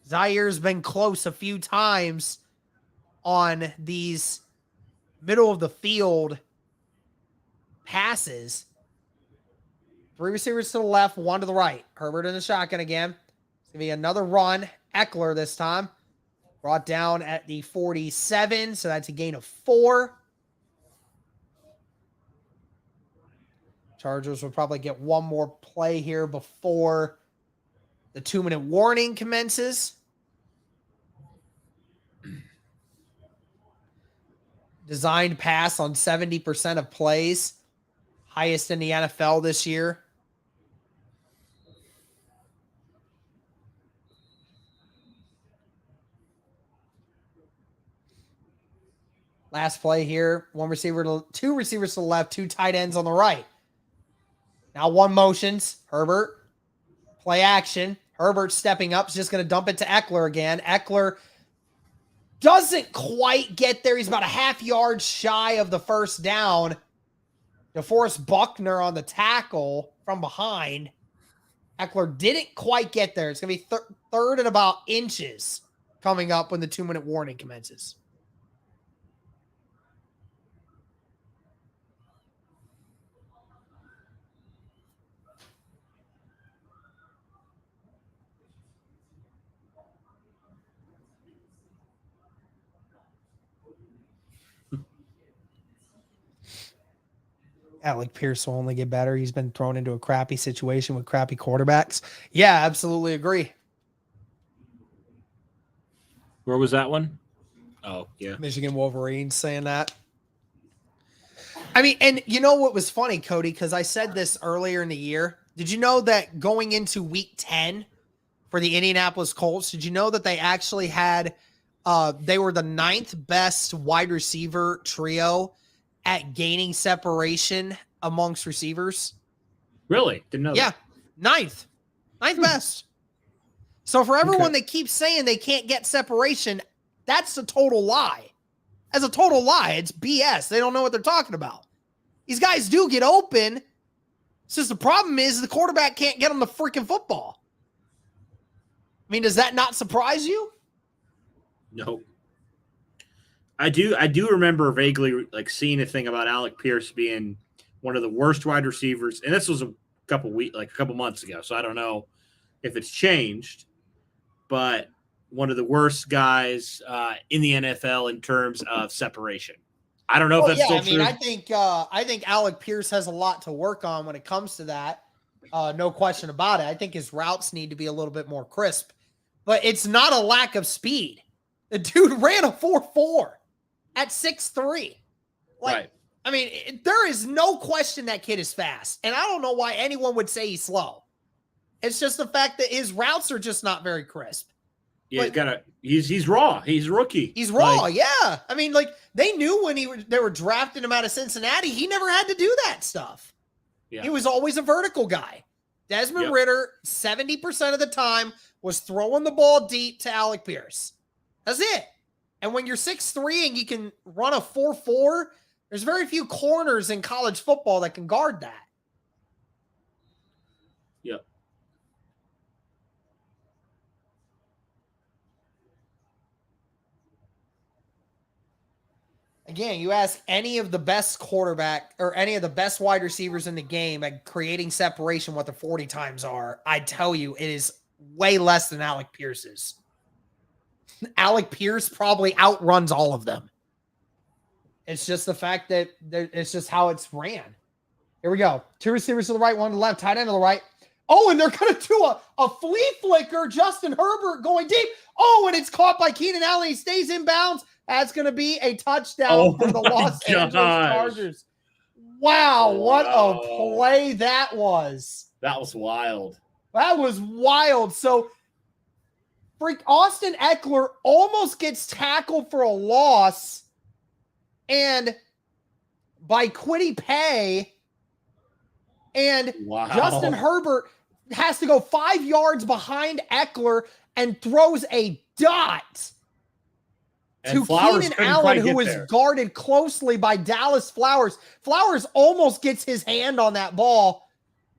Zaire's been close a few times on these middle of the field passes. 3 receivers to the left, 1 to the right. Herbert in the shotgun again. It's going to be another run. Eckler this time. Brought down at the 47, so that's a gain of 4. Chargers will probably get one more play here before the 2-minute warning commences. Designed pass on 70% of plays. Highest in the NFL this year. Last play here. 2 receivers to the left, 2 tight ends on the right. Now 1 motions. Herbert. Play action. Herbert stepping up. Is just going to dump it to Eckler again. Eckler doesn't quite get there. He's about a half yard shy of the first down. DeForest Buckner on the tackle from behind. Eckler didn't quite get there. It's going to be third and about inches coming up when the 2-minute warning commences. Alec Pierce will only get better. He's been thrown into a crappy situation with crappy quarterbacks. Yeah, absolutely agree. Where was that one? Oh, yeah. Michigan Wolverines saying that. I mean, and you know what was funny, Cody, because I said this earlier in the year. Did you know that going into week 10 for the Indianapolis Colts, did you know that they actually had, they were the 9th best wide receiver trio at gaining separation amongst receivers? Really? Didn't know that. Yeah, 9th best. So for everyone that keeps saying they can't get separation, that's a total lie. As a total lie, it's BS. They don't know what they're talking about. These guys do get open. It's just the problem is the quarterback can't get them the freaking football. I mean, does that not surprise you? No. I do remember vaguely like seeing a thing about Alec Pierce being one of the worst wide receivers, and this was a couple months ago, so I don't know if it's changed, but one of the worst guys in the NFL in terms of separation. I don't know if that's still true. I think Alec Pierce has a lot to work on when it comes to that. No question about it. I think his routes need to be a little bit more crisp, but it's not a lack of speed. The dude ran a 4.4 at 6'3". Right. I mean, there is no question that kid is fast, and I don't know why anyone would say he's slow. It's just the fact that his routes are just not very crisp. Yeah, he's raw. He's a rookie. He's raw, yeah. I mean, like they knew when they were drafting him out of Cincinnati, he never had to do that stuff. Yeah. He was always a vertical guy. Desmond Ridder, 70% of the time, was throwing the ball deep to Alec Pierce. That's it. And when you're 6'3" and you can run a 4.4, there's very few corners in college football that can guard that. Yep. Again, you ask any of the best quarterback or any of the best wide receivers in the game at creating separation what the 40 times are, I tell you it is way less than Alec Pierce's. Alec Pierce probably outruns all of them. It's just the fact that it's just how it's ran. Here we go. 2 receivers to the right, 1 to the left, tight end to the right. Oh, and they're going to do a flea flicker. Justin Herbert going deep. Oh, and it's caught by Keenan Allen. He stays in bounds. That's going to be a touchdown for the Los Angeles Chargers. Wow, what a play that was. That was wild. That was wild. So, Austin Eckler almost gets tackled for a loss. And by Kwity Paye, And Wow. Justin Herbert has to go 5 yards behind Eckler and throws a dot to Keenan Allen, who is guarded closely by Dallas Flowers. Flowers almost gets his hand on that ball.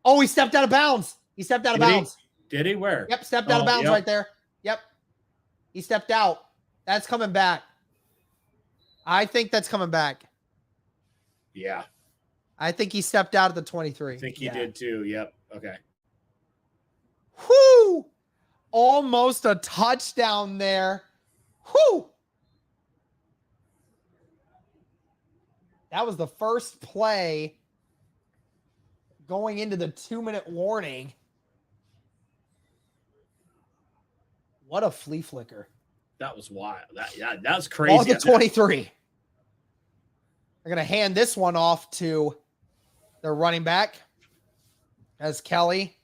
Oh, he stepped out of bounds. He stepped out of bounds. Did he? Where? Yep, stepped out of bounds right there. Yep. He stepped out. That's coming back. I think that's coming back. Yeah. I think he stepped out at the 23. I think he did too. Yep. Okay. Whoo! Almost a touchdown there. Whoo! That was the first play going into the 2-minute warning. What a flea flicker. That was wild. That was crazy. Ball to 23. They're going to hand this one off to their running back as Kelly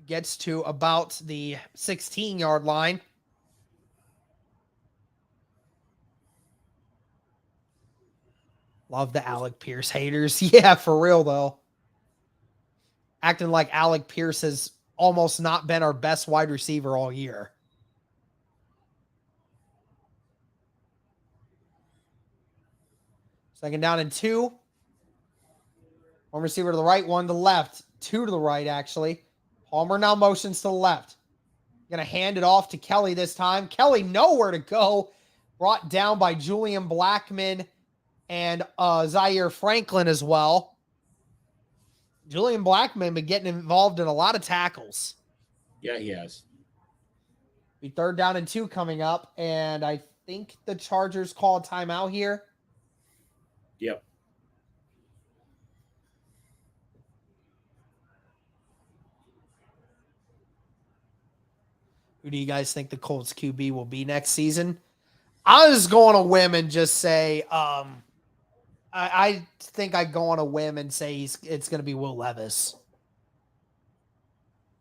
gets to about the 16-yard line. Love the Alec Pierce haters. Yeah, for real, though. Acting like Alec Pierce has almost not been our best wide receiver all year. Second down and 2. One receiver to the right, one to the left. 2 to the right, actually. Palmer now motions to the left. Going to hand it off to Kelly this time. Kelly nowhere to go. Brought down by Julian Blackman and Zaire Franklin as well. Julian Blackman been getting involved in a lot of tackles. Yeah, he has. Be 3rd down and 2 coming up, and I think the Chargers call a timeout here. Yep. Who do you guys think the Colts QB will be next season? I was going to whim and just say, I think I'd go on a whim and say it's going to be Will Levis.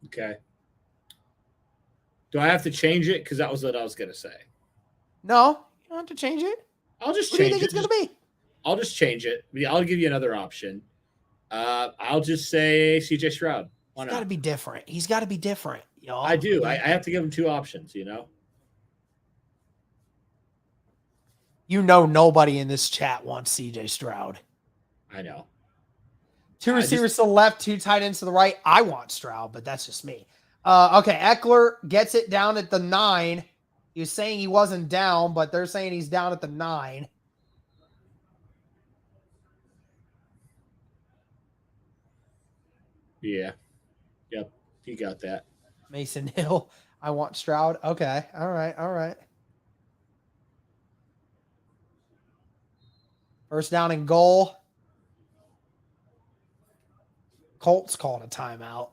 Okay. Do I have to change it? Because that was what I was going to say. No, you don't have to change it. I'll just What change do you think it. it's going to be? I'll just change it. I'll give you another option. I'll just say CJ Stroud. Why He's not? got to be different. He's got to be different. Y'all. I do. I have to give him 2 options, you know? You know nobody in this chat wants CJ Stroud. I know. 2 receivers to the left, 2 tight ends to the right. I want Stroud, but that's just me. Okay, Eckler gets it down at the 9. He was saying he wasn't down, but they're saying he's down at the 9. Yeah. Yep. You got that. Mason Hill. I want Stroud. Okay. All right. First down and goal. Colts called a timeout.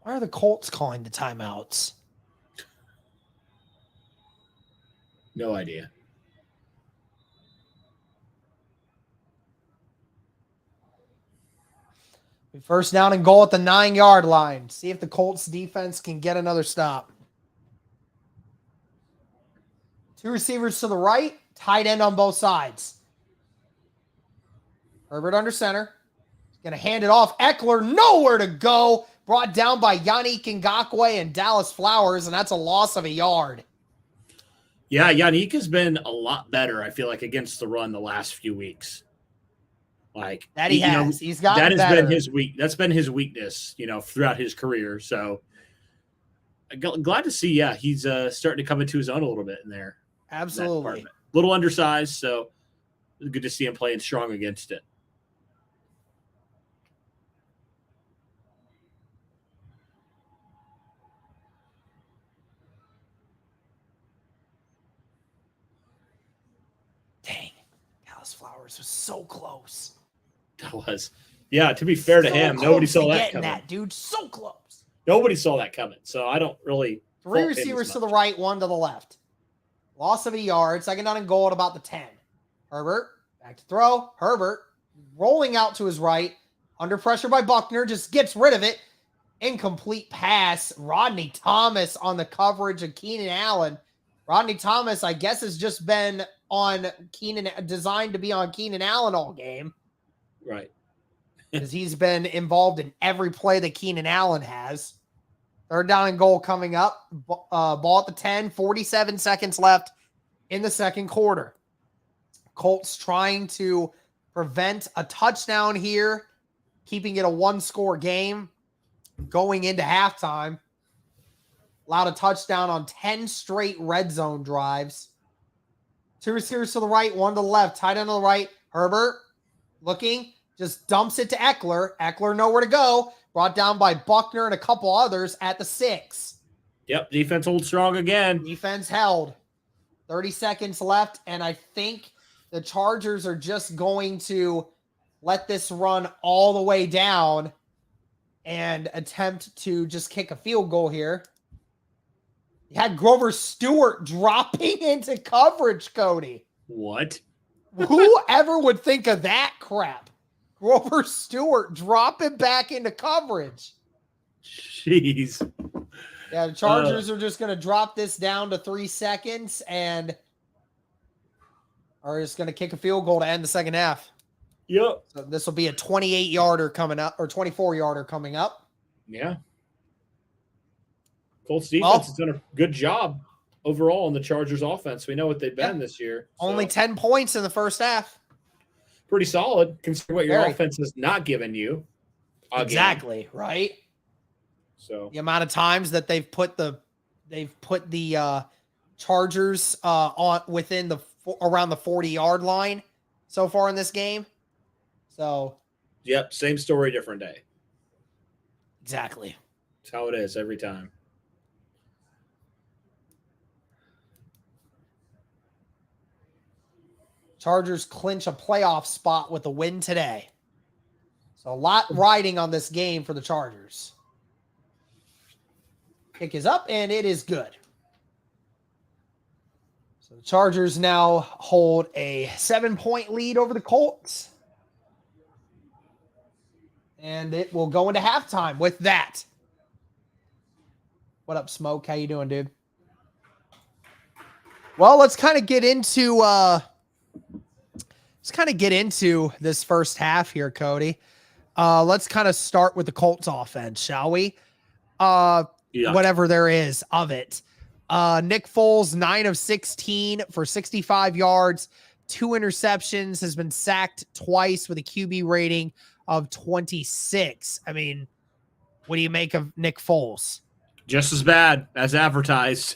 Why are the Colts calling the timeouts? No idea. First down and goal at the 9-yard line. See if the Colts defense can get another stop. 2 receivers to the right, tight end on both sides. Herbert under center. He's going to hand it off. Eckler nowhere to go. Brought down by Yannick Ngakoue and Dallas Flowers, and that's a loss of a yard. Yeah, Yannick has been a lot better, I feel like, against the run the last few weeks. Like that he has. He's got that has better. been his weak. That's been his weakness, throughout his career. So glad to see. Yeah, he's starting to come into his own a little bit in there. Absolutely. A little undersized, so it's good to see him playing strong against it. Dang, Dallas Flowers was so close. That was, yeah. To be fair to him, nobody saw that coming. That dude, so close. Nobody saw that coming, so I don't really. 3 receivers to the right, 1 to the left. Loss of a yard. Second down and goal at about the 10. Herbert back to throw. Herbert rolling out to his right, under pressure by Buckner, just gets rid of it. Incomplete pass. Rodney Thomas on the coverage of Keenan Allen. Rodney Thomas, I guess, has just been on designed to be on Keenan Allen all game. Right. Because he's been involved in every play that Keenan Allen has. Third down and goal coming up. Ball at the 10, 47 seconds left in the second quarter. Colts trying to prevent a touchdown here, keeping it a one-score game going into halftime. Allowed a touchdown on 10 straight red zone drives. Two receivers to the right, one to the left. Tight end on the right. Herbert looking, just dumps it to Eckler. Eckler nowhere to go. Brought down by Buckner and a couple others at the 6. Yep, defense holds strong again. Defense held. 30 seconds left, and I think the Chargers are just going to let this run all the way down and attempt to just kick a field goal here. You had Grover Stewart dropping into coverage, Cody. What? Whoever would think of that crap? Grover Stewart dropping back into coverage. Jeez. Yeah, the Chargers are just going to drop this down to 3 seconds and are just going to kick a field goal to end the second half. Yep. So this will be a 28-yarder coming up, or 24-yarder coming up. Yeah. Colts defense has done a good job overall in the Chargers offense. We know what they've been this year. So. Only 10 points in the first half. Pretty solid, considering what your offense has not given you. Exactly, right? So the amount of times that they've put the Chargers on within around the 40-yard line so far in this game. So, yep, same story, different day. Exactly. That's how it is every time. Chargers clinch a playoff spot with a win today. So a lot riding on this game for the Chargers. Kick is up, and it is good. So the Chargers now hold a 7-point lead over the Colts. And it will go into halftime with that. What up, Smoke? How you doing, dude? Well, let's kind of get into this first half here, Cody. Let's kind of start with the Colts offense, shall we? Whatever there is of it. Nick Foles, 9 of 16 for 65 yards, 2 interceptions, has been sacked twice with a QB rating of 26. I mean, what do you make of Nick Foles? Just as bad as advertised.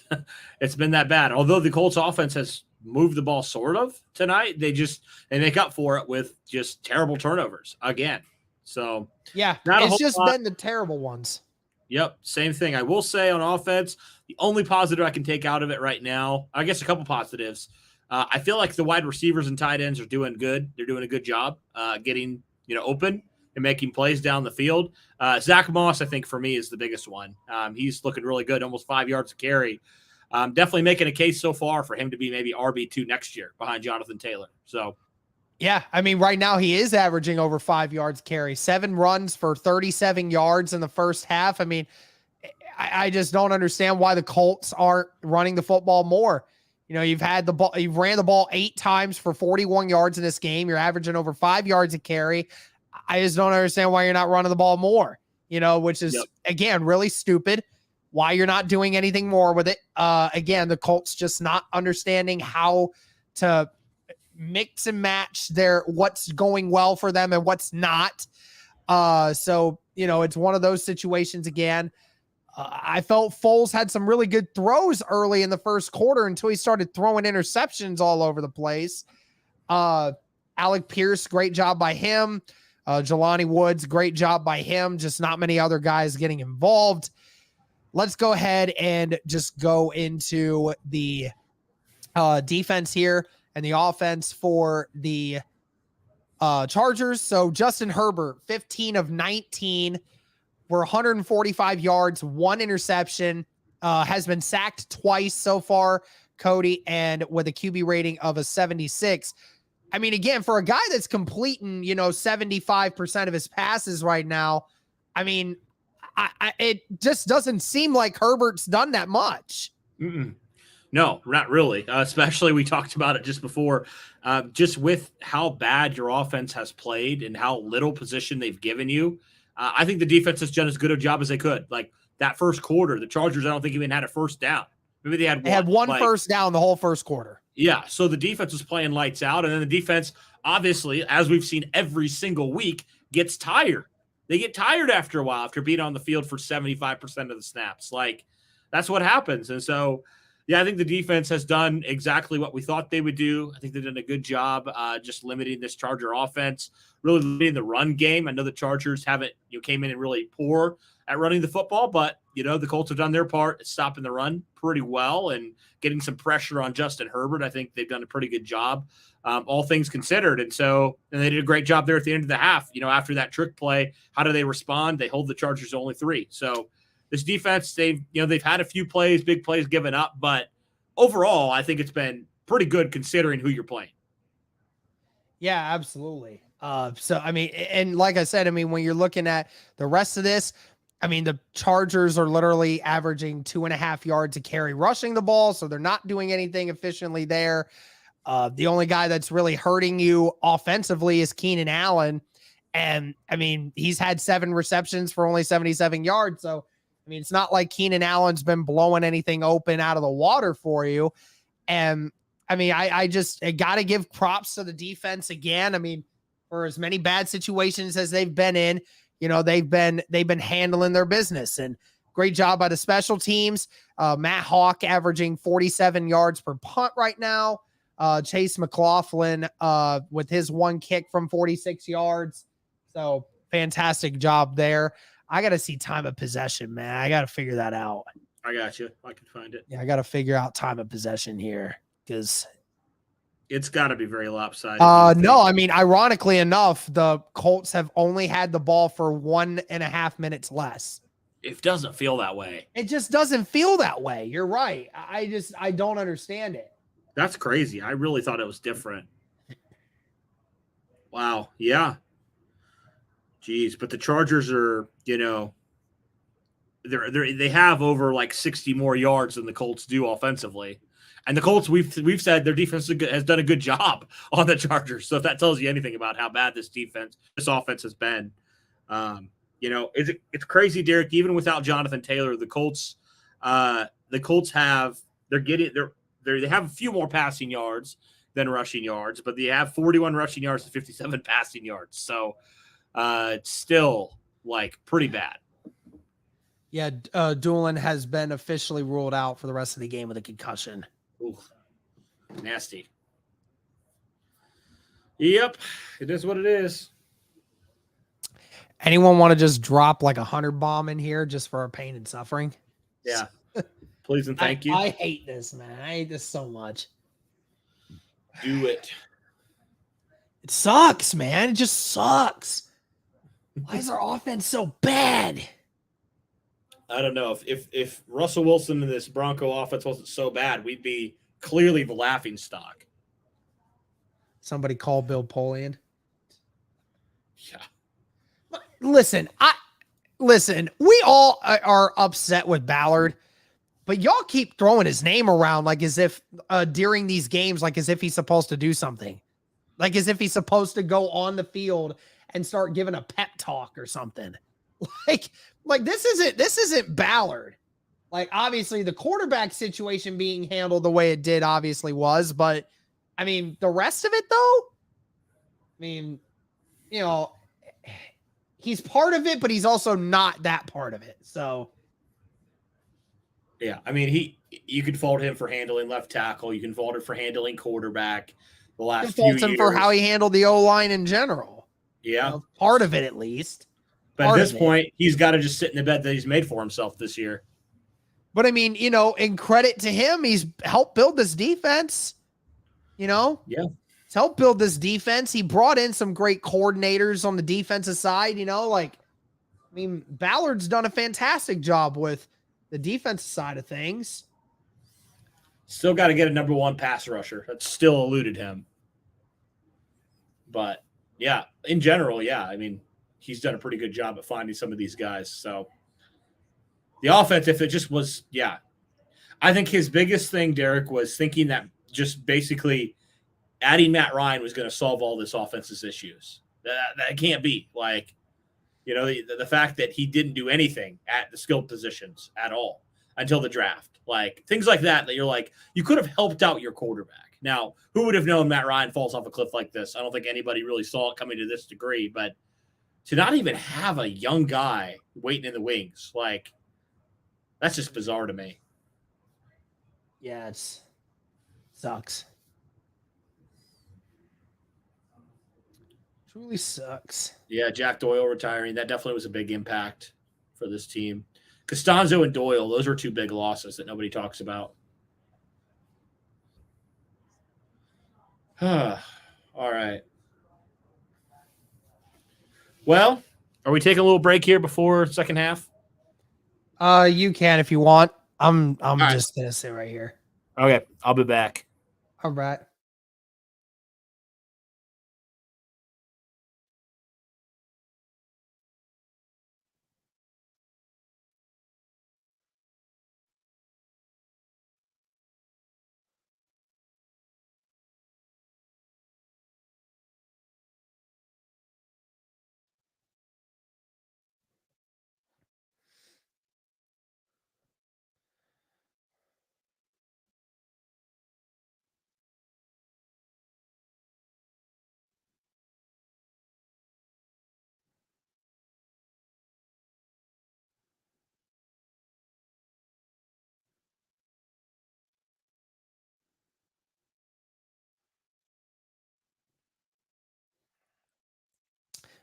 It's been that bad. Although the Colts offense has moved the ball sort of tonight, they make up for it with just terrible turnovers again. So yeah, it's just been the terrible ones. Yep, same thing. I will say on offense, the only positive I can take out of it right now, I guess a couple positives. I feel like the wide receivers and tight ends are doing good. They're doing a good job getting open and making plays down the field. Zach Moss, I think, for me, is the biggest one. He's looking really good, almost 5 yards a carry. Definitely making a case so far for him to be maybe RB2 next year behind Jonathan Taylor. So, yeah, I mean, right now he is averaging over 5 yards carry, 7 runs for 37 yards in the first half. I mean, I just don't understand why the Colts aren't running the football more. You've ran the ball 8 times for 41 yards in this game. You're averaging over 5 yards a carry. I just don't understand why you're not running the ball more, which is, again, really stupid. Why you're not doing anything more with it. Again, the Colts just not understanding how to mix and match what's going well for them and what's not. So, it's one of those situations again. I felt Foles had some really good throws early in the first quarter until he started throwing interceptions all over the place. Alec Pierce, great job by him. Jelani Woods, great job by him. Just not many other guys getting involved. Let's go ahead and just go into the defense here and the offense for the Chargers. So Justin Herbert, 15 of 19 for 145 yards, 1 interception, has been sacked twice so far, Cody, and with a QB rating of a 76. I mean, again, for a guy that's completing, 75% of his passes right now, I mean, it just doesn't seem like Herbert's done that much. No, not really. Especially we talked about it just before, just with how bad your offense has played and how little position they've given you. I think the defense has done as good a job as they could. Like that first quarter, the Chargers, I don't think even had a first down. Maybe they had one. They had one first down the whole first quarter. Yeah, so the defense was playing lights out, and then the defense, obviously, as we've seen every single week, gets tired. They get tired after a while after being on the field for 75% of the snaps. Like, that's what happens. And so, yeah, I think the defense has done exactly what we thought they would do. I think they've done a good job just limiting this Charger offense, really limiting the run game. I know the Chargers haven't came in and really poor at running the football, but the Colts have done their part at stopping the run pretty well and getting some pressure on Justin Herbert. I think they've done a pretty good job, all things considered. And they did a great job there at the end of the half. After that trick play, how do they respond? They hold the Chargers to only 3. So this defense, they've had a few big plays given up, but overall, I think it's been pretty good considering who you're playing. Yeah, absolutely. And like I said, when you're looking at the rest of this, the Chargers are literally averaging 2.5 yards a carry rushing the ball, so they're not doing anything efficiently there. The only guy that's really hurting you offensively is Keenan Allen. And he's had 7 receptions for only 77 yards. So, it's not like Keenan Allen's been blowing anything open out of the water for you. And I got to give props to the defense again. For as many bad situations as they've been in, they've been handling their business, and great job by the special teams. Matt Hawk averaging 47 yards per punt right now. Chase McLaughlin with his one kick from 46 yards. So fantastic job there. I got to see time of possession, man. I got to figure that out. I got you. I can find it. Yeah, I got to figure out time of possession here because it's got to be very lopsided. No, ironically enough, the Colts have only had the ball for 1.5 minutes less. It doesn't feel that way. It just doesn't feel that way. You're right. I don't understand it. That's crazy. I really thought it was different. Wow. Yeah. Jeez, but the Chargers are, they have over like 60 more yards than the Colts do offensively. And the Colts, we've said their defense has done a good job on the Chargers. So if that tells you anything about how bad this offense has been, it's crazy, Derek. Even without Jonathan Taylor, the Colts have a few more passing yards than rushing yards, but they have 41 rushing yards to 57 passing yards. So it's still like pretty bad. Yeah, Doolin has been officially ruled out for the rest of the game with a concussion. Ooh, nasty. Yep, it is what it is. Anyone want to just drop like 100 bomb in here just for our pain and suffering? Yeah, please and thank you. I hate this, man. I hate this so much. Do it. It sucks, man. It just sucks. Why is our offense so bad? I don't know. If Russell Wilson and this Bronco offense wasn't so bad, we'd be clearly the laughing stock. Somebody call Bill Polian. Yeah. Listen, we all are upset with Ballard, but y'all keep throwing his name around like as if during these games, like as if he's supposed to do something, like as if he's supposed to go on the field and start giving a pep talk or something. Like this isn't Ballard. Like obviously the quarterback situation being handled the way it did obviously was, but the rest of it though, he's part of it, but he's also not that part of it. So yeah, you could fault him for handling left tackle. You can fault him for handling quarterback the last few years. Fault him for how he handled the O-line in general. Yeah. Part of it at least. But at this point, he's got to just sit in the bed that he's made for himself this year. But in credit to him, he's helped build this defense. Yeah. He's helped build this defense. He brought in some great coordinators on the defensive side, Ballard's done a fantastic job with the defensive side of things. Still got to get a number 1 pass rusher. That's still eluded him. But yeah, in general, yeah, he's done a pretty good job at finding some of these guys. So the offense, if it just was, yeah. I think his biggest thing, Derek, was thinking that just basically adding Matt Ryan was going to solve all this offense's issues. That can't be. Like, you know, the fact that he didn't do anything at the skilled positions at all until the draft. Like, things like that you're like, you could have helped out your quarterback. Now, who would have known Matt Ryan falls off a cliff like this? I don't think anybody really saw it coming to this degree, but to not even have a young guy waiting in the wings, like, that's just bizarre to me. Yeah, it's sucks. Truly sucks. Yeah, Jack Doyle retiring, that definitely was a big impact for this team. Costanzo and Doyle, those were two big losses that nobody talks about. All right. Well, are we taking a little break here before second half? You can if you want. I'm right. just gonna sit right here. Okay, I'll be back. All right.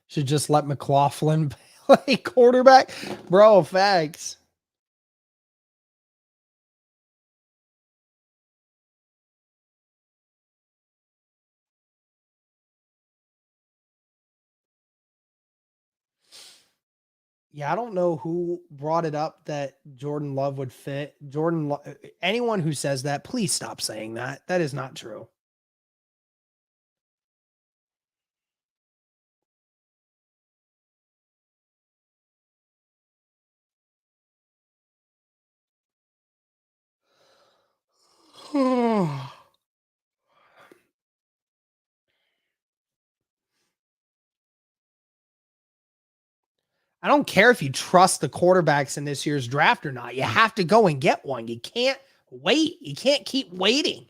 Should just let McLaughlin play quarterback. Bro, facts. Yeah, I don't know who brought it up that Jordan Love would fit. Anyone who says that, please stop saying that. That is not true. I don't care if you trust the quarterbacks in this year's draft or not. You have to go and get one. You can't wait. You can't keep waiting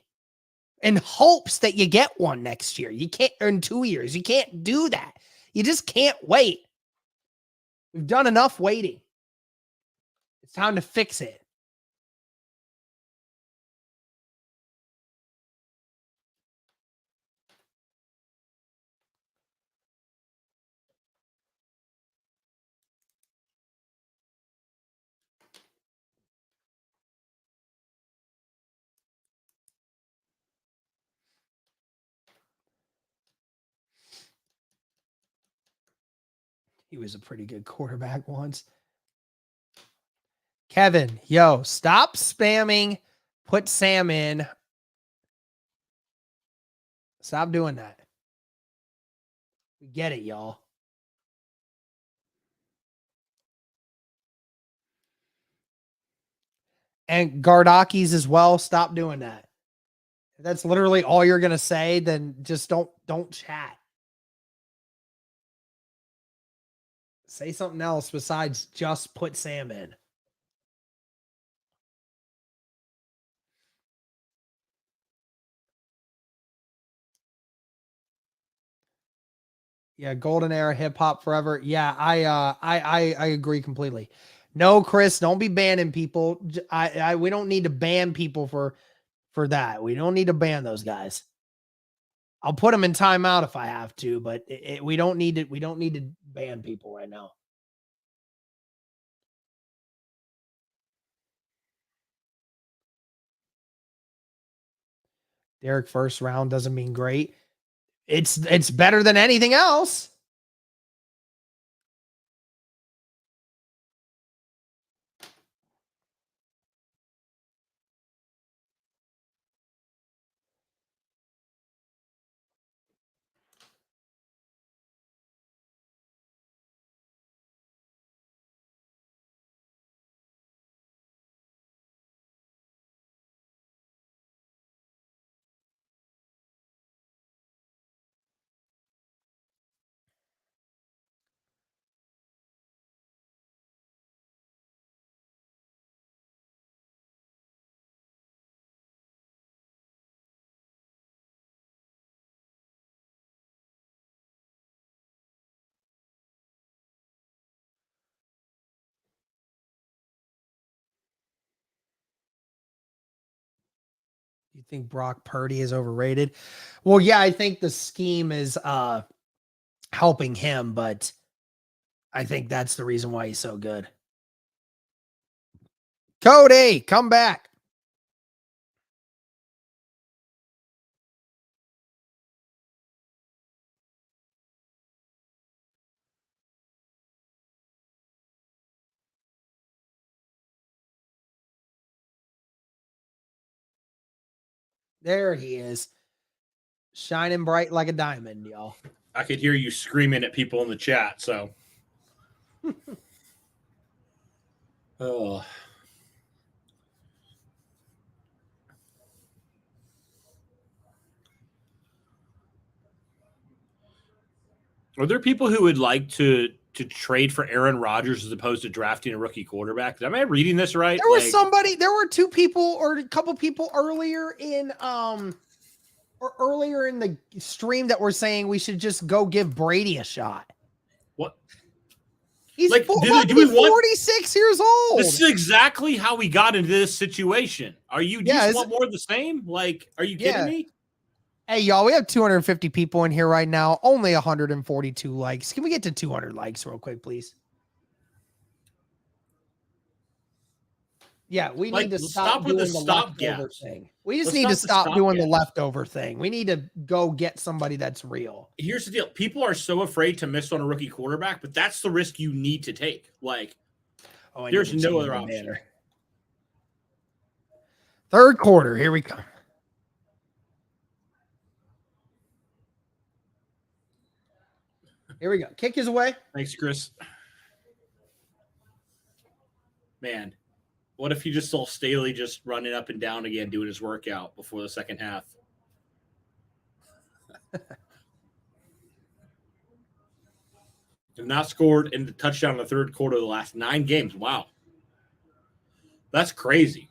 in hopes that you get one next year. You can't, or in 2 years. You can't do that. You just can't wait. We've done enough waiting. It's time to fix it. He was a pretty good quarterback once. Kevin, yo, stop spamming. Put Sam in. Stop doing that. We get it, y'all. And Gardakis as well. Stop doing that. If that's literally all you're gonna say, then just don't chat. Say something else besides just put Sam in. Yeah, golden era hip hop forever. Yeah, I agree completely. No, Chris, don't be banning people. We don't need to ban people for that. We don't need to ban those guys. I'll put them in timeout if I have to, but we don't need it. We don't need to ban people right now. Derek first round doesn't mean great. It's better than anything else. You think Brock Purdy is overrated? Well, yeah, I think the scheme is helping him, but I think that's the reason why he's so good. Cody, come back. There he is. Shining bright like a diamond, y'all. I could hear you screaming at people in the chat, so. Oh. Are there people who would like to trade for Aaron Rodgers as opposed to drafting a rookie quarterback? Am I reading this right? There were two people or a couple people earlier in the stream that were saying we should just go give Brady a shot. What? He's 46 years old. This is exactly how we got into this situation. Are you just want more of the same? Like, are you kidding me? Hey, y'all, we have 250 people in here right now. Only 142 likes. Can we get to 200 likes real quick, please? Yeah, we need to stop doing the leftover thing. We just need to stop doing the leftover thing. We need to go get somebody that's real. Here's the deal. People are so afraid to miss on a rookie quarterback, but that's the risk you need to take. Like, there's no other option. Third quarter, here we come. Here we go. Kick is away. Thanks, Chris. Man, what if you just saw Staley just running up and down again, doing his workout before the second half? Have not scored in the touchdown in the third quarter of the last 9 games. Wow. That's crazy.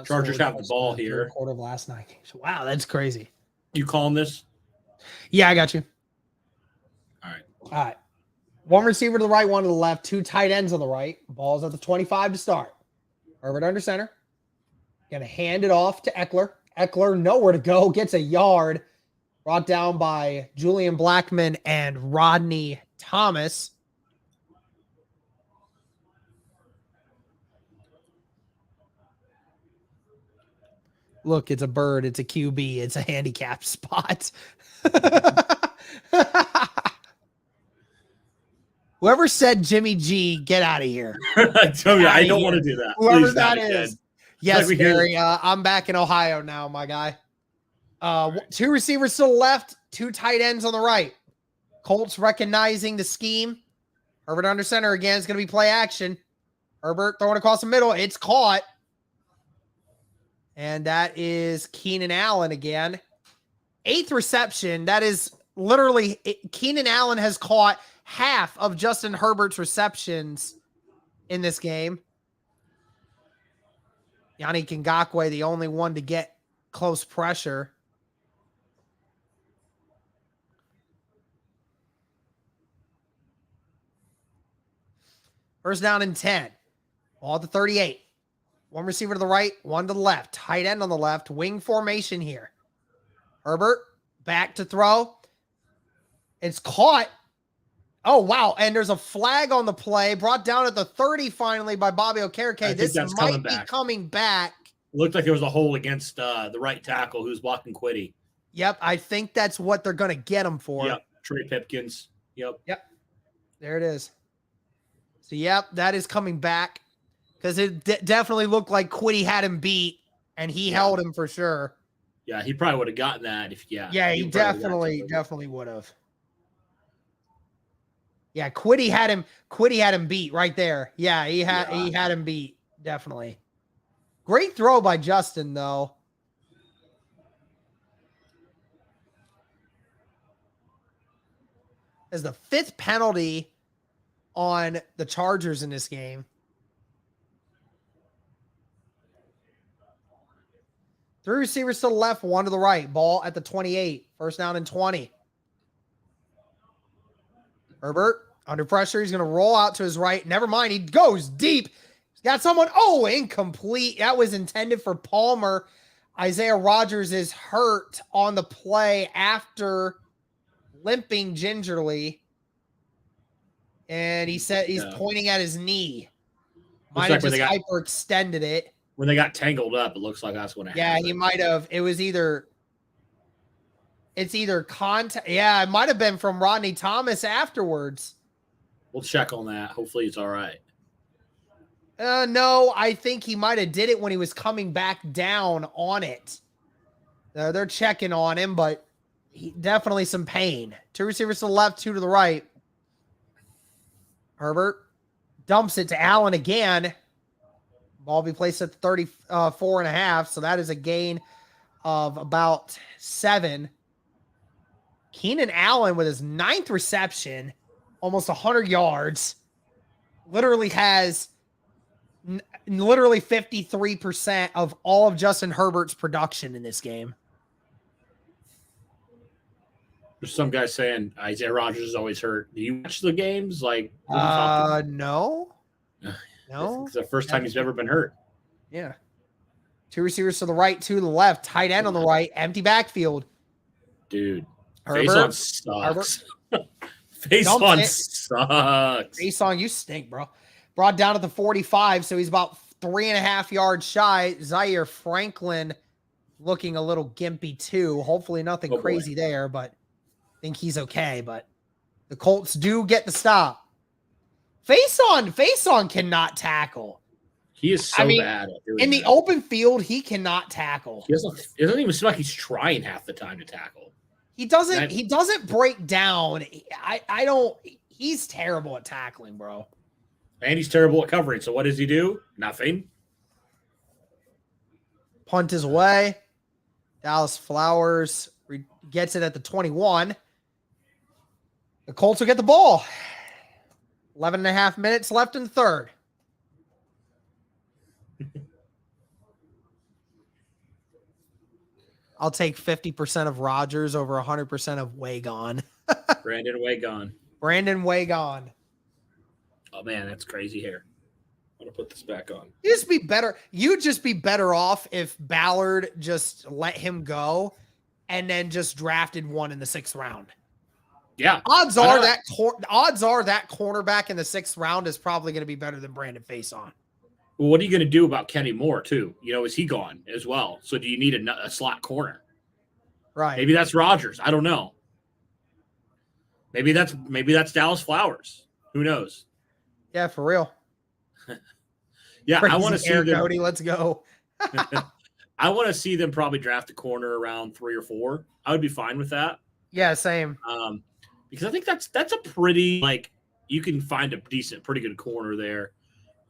Chargers have the ball here. Quarter of the last 9 games. Wow, that's crazy. You calling this? Yeah, I got you. All right. One receiver to the right, one to the left, 2 tight ends on the right. Ball's at the 25 to start. Herbert under center. Going to hand it off to Eckler. Eckler, nowhere to go. Gets a yard. Brought down by Julian Blackmon and Rodney Thomas. Look, it's a bird. It's a QB. It's a handicap spot. Whoever said Jimmy G, get out of here. I don't want to do that. Whoever that is. Yes, Barry. I'm back in Ohio now, my guy. 2 receivers to the left, 2 tight ends on the right. Colts recognizing the scheme. Herbert under center again. It's going to be play action. Herbert throwing across the middle. It's caught. And that is Keenan Allen again. 8th reception. That is literally Keenan Allen has caught half of Justin Herbert's receptions in this game. Yannick Ngakoue, the only one to get close pressure. First down and 10. Ball at the 38. 1 receiver to the right, 1 to the left. Tight end on the left. Wing formation here. Herbert back to throw. It's caught. Oh, wow. And there's a flag on the play. Brought down at the 30 finally by Bobby Okereke. This might be coming back. It looked like it was a hole against the right tackle who's blocking Quiddy. Yep. I think that's what they're going to get him for. Yep. Trey Pipkins. Yep. There it is. So, yep, that is coming back because it definitely looked like Quiddy had him beat and he held him for sure. Yeah, he probably would have gotten that if Yeah, he definitely would have. Yeah, Quiddy had him beat right there. Yeah, he had him beat, definitely. Great throw by Justin, though. As the 5th penalty on the Chargers in this game. 3 receivers to the left, 1 to the right. Ball at the 28. First down and 20. Herbert under pressure. He's going to roll out to his right. Never mind. He goes deep. He's got someone. Oh, incomplete. That was intended for Palmer. Isaiah Rodgers is hurt on the play after limping gingerly. And he said he's pointing at his knee. Might have just hyperextended it. When they got tangled up, it looks like that's what happened. Yeah, he might have. It was either. It's either contact. Yeah, it might have been from Rodney Thomas afterwards. We'll check on that. Hopefully it's all right. No, I think he might have did it when he was coming back down on it. They're checking on him, but definitely some pain. 2 receivers to the left, 2 to the right. Herbert dumps it to Allen again. Ball be placed at 34.5, so that is a gain of about 7. Keenan Allen with his 9th reception, almost 100 yards, literally has 53% of all of Justin Herbert's production in this game. There's some guy saying Isaiah Rodgers is always hurt. Do you watch the games? Like, no. No, it's the first time he's ever been hurt. Yeah. 2 receivers to the right, 2 to the left, tight end on the right, empty backfield. Dude, Herbert sucks. Faison sucks. Faison, you stink, bro. Brought down at the 45, so he's about 3.5 yards shy. Zaire Franklin looking a little gimpy too. Hopefully nothing crazy there, but I think he's okay. But the Colts do get the stop. Faison cannot tackle. He is so bad at doing in the open field. He cannot tackle. It doesn't even seem like he's trying half the time to tackle. He doesn't break down. I don't. He's terrible at tackling, bro. And he's terrible at covering. So what does he do? Nothing. Punt is away. Dallas Flowers gets it at the 21. The Colts will get the ball. 11.5 minutes left in the third. I'll take 50% of Rodgers over 100% of Wagon. Brandon Wagon. Oh, man, that's crazy hair. I'm going to put this back on. You'd just be better off if Ballard just let him go and then just drafted one in the 6th round. Yeah. Odds are that cornerback in the 6th round is probably going to be better than Brandon Faison. Well, what are you going to do about Kenny Moore, too? Is he gone as well? So do you need a slot corner? Right. Maybe that's Rodgers. I don't know. Maybe that's Dallas Flowers. Who knows? Yeah, for real. Yeah, Crazy I want to see them. Cody, let's go. I want to see them probably draft a corner around 3 or 4. I would be fine with that. Yeah, same. Because I think that's a pretty, you can find a pretty good corner there,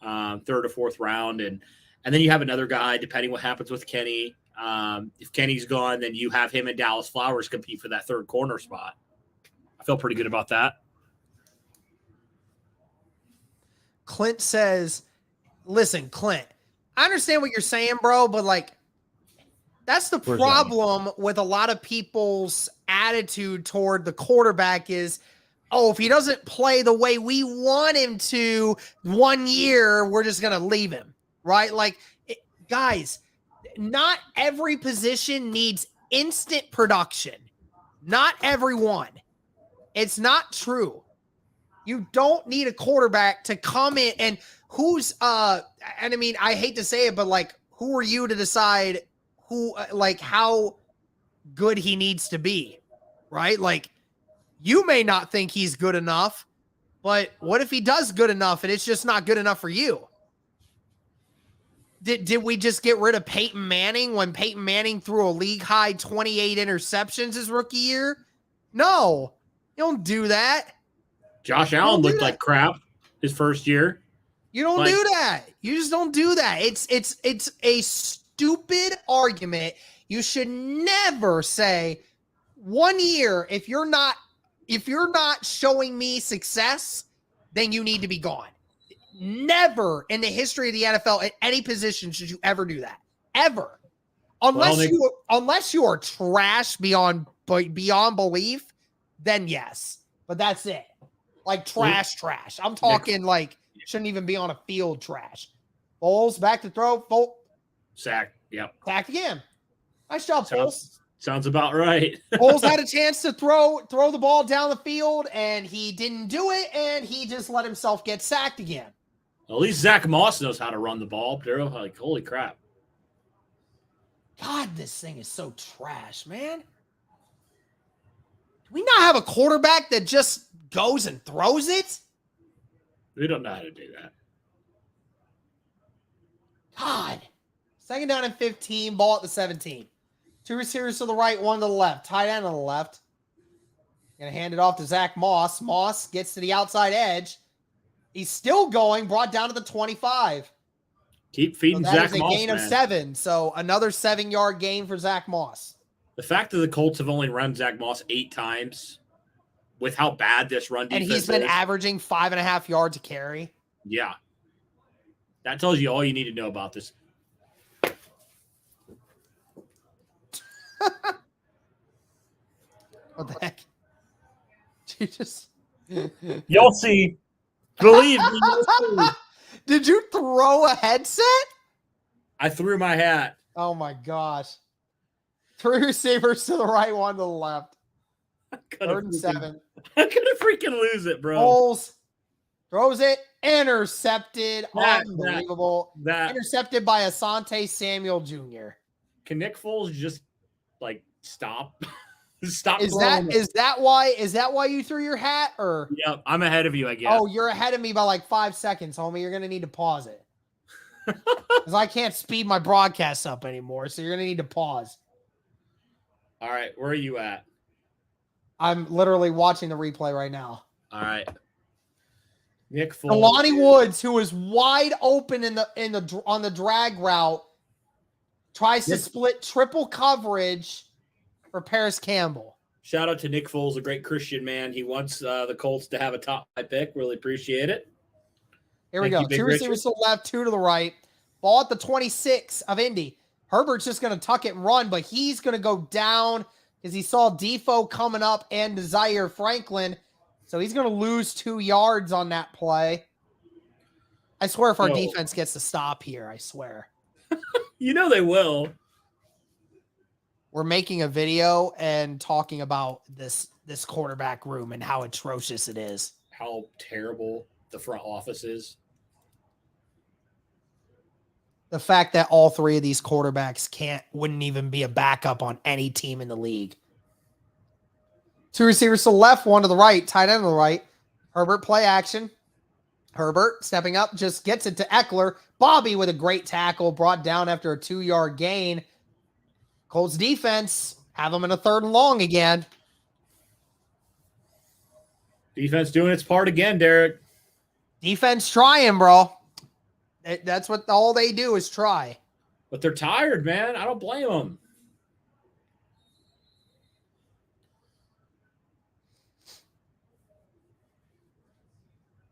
3rd or 4th round, and then you have another guy depending what happens with Kenny. If Kenny's gone, then you have him and Dallas Flowers compete for that 3rd corner spot. I feel pretty good about that. Clint says, listen, Clint, I understand what you're saying, bro, but that's the problem with a lot of people's attitude toward the quarterback is, if he doesn't play the way we want him to 1 year, we're just going to leave him, right? Guys, not every position needs instant production. Not everyone. It's not true. You don't need a quarterback to come in and who's and I mean, I hate to say it, but who are you to decide who how good he needs to be, right? You may not think he's good enough, but what if he does good enough and it's just not good enough for you? Did we just get rid of Peyton Manning when Peyton Manning threw a league high 28 interceptions his rookie year? No, you don't do that. Josh Allen looked like crap his first year. You don't do that. You just don't do that. It's a stupid argument. You should never say 1 year if you're not showing me success, then you need to be gone. Never in the history of the NFL at any position should you ever do that. Ever. Unless you are trash beyond belief, then yes. But that's it. Trash. I'm talking shouldn't even be on a field trash. Bowles back to throw. Bolt. Sack. Yep. Sacked again. Nice job, Foles. Sounds about right. Foles had a chance to throw the ball down the field, and he didn't do it, and he just let himself get sacked again. At least Zach Moss knows how to run the ball. They're like, holy crap. God, this thing is so trash, man. Do we not have a quarterback that just goes and throws it? We don't know how to do that. God. 2nd down and 15, ball at the 17. 2 receivers to the right, 1 to the left. Tight end on the left. Going to hand it off to Zach Moss. Moss gets to the outside edge. He's still going, brought down to the 25. Keep feeding So Zach Moss, that is a gain of 7. So another 7-yard gain for Zach Moss. The fact that the Colts have only run Zach Moss 8 times with how bad this run defense is. And he's been averaging 5.5 yards a carry. Yeah. That tells you all you need to know about this. What the heck? You just... You'll see. Believe me. You'll see. Did you throw a headset? I threw my hat. Oh my gosh. 3 receivers to the right, 1 to the left. 3rd and 7. I'm gonna freaking lose it, bro. Foles throws it, intercepted. That- Unbelievable. Intercepted by Asante Samuel Jr. Can Nick Foles just like stop? Stop. Is that why you threw your hat? Or Yep, I'm ahead of you, I guess. oh, you're ahead of me by like 5 seconds, homie. You're gonna need to pause it. Because I can't speed my broadcasts up anymore, so you're gonna need to pause. All right, where are you at? I'm literally watching the replay right now. All right. Nick Foles. Jelani Woods, who is wide open on the drag route, tries to split triple coverage for Paris Campbell. Shout out to Nick Foles, a great Christian man. He wants the Colts to have a top 5 pick. Really appreciate it. Here we go. 2 receivers to the left, 2 to the right. Ball at the 26 of Indy. Herbert's just going to tuck it and run, but he's going to go down because he saw Defoe coming up and Desire Franklin. So he's going to lose 2 yards on that play. I swear if our defense gets to stop here, I swear. You know they will. We're making a video and talking about this quarterback room and how atrocious it is. How terrible the front office is. The fact that all 3 of these quarterbacks wouldn't even be a backup on any team in the league. 2 receivers to the left, 1 to the right, tight end to the right. Herbert play action. Herbert stepping up, just gets it to Eckler. Bobby with a great tackle, brought down after a 2-yard gain. Colts defense have them in a 3rd and long again. Defense doing its part again, Derek. Defense trying, bro. That's what all they do is try. But they're tired, man. I don't blame them.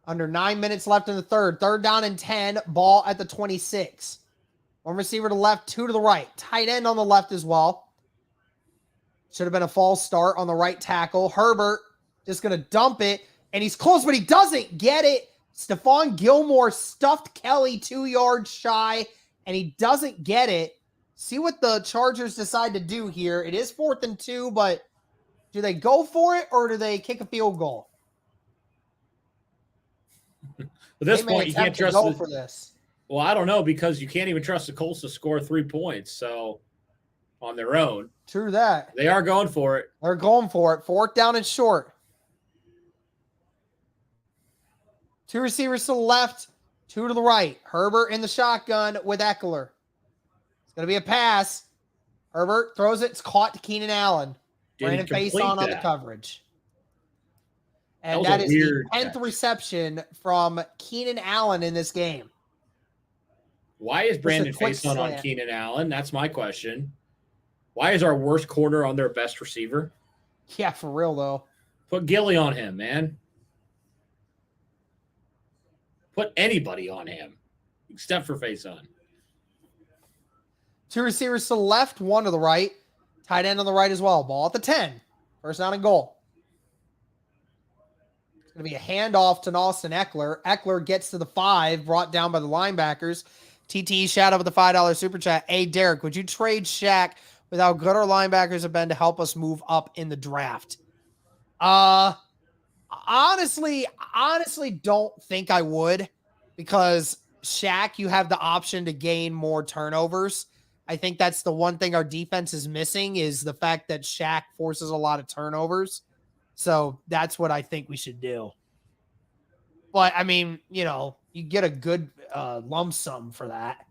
Under 9 minutes left in the 3rd. 3rd down and 10. Ball at the 26. 1 receiver to the left, 2 to the right. Tight end on the left as well. Should have been a false start on the right tackle. Herbert just going to dump it. And he's close, but he doesn't get it. Stephon Gilmore stuffed Kelly 2 yards shy, and he doesn't get it. See what the Chargers decide to do here. It is 4th and 2, but do they go for it or do they kick a field goal? At this point, you can't trust for this. Well, I don't know, because you can't even trust the Colts to score 3 points. So on their own. True that. They are going for it. They're going for it. 4th down and short. 2 receivers to the left, 2 to the right. Herbert in the shotgun with Eckler. It's going to be a pass. Herbert throws it. It's caught to Keenan Allen. Brandon Faison on the coverage. And that is the 10th reception from Keenan Allen in this game. Why is Brandon Faison on Keenan Allen? That's my question. Why is our worst corner on their best receiver? Yeah, for real, though. Put Gilly on him, man. Put anybody on him, except for Faison. 2 receivers to the left, 1 to the right. Tight end on the right as well. Ball at the 10. 1st down and goal. It's going to be a handoff to Austin Eckler. Eckler gets to the 5, brought down by the linebackers. TT shout out with the $5 super chat. Hey, Derek, would you trade Shaq with how good our linebackers have been to help us move up in the draft? Honestly don't think I would, because Shaq, you have the option to gain more turnovers. I think that's the one thing our defense is missing, is the fact that Shaq forces a lot of turnovers. So that's what I think we should do. But I mean, you get a good lump sum for that.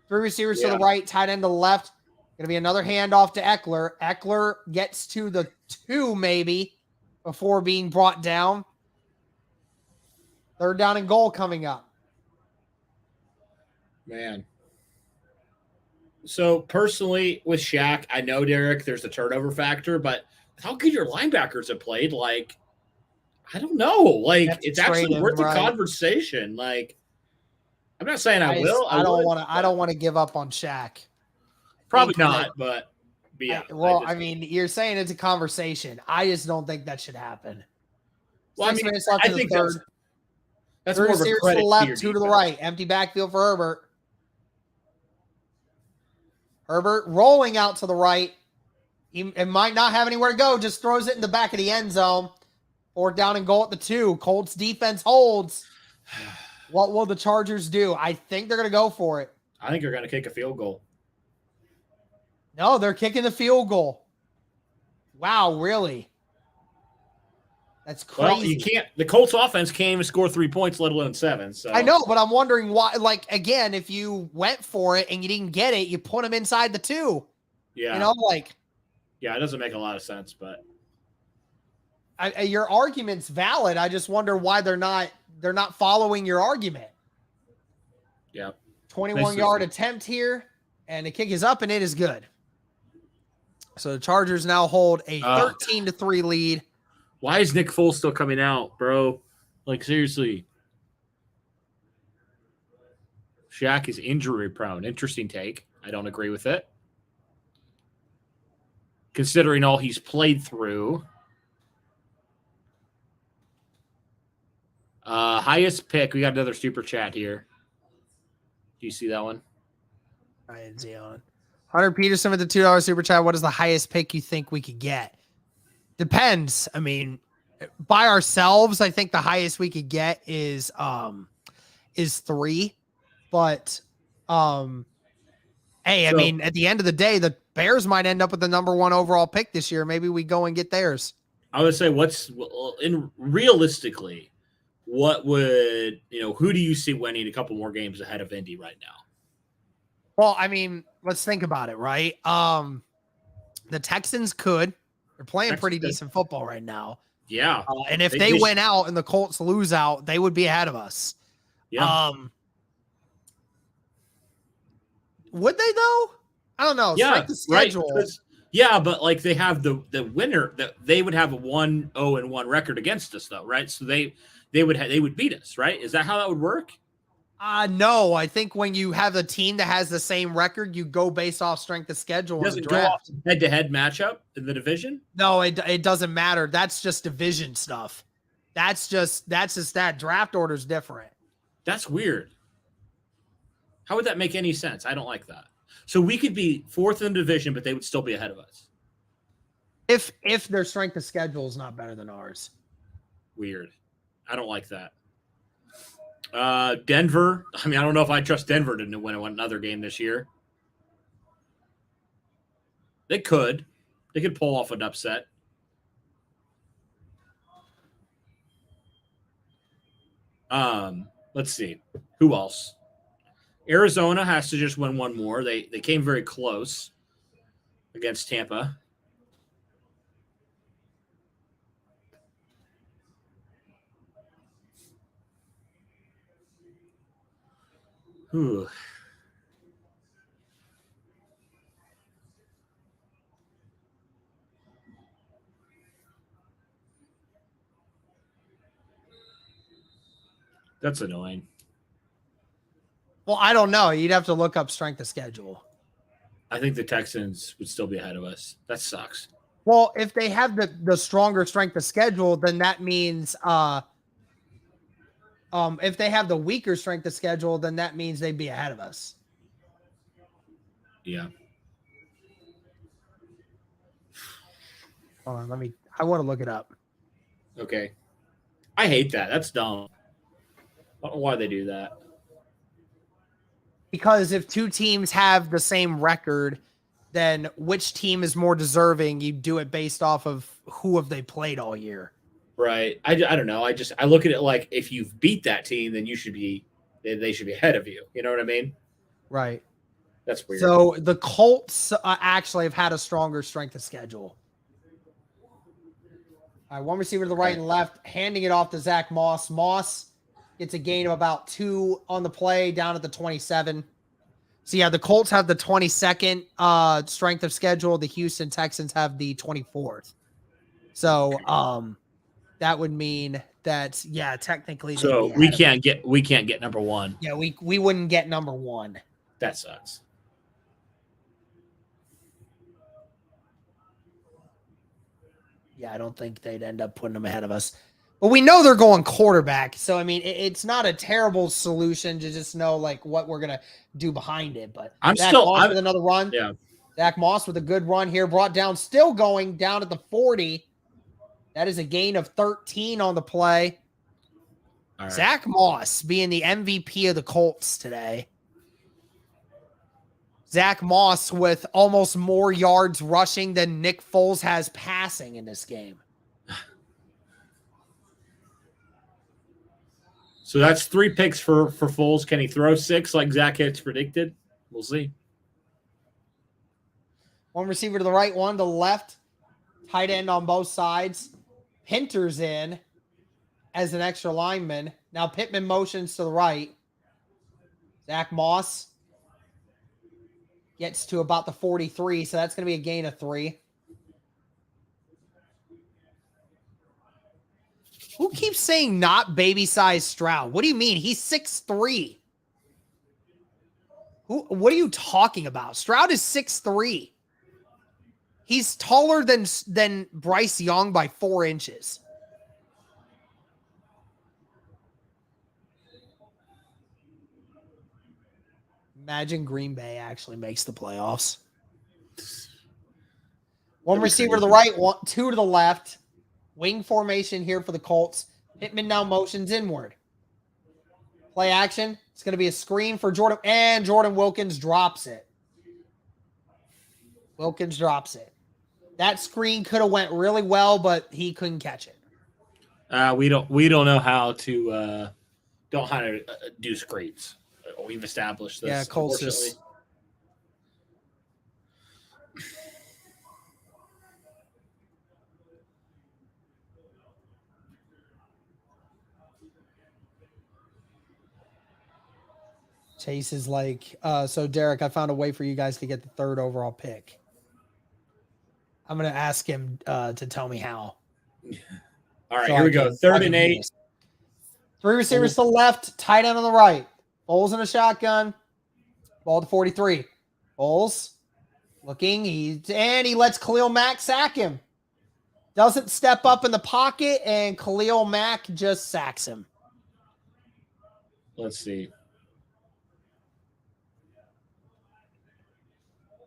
3 receivers to the right, tight end to the left. Going to be another handoff to Eckler. Eckler gets to the 2 maybe before being brought down. 3rd down and goal coming up. Man. So personally, with Shaq, I know, Derek, there's the turnover factor, but how good your linebackers have played, like, I don't know. Like, it's actually worth the conversation. Like, I'm not saying I will. I don't want to give up on Shaq. Probably not, but yeah. I mean, you're saying it's a conversation. I just don't think that should happen. Well, I mean, I think that's more of a credit to the left, 2 to the right. Empty backfield for Herbert. Herbert rolling out to the right. It might not have anywhere to go. Just throws it in the back of the end zone. 4th down and goal at the 2. Colts defense holds. What will the Chargers do? I think they're going to go for it. I think they're going to kick a field goal. No, they're kicking the field goal. Wow, really? That's crazy. Well, you can't. The Colts offense can't even score 3 points, let alone 7. So I know, but I'm wondering why. Like, again, if you went for it and you didn't get it, you put them inside the 2. Yeah, yeah, it doesn't make a lot of sense, but your argument's valid. I just wonder why they're not following your argument. Yeah, 21-yard attempt here, and the kick is up, and it is good. So the Chargers now hold a 13-3 lead. Why is Nick Foles still coming out, bro? Like, seriously. Shaq is injury prone. Interesting take. I don't agree with it. Considering all he's played through. Highest pick. We got another super chat here. Do you see that one? I didn't see it on. Hunter Peterson with the $2 super chat. What is the highest pick you think we could get? Depends. I mean, by ourselves, I think the highest we could get is 3. But hey, I mean, at the end of the day, the Bears might end up with the number 1 overall pick this year. Maybe we go and get theirs. I would say realistically, what would, who do you see winning a couple more games ahead of Indy right now? Well, I mean, let's think about it, right? The Texans could. They're playing pretty decent football right now. Yeah. And if they win out and the Colts lose out, they would be ahead of us. Yeah. Would they though? I don't know. Yeah, the schedule. Right. Yeah, but like they have the winner that they would have a 1-0-1 record against us though, right? So they would beat us, right? Is that how that would work? No, I think when you have a team that has the same record, you go based off strength of schedule. Doesn't go off head-to-head matchup in the division? No, it doesn't matter. That's just division stuff. That's just that draft order's different. That's weird. How would that make any sense? I don't like that. So we could be 4th in the division, but they would still be ahead of us. If their strength of schedule is not better than ours. Weird. I don't like that. Denver. I mean, I don't know if I trust Denver to win another game this year. They could pull off an upset. Let's see. Who else? Arizona has to just win one more. They came very close against Tampa. Ooh. That's annoying. Well, I don't know. You'd have to look up strength of schedule. I think the Texans would still be ahead of us. That sucks. Well, if they have the stronger strength of schedule, then that means if they have the weaker strength of schedule, then that means they'd be ahead of us. Yeah. Hold on, I want to look it up. Okay. I hate that. That's dumb. I don't know why they do that. Because if two teams have the same record, then which team is more deserving? You do it based off of who have they played all year. Right. I don't know. I look at it like if you've beat that team, then they should be ahead of you. You know what I mean? Right. That's weird. So the Colts actually have had a stronger strength of schedule. All right, one receiver to the right and left, handing it off to Zach Moss. Moss gets a gain of about 2 on the play down at the 27. So, yeah, the Colts have the 22nd strength of schedule. The Houston Texans have the 24th. So, that would mean that, yeah, technically. So we can't get number 1. Yeah, we wouldn't get number 1. That sucks. Yeah, I don't think they'd end up putting them ahead of us. But we know they're going quarterback. So, I mean, it's not a terrible solution to just know, like, what we're going to do behind it. But Zach Moss with another run. Yeah. Zach Moss with a good run here. Brought down, still going down at the 40. That is a gain of 13 on the play. All right. Zach Moss being the MVP of the Colts today. Zach Moss with almost more yards rushing than Nick Foles has passing in this game. So that's 3 picks for Foles. Can he throw 6 like Zach had predicted? We'll see. One receiver to the right, one to the left. Tight end on both sides. Pinter's in as an extra lineman. Now Pittman motions to the right. Zach Moss gets to about the 43, so that's going to be a gain of 3. Who keeps saying not baby-sized Stroud? What do you mean? He's 6'3". What are you talking about? Stroud is 6'3". He's taller than Bryce Young by 4 inches. Imagine Green Bay actually makes the playoffs. One receiver to the right, 2 to the left. Wing formation here for the Colts. Pittman now motions inward. Play action. It's going to be a screen for Jordan. And Jordan Wilkins drops it. Wilkins drops it. That screen could have went really well, but he couldn't catch it. We don't know how to do screens. We've established this. Yeah, Colts just. Chase is like, so Derek, I found a way for you guys to get the 3rd overall pick. I'm going to ask him to tell me how. All right, so here we go. 3rd and 8. 3 receivers to the left, tight end on the right. Foles in a shotgun. Ball to 43. Foles looking. He lets Khalil Mack sack him. Doesn't step up in the pocket, and Khalil Mack just sacks him. Let's see.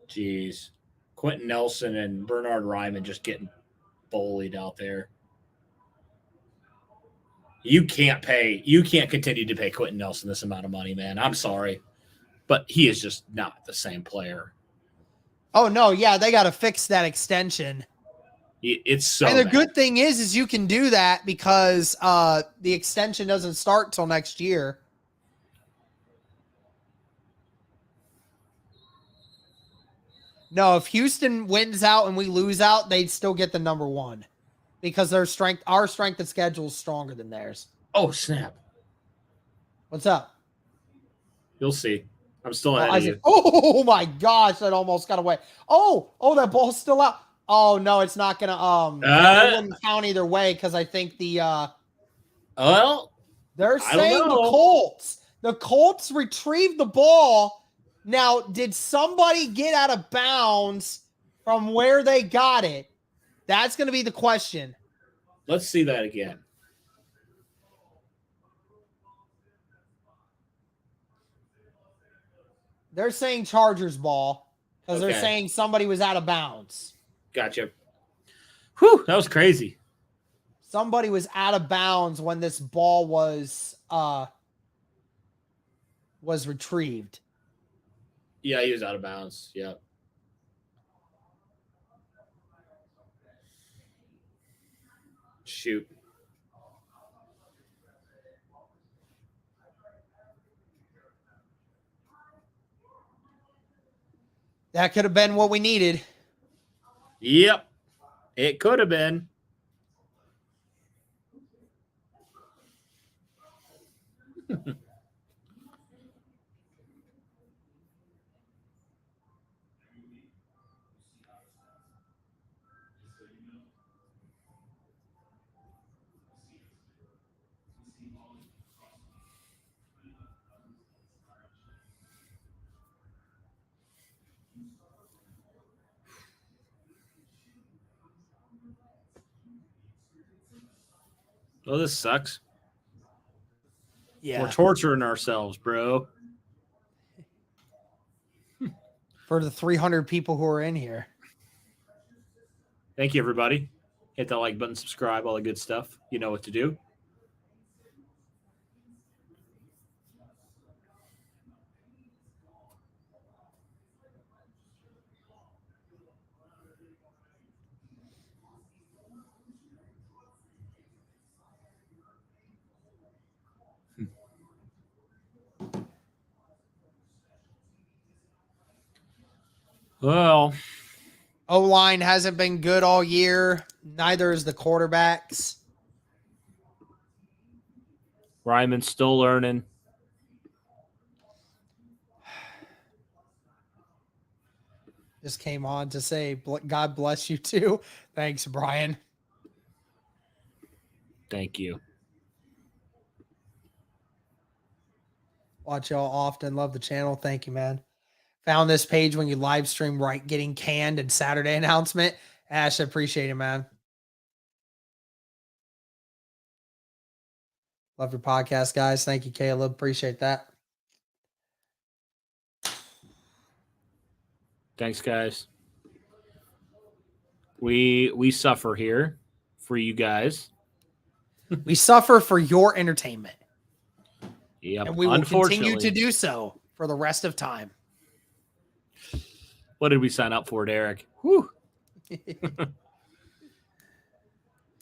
Jeez. Quentin Nelson and Bernard Ryman just getting bullied out there. You can't continue to pay Quentin Nelson this amount of money, man. I'm sorry. But he is just not the same player. Oh, no. Yeah, they got to fix that extension. It's so And the bad. good thing is you can do that because the extension doesn't start till next year. No, if Houston wins out and we lose out, they'd still get the number 1 because our strength of schedule is stronger than theirs. Oh, snap. What's up? You'll see. I'm still ahead of you. Oh, my gosh. That almost got away. Oh, that ball's still out. Oh, no, it's not going to it wouldn't count either way because I think they're saying the Colts retrieved the ball. Now, did somebody get out of bounds from where they got it? That's going to be the question. Let's see that again. They're saying Chargers ball because they're saying somebody was out of bounds. Gotcha. Whew, that was crazy. Somebody was out of bounds when this ball was retrieved. Yeah, he was out of bounds. Yeah. Shoot. That could have been what we needed. Yep. It could have been. Oh, this sucks. Yeah. We're torturing ourselves, bro. For the 300 people who are in here. Thank you, everybody. Hit that like button, subscribe, all the good stuff. You know what to do. Well, O-line hasn't been good all year. Neither is the quarterbacks. Ryman's still learning. Just came on to say, God bless you too. Thanks, Brian. Thank you. Watch y'all often. Love the channel. Thank you, man. Found this page when you live stream right getting canned and Saturday announcement. Ash, I appreciate it, man. Love your podcast, guys. Thank you, Caleb. Appreciate that. Thanks, guys. We suffer here for you guys. We suffer for your entertainment. Yep. And we will continue to do so for the rest of time. What did we sign up for, Derek? Whew.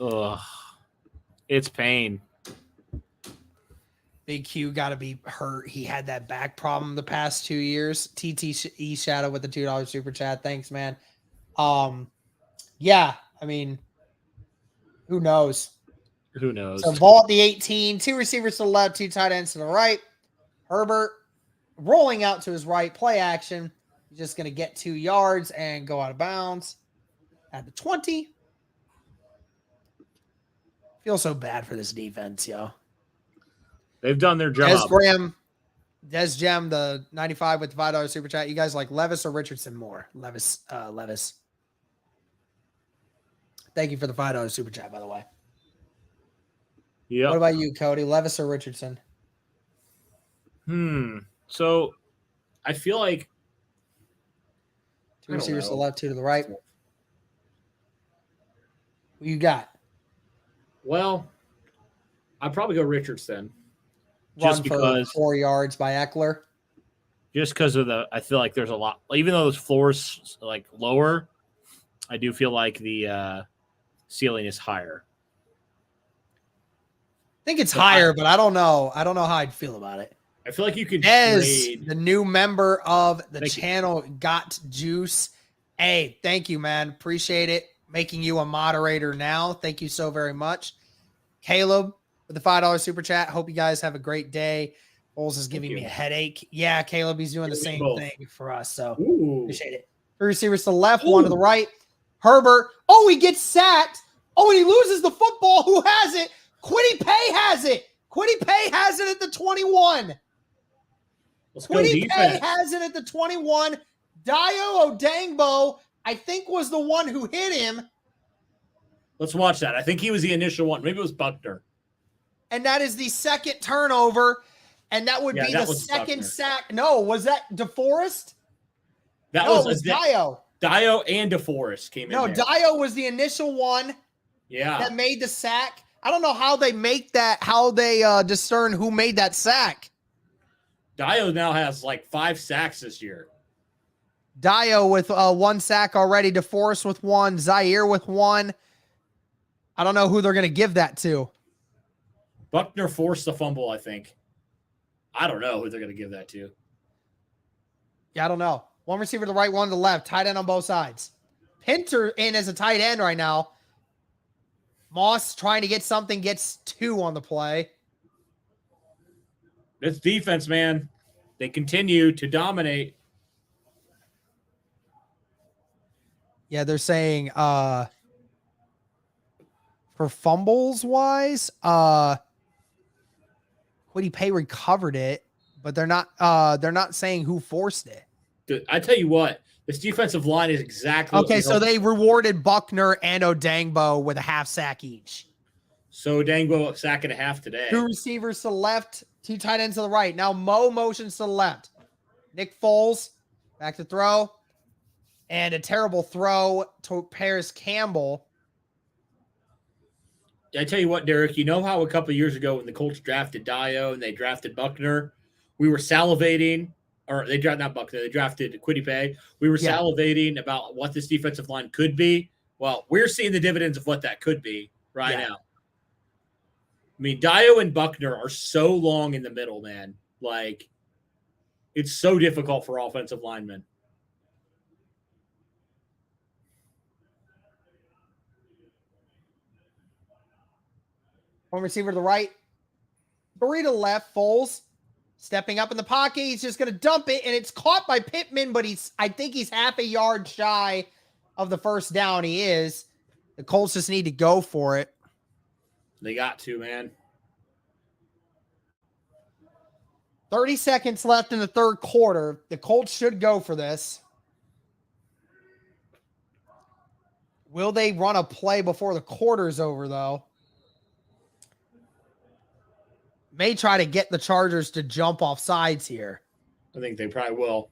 Ugh. It's pain. Big Q got to be hurt. He had that back problem the past 2 years. TTE Shadow with the $2 super chat. Thanks, man. Yeah, I mean, who knows? Who knows? So ball at the 18, 2 receivers to the left, 2 tight ends to the right. Herbert rolling out to his right, play action. He's just going to get 2 yards and go out of bounds at the 20. Feel so bad for this defense, yo. They've done their job. Des Gem, the 95 with the $5 super chat. You guys like Levis or Richardson more? Levis. Thank you for the $5 super chat, by the way. Yeah. What about you, Cody? Levis or Richardson? So I feel like 2 receivers to the left, 2 to the right. Who you got? Well, I'd probably go Richardson. Run for 4 yards by Eckler. Just because of I feel like there's a lot, even though those floors like lower, I do feel like the ceiling is higher. I think it's higher, but I don't know. I don't know how I'd feel about it. I feel like you could trade. The new member of the channel, Got Juice. Hey, thank you, man. Appreciate it. Making you a moderator now. Thank you so very much. Caleb with the $5 super chat. Hope you guys have a great day. Bowles is giving me a headache. Yeah, Caleb, he's doing the same thing for us. So appreciate it. 3 receivers to the left, 1 to the right. Herbert. Oh, he gets sacked. Oh, and he loses the football. Who has it? Quiddy Pay has it. Quiddy Pay has it at the 21. Quiddy Pay has it at the 21. Dio Odangbo, I think, was the one who hit him. Let's watch that. I think he was the initial one. Maybe it was Buckner. And that is the second turnover. And that would be the second sack. No, was that DeForest? That was Dio. Dio and DeForest came in. No, there. Dio was the initial one that made the sack. I don't know how they make that, how they discern who made that sack. Dio now has like 5 sacks this year. Dio with 1 sack already, DeForest with 1, Zaire with 1. I don't know who they're going to give that to. Buckner forced the fumble, I think. I don't know who they're going to give that to. Yeah, I don't know. 1 receiver to the right, 1 to the left. Tight end on both sides. Pinter in as a tight end right now. Moss trying to get something, gets 2 on the play. It's defense, man. They continue to dominate. Yeah, they're saying for fumbles wise, Quiddy Pay recovered it, but they're not saying who forced it. I tell you what, this defensive line is exactly okay. So they rewarded Buckner and Odangbo with a half sack each. So Odangbo a sack and a half today. 2 receivers to the left, 2 tight ends to the right. Now Mo motions to the left. Nick Foles back to throw, and a terrible throw to Paris Campbell. I tell you what, Derek, you know how a couple of years ago when the Colts drafted Dio and they drafted Buckner, we were salivating, or they drafted not Buckner, they drafted Quiddy Pay. We were salivating about what this defensive line could be. Well, we're seeing the dividends of what that could be right now. I mean, Dio and Buckner are so long in the middle, man. Like, it's so difficult for offensive linemen. One receiver to the right, 3 to the left. Foles stepping up in the pocket. He's just going to dump it, and it's caught by Pittman, but I think he's half a yard shy of the first down. He is. The Colts just need to go for it. They got to, man. 30 seconds left in the third quarter. The Colts should go for this. Will they run a play before the quarter's over, though? May try to get the Chargers to jump off sides here. I think they probably will.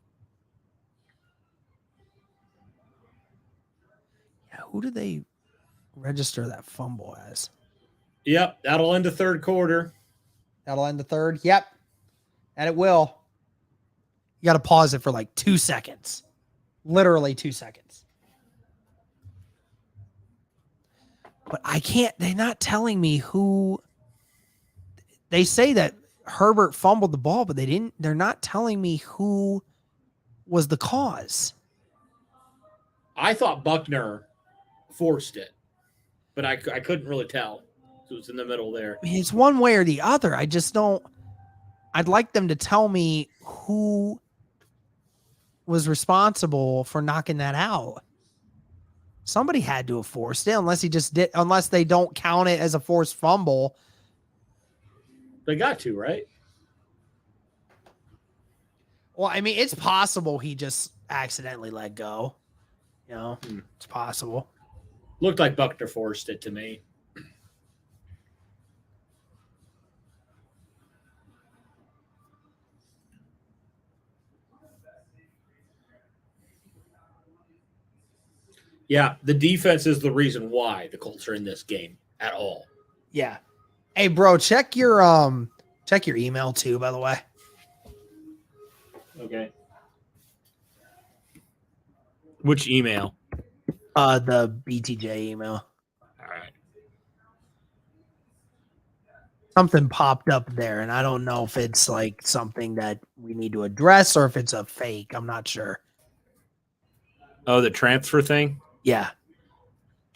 Yeah, who did they register that fumble as? Yep, that'll end the third quarter. That'll end the third. Yep. And it will. You got to pause it for like 2 seconds. Literally 2 seconds. But I can't, they're not telling me who. They say that Herbert fumbled the ball, but they're not telling me who was the cause. I thought Buckner forced it, but I couldn't really tell. So it was in the middle there. I mean, it's one way or the other. I just don't. I'd like them to tell me who was responsible for knocking that out. Somebody had to have forced it, unless they don't count it as a forced fumble. They got to, right? Well, I mean, it's possible he just accidentally let go. You know, It's possible. Looked like Buckner forced it to me. Yeah, the defense is the reason why the Colts are in this game at all. Yeah. Hey, bro, check your email too, by the way. Okay. Which email? The BTJ email. All right. Something popped up there, and I don't know if it's like something that we need to address or if it's a fake. I'm not sure. Oh, the transfer thing? Yeah.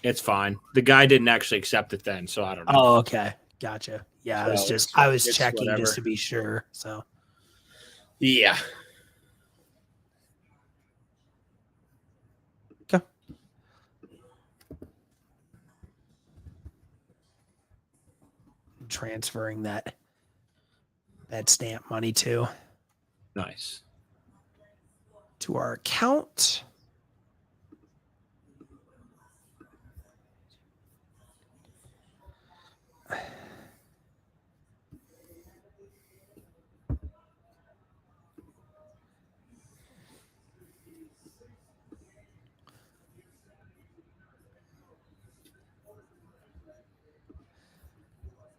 It's fine. The guy didn't actually accept it then, so I don't know. Oh, okay. Gotcha. Yeah, So I was checking whatever. just to be sure. So Yeah. okay. Transferring that stamp money too. Nice. To our account.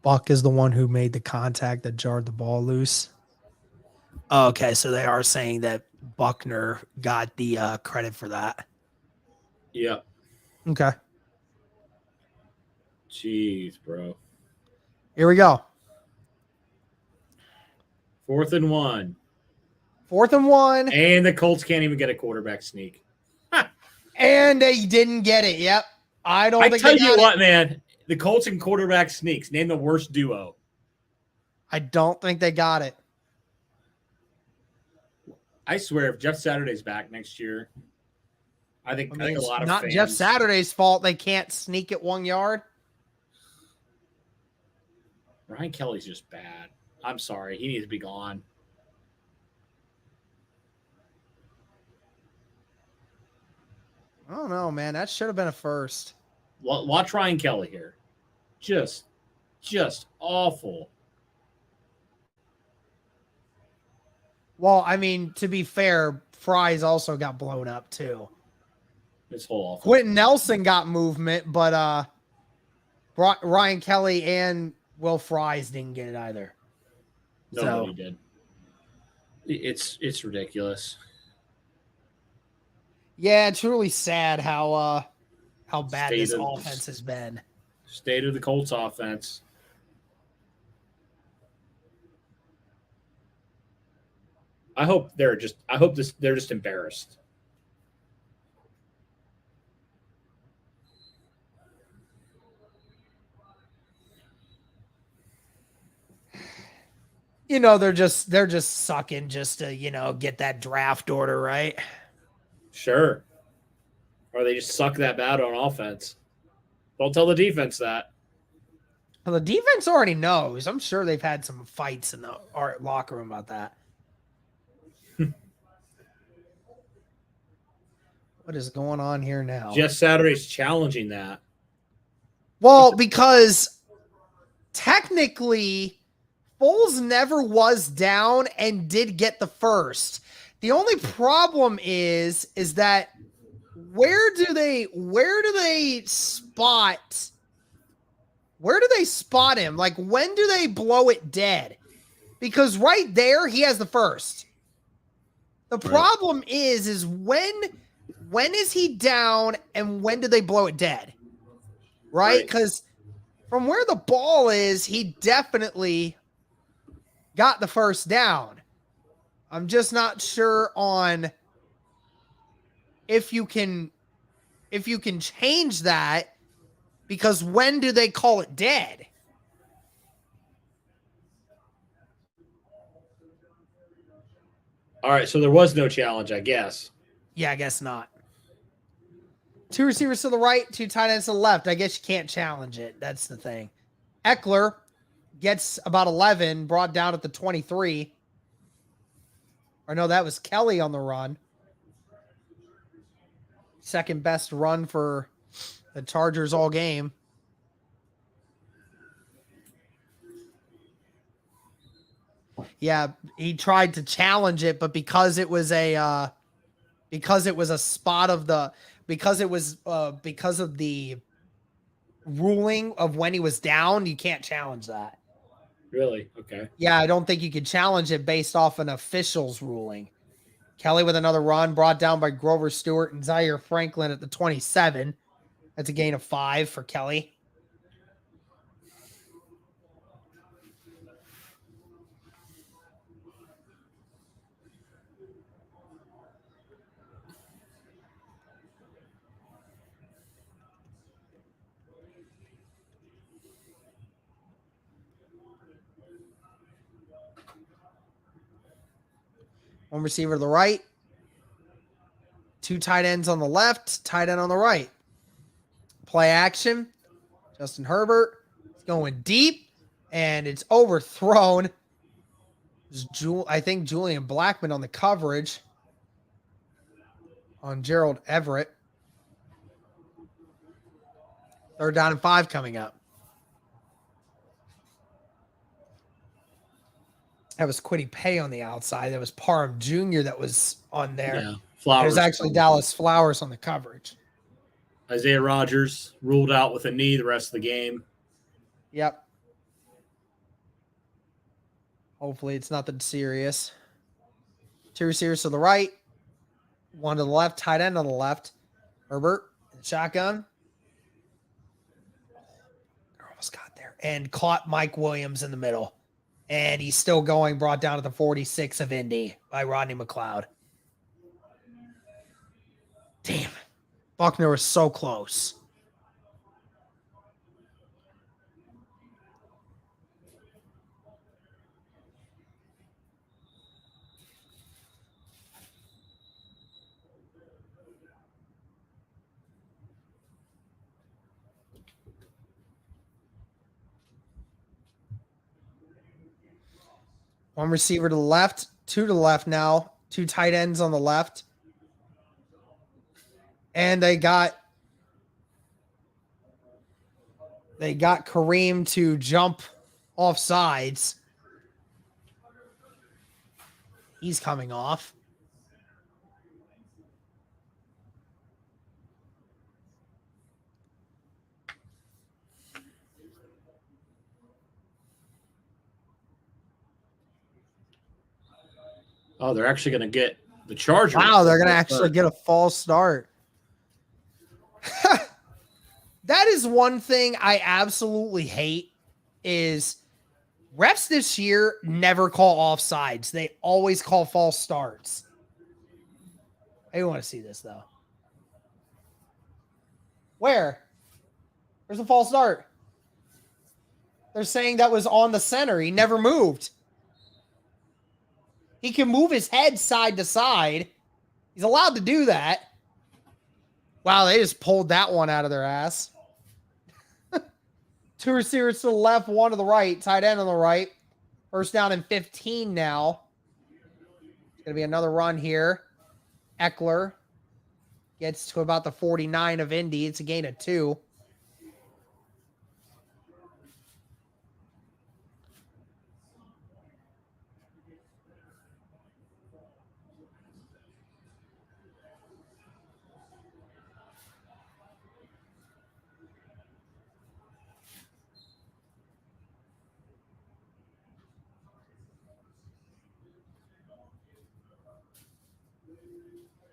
Buck is the one who made the contact that jarred the ball loose. Okay, so they are saying that Buckner got the credit for that. Yeah. Okay. Jeez, bro. Here we go. 4th and 1. 4th and 1. And the Colts can't even get a quarterback sneak. And they didn't get it. Yep. I tell you what, man. The Colts and quarterback sneaks. Name the worst duo. I don't think they got it. I swear, if Jeff Saturday's back next year, I think a lot of not fans. Jeff Saturday's fault they can't sneak it 1 yard. Ryan Kelly's just bad. I'm sorry. He needs to be gone. I don't know, man. That should have been a first. Watch Ryan Kelly here. Just awful. Well, I mean, to be fair, Fry's also got blown up too. This whole offense. Quentin Nelson got movement, but Ryan Kelly and Will Fries didn't get it either. Nobody did. It's ridiculous. Yeah, it's really sad how bad this offense has been. State of the Colts offense. I hope they're just embarrassed. You know, they're just sucking just to, get that draft order, right? Sure. Or they just suck that bad on offense. Don't tell the defense that. Well, the defense already knows. I'm sure they've had some fights in the locker room about that. What is going on here now? Jeff Saturday's challenging that. Well, because technically Foles never was down and did get the first. The only problem is that where do they spot him? Like, when do they blow it dead? Because right there he has the first. The problem is when is he down and when do they blow it dead? Right? Because from where the ball is, he definitely got the first down. I'm just not sure on if you can change that, because when do they call it dead? All right, so there was no challenge, I guess. Yeah, I guess not. 2 receivers to the right, 2 tight ends to the left. I guess you can't challenge it. That's the thing. Eckler gets about 11, brought down at the 23. Or no, that was Kelly on the run. Second best run for the Chargers all game. Yeah, he tried to challenge it, but because it was a spot of the because of the ruling of when he was down, you can't challenge that. Really? Okay. Yeah, I don't think you could challenge it based off an official's ruling. Kelly with another run, brought down by Grover Stewart and Zaire Franklin at the 27. That's a gain of 5 for Kelly. One receiver to the right. 2 tight ends on the left, tight end on the right. Play action. Justin Herbert is going deep, and it's overthrown. I think Julian Blackman on the coverage on Gerald Everett. 3rd down and 5 coming up. That was Quiddy Pay on the outside. That was Parham Jr. that was on there. Yeah, Flowers. There's actually Dallas Flowers on the coverage. Isaiah Rodgers ruled out with a knee the rest of the game. Yep. Hopefully it's nothing serious. 2 receivers to the right, 1 to the left, tight end on the left. Herbert, shotgun. Almost got there. And caught Mike Williams in the middle. And he's still going, brought down to the 46 of Indy by Rodney McLeod. Damn. Buckner was so close. One receiver to the left, 2 to the left now, 2 tight ends on the left. And they got Kareem to jump off sides. He's coming off. Oh, they're actually going to get the Chargers. Wow, they're going to actually get a false start. That is one thing I absolutely hate is refs this year never call offsides. They always call false starts. I want to see this, though. Where? There's a false start. They're saying that was on the center. He never moved. He can move his head side to side. He's allowed to do that. Wow, they just pulled that one out of their ass. 2 receivers to the left, 1 to the right. Tight end on the right. First down and 15 now. It's going to be another run here. Eckler gets to about the 49 of Indy. It's a gain of 2.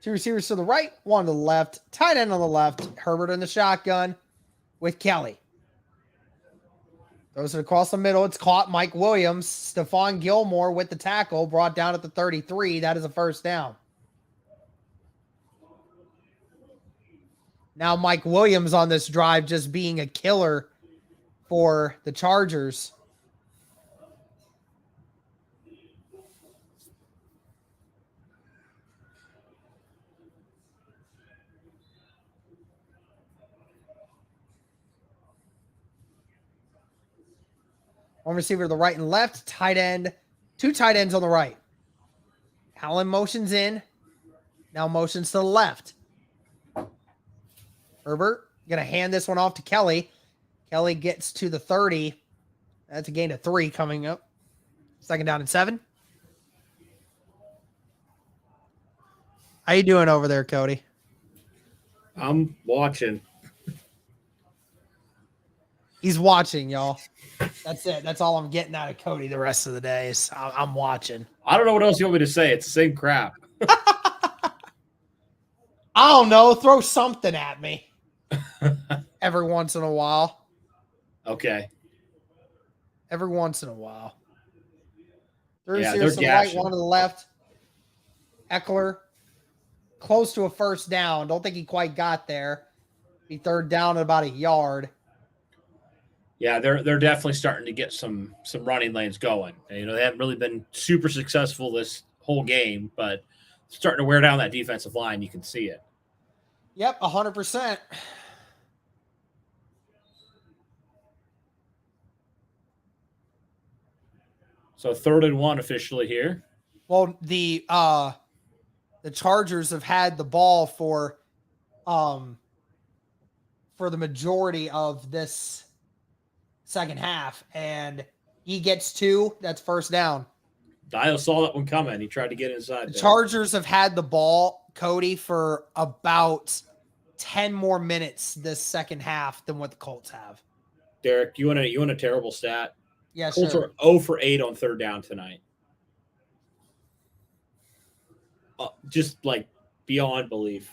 Two receivers to the right, 1 to the left. Tight end on the left. Herbert in the shotgun with Kelly. Throws it across the middle. It's caught. Mike Williams. Stephon Gilmore with the tackle. Brought down at the 33. That is a first down. Now Mike Williams on this drive just being a killer for the Chargers. One receiver to the right and left. Tight end. 2 tight ends on the right. Allen motions in. Now motions to the left. Herbert going to hand this one off to Kelly. Kelly gets to the 30. That's a gain of 3 coming up. Second down and 7. How you doing over there, Cody? I'm watching. He's watching, y'all. That's it. That's all I'm getting out of Cody the rest of the day is I'm watching. I don't know what else you want me to say. It's the same crap. I don't know. Throw something at me every once in a while. Okay. Every once in a while. 3 Yeah, receivers to the they're right, gashing. 1 to the left. Eckler close to a first down. Don't think he quite got there. Be third down at about a yard. Yeah, they're definitely starting to get some running lanes going. And, you know, they haven't really been super successful this whole game, but starting to wear down that defensive line. You can see it. Yep, 100%. So 3rd and 1 officially here. Well, the Chargers have had the ball for the majority of this second half, and he gets 2. That's first down. Dio saw that one coming. He tried to get inside. The there. Chargers have had the ball, Cody, for about 10 more minutes this second half than what the Colts have. Derek, you want a terrible stat? Yeah, Colts sure. are 0 for 8 on third down tonight. Just like beyond belief.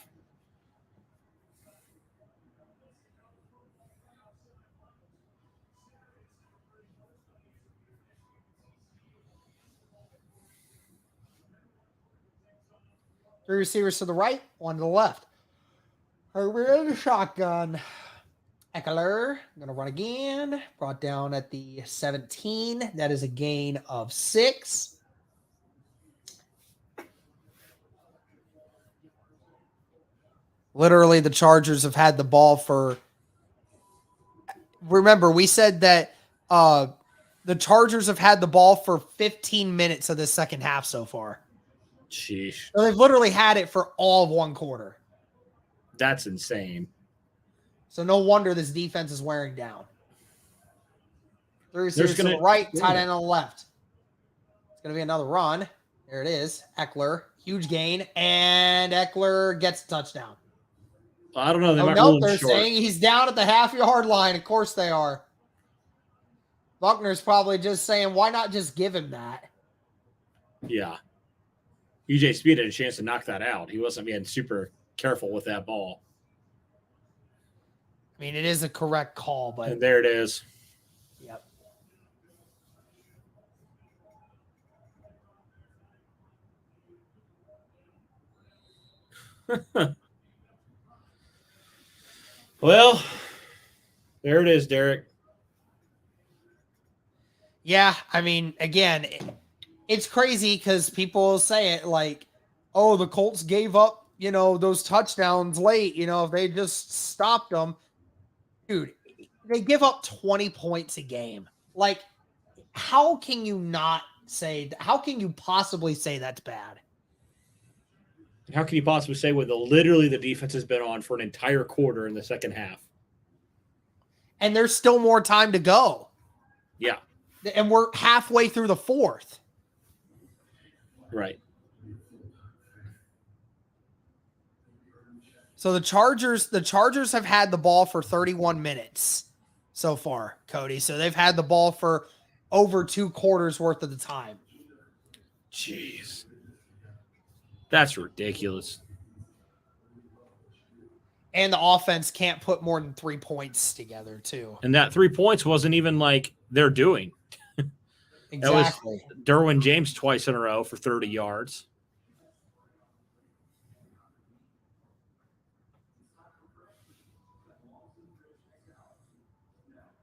Three receivers to the right, one to the left. We're in the shotgun. Eckler, going to run again. Brought down at the 17. That is a gain of 6. Literally, the Chargers have had the ball for... Remember, we said that the Chargers have had the ball for 15 minutes of the second half so far. Sheesh. So they've literally had it for all of one quarter. That's insane. So no wonder this defense is wearing down. Three receivers to the right, tight end on the left. It's going to be another run. There it is. Eckler, huge gain, and Eckler gets a touchdown. I don't know. They might no, rule they're short. saying he's down at the half-yard line. Of course they are. Buckner's probably just saying, why not just give him that? Yeah. EJ Speed had a chance to knock that out. He wasn't being super careful with that ball. I mean, it is a correct call, but... And there it is. Yep. Well, there it is, Derek. Yeah, I mean, again, it's crazy because people say it like, oh, the Colts gave up, those touchdowns late. If they just stopped them. Dude, they give up 20 points a game. Like, how can you possibly say that's bad? How can you possibly say when literally the defense has been on for an entire quarter in the second half? And there's still more time to go. Yeah. And we're halfway through the fourth. Right. So the Chargers have had the ball for 31 minutes so far, Cody. So they've had the ball for over 2 quarters worth of the time. Jeez. That's ridiculous. And the offense can't put more than 3 points together, too. And that 3 points wasn't even like they're doing. Exactly. That was Derwin James twice in a row for 30 yards.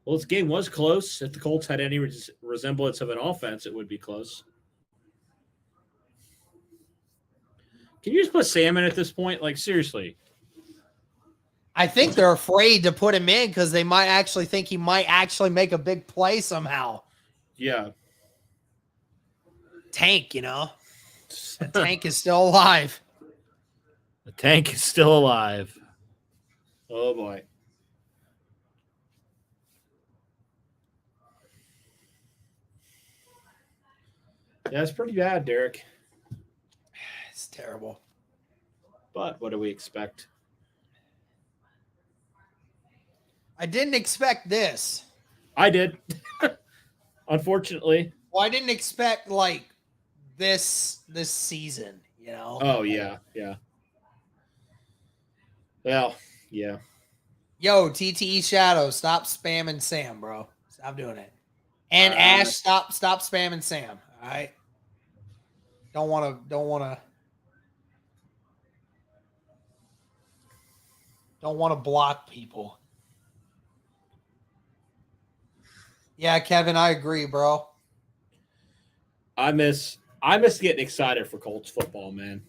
Well, this game was close. If the Colts had any resemblance of an offense, it would be close. Can you just put Sam in at this point? Like, seriously. I think they're afraid to put him in because they might actually think he might actually make a big play somehow. Yeah. Tank, The tank is still alive. The tank is still alive. Oh, boy. Yeah, it's pretty bad, Derek. It's terrible. But what do we expect? I didn't expect this. I did. Unfortunately. Well, I didn't expect like this season, Oh, yeah. Well, yeah. Yo, TTE Shadow, stop spamming Sam, bro. Stop doing it. And Ash, stop spamming Sam. All right. Don't want to block people. Yeah, Kevin, I agree, bro. I miss getting excited for Colts football, man.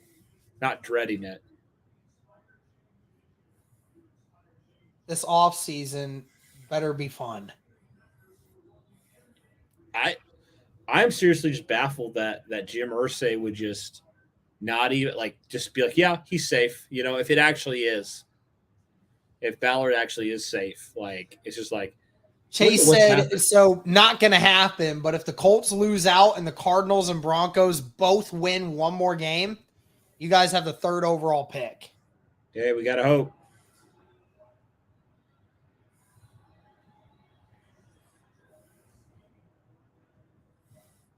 Not dreading it. This offseason better be fun. I'm seriously just baffled that Jim Irsay would just not even just be like, yeah, he's safe. If it actually is, if Ballard actually is safe, it's just like Chase said, so not going to happen, but if the Colts lose out and the Cardinals and Broncos both win one more game, you guys have the 3rd overall pick. Yeah, we got to hope.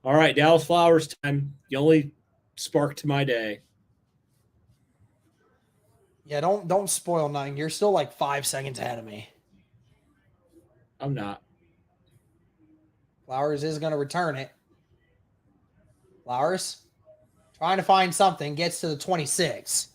All right, Dallas Flowers time. The only spark to my day. Yeah, don't spoil nothing. You're still like 5 seconds ahead of me. I'm not. Flowers is going to return it. Flowers trying to find something, gets to the 26.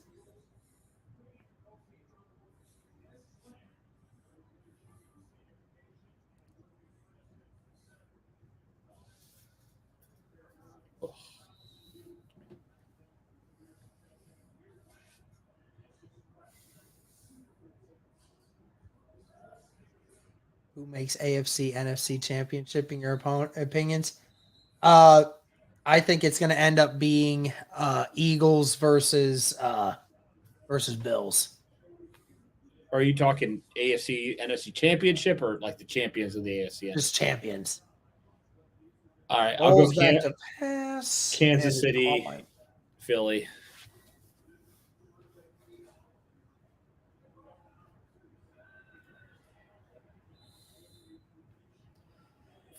Who makes AFC, NFC championship in your opinions? I think it's going to end up being Eagles versus Bills. Are you talking AFC, NFC championship or like the champions of the AFC? Just champions. All right, I'll go back to pass. Kansas City, Philly.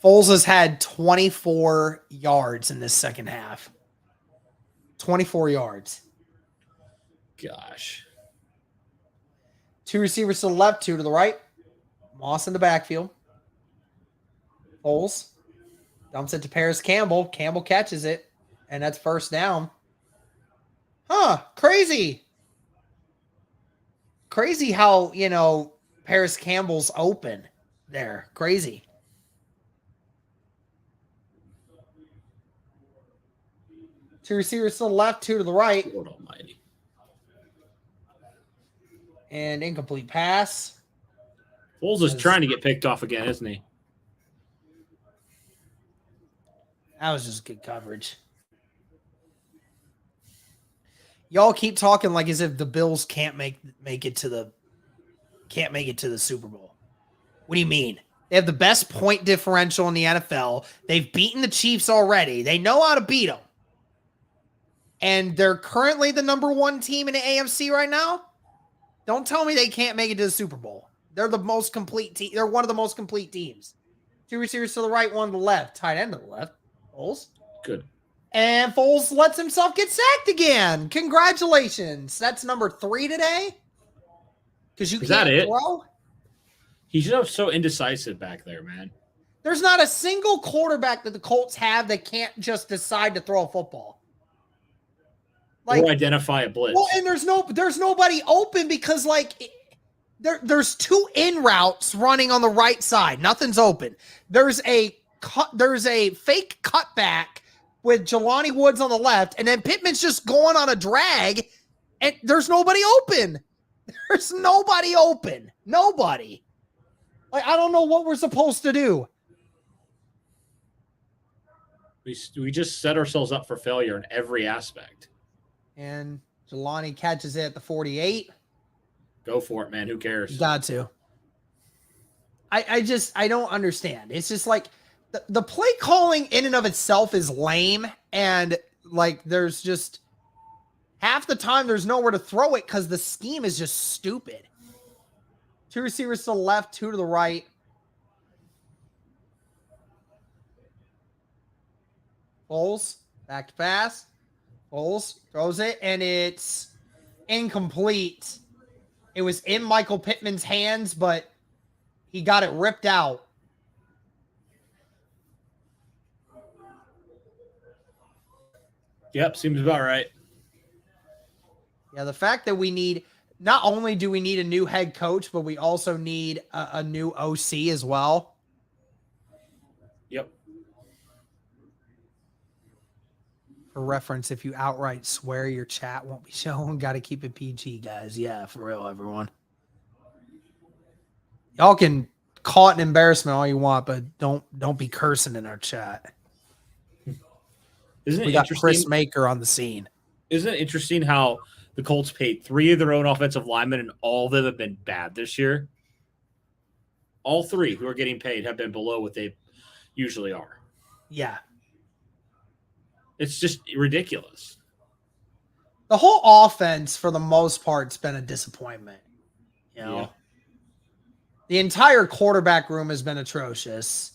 Foles has had 24 yards in this second half. 24 yards. Gosh. 2 receivers to the left, 2 to the right. Moss in the backfield. Foles dumps it to Paris Campbell. Campbell catches it, and that's first down. Huh, crazy. Crazy how, Paris Campbell's open there. Crazy. Two receivers to the left, 2 to the right. Lord almighty. And incomplete pass. Foles is trying to get picked off again, isn't he? That was just good coverage. Y'all keep talking like as if the Bills can't make it to the Super Bowl. What do you mean? They have the best point differential in the NFL. They've beaten the Chiefs already. They know how to beat them. And they're currently the number 1 team in the AFC right now. Don't tell me they can't make it to the Super Bowl. They're the most complete team. They're one of the most complete teams. 2 receivers to the right, 1 to the left. Tight end to the left. Foles. Good. And Foles lets himself get sacked again. Congratulations. That's number 3 today. Because you can't throw. He's just so indecisive back there, man. There's not a single quarterback that the Colts have that can't just decide to throw a football. Or identify a blitz. Well, and there's nobody open because there's 2 in routes running on the right side. Nothing's open. There's a fake cutback with Jelani Woods on the left, and then Pittman's just going on a drag, and there's nobody open. There's nobody open. Nobody. I don't know what we're supposed to do. We just set ourselves up for failure in every aspect. And Jelani catches it at the 48. Go for it, man. Who cares? You got to. I don't understand. It's just like the play calling in and of itself is lame. And there's just half the time there's nowhere to throw it because the scheme is just stupid. 2 receivers to the left, 2 to the right. Foles, back to pass. Foles throws it, and it's incomplete. It was in Michael Pittman's hands, but he got it ripped out. Yep, seems about right. Yeah, the fact that we need, not only do we need a new head coach, but we also need a new OC as well. Yep. For reference, if you outright swear, your chat won't be shown. Got to keep it PG, guys. Yeah, for real, everyone. Y'all can call it an embarrassment all you want, but don't be cursing in our chat. Isn't it we got interesting? Chris Maker on the scene. Isn't it interesting how the Colts paid 3 of their own offensive linemen, and all of them have been bad this year? All 3 who are getting paid have been below what they usually are. Yeah. It's just ridiculous. The whole offense, for the most part, has been a disappointment. You know? Yeah. The entire quarterback room has been atrocious.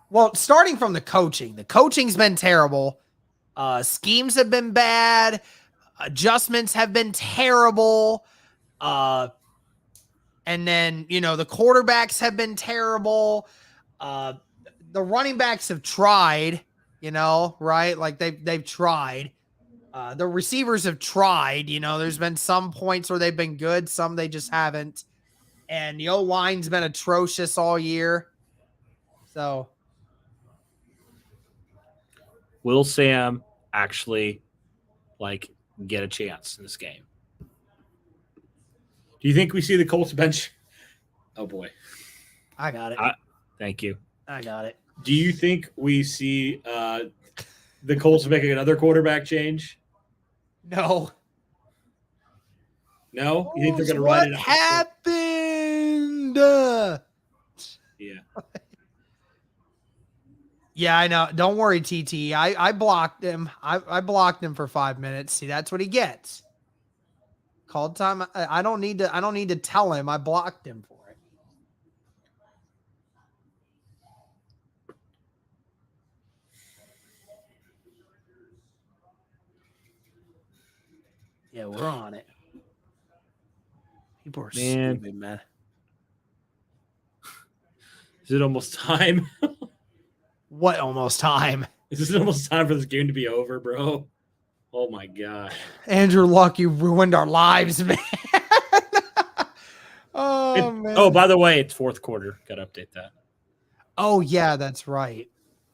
Well, starting from the coaching's been terrible. Schemes have been bad. Adjustments have been terrible. And then, the quarterbacks have been terrible. The running backs have tried, right? Like they've tried. The receivers have tried, there's been some points where they've been good, some they just haven't. And the O-line's been atrocious all year. So will Sam actually get a chance in this game? Do you think we see the Colts bench? Oh boy. I got it. Thank you. I got it. Do you think we see the Colts making another quarterback change? No. No? You think they're going to run it? What happened? Yeah. Yeah, I know. Don't worry, TT. I blocked him. I blocked him for 5 minutes. See, that's what he gets. Called time. I don't need to tell him I blocked him for it. Yeah, we're on it. People are stupid, man. Is it almost time? What almost time? Is it almost time for this game to be over, bro? Oh my god. Andrew Luck, you ruined our lives, man. Man. Oh, by the way, it's fourth quarter. Got to update that. Oh yeah, that's right.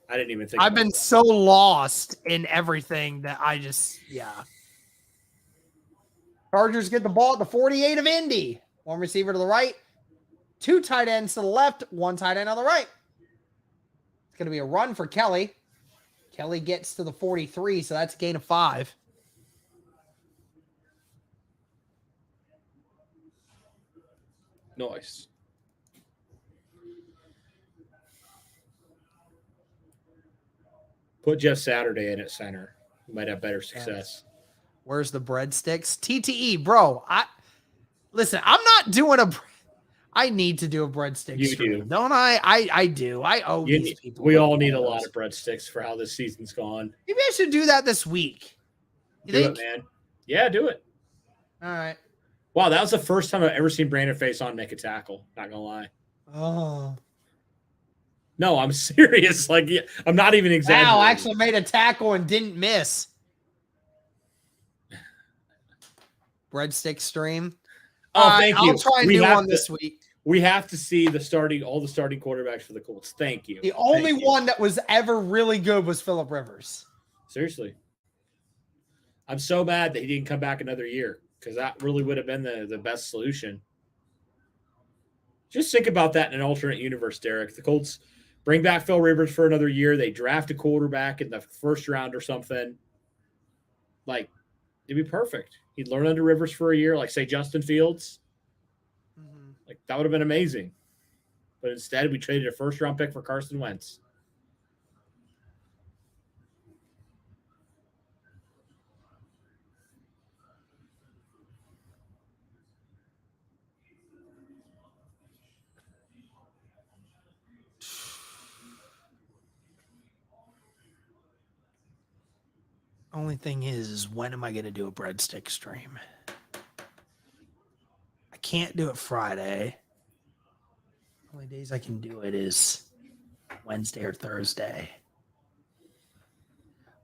I didn't even think. I've been so lost in everything that yeah. Chargers get the ball at the 48 of Indy. One receiver to the right, 2 tight ends to the left, 1 tight end on the right. It's going to be a run for Kelly. Kelly gets to the 43, so that's a gain of 5. Nice. Put Jeff Saturday in at center. You might have better success. Where's the breadsticks? TTE, bro. Listen, I'm not doing I need to do a breadstick You stream, do. don't I? I do. I owe these people. We all need a lot of breadsticks for how this season's gone. Maybe I should do that this week. You think? Do it, man. Yeah, do it. All right. Wow, that was the first time I've ever seen Brandon Faison make a tackle. Not gonna lie. Oh. No, I'm serious. I'm not even exaggerating. Wow, actually made a tackle and didn't miss. Breadstick stream. Oh, thank you. I'll try and do one this week. We have to see all the starting quarterbacks for the Colts. Thank you. The only one that was ever really good was Phillip Rivers. Seriously. I'm so mad that he didn't come back another year because that really would have been the best solution. Just think about that in an alternate universe, Derek. The Colts bring back Phil Rivers for another year. They draft a quarterback in the first round or something. It'd be perfect. He'd learn under Rivers for a year, say Justin Fields. Mm-hmm. That would have been amazing. But instead, we traded a first-round pick for Carson Wentz. Only thing is when am I going to do a breadstick stream? I can't do it Friday. Only days I can do it is Wednesday or Thursday.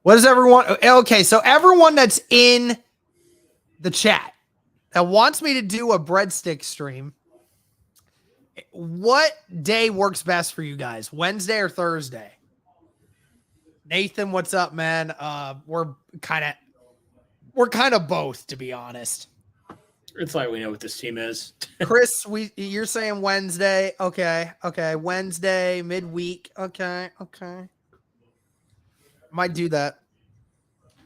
What is everyone? Okay, so everyone that's in the chat that wants me to do a breadstick stream, what day works best for you guys? Wednesday or Thursday? Nathan, what's up, man? We're kind of both, to be honest. It's like we know what this team is. Chris, you're saying Wednesday. Okay. Wednesday, midweek. Okay. Might do that.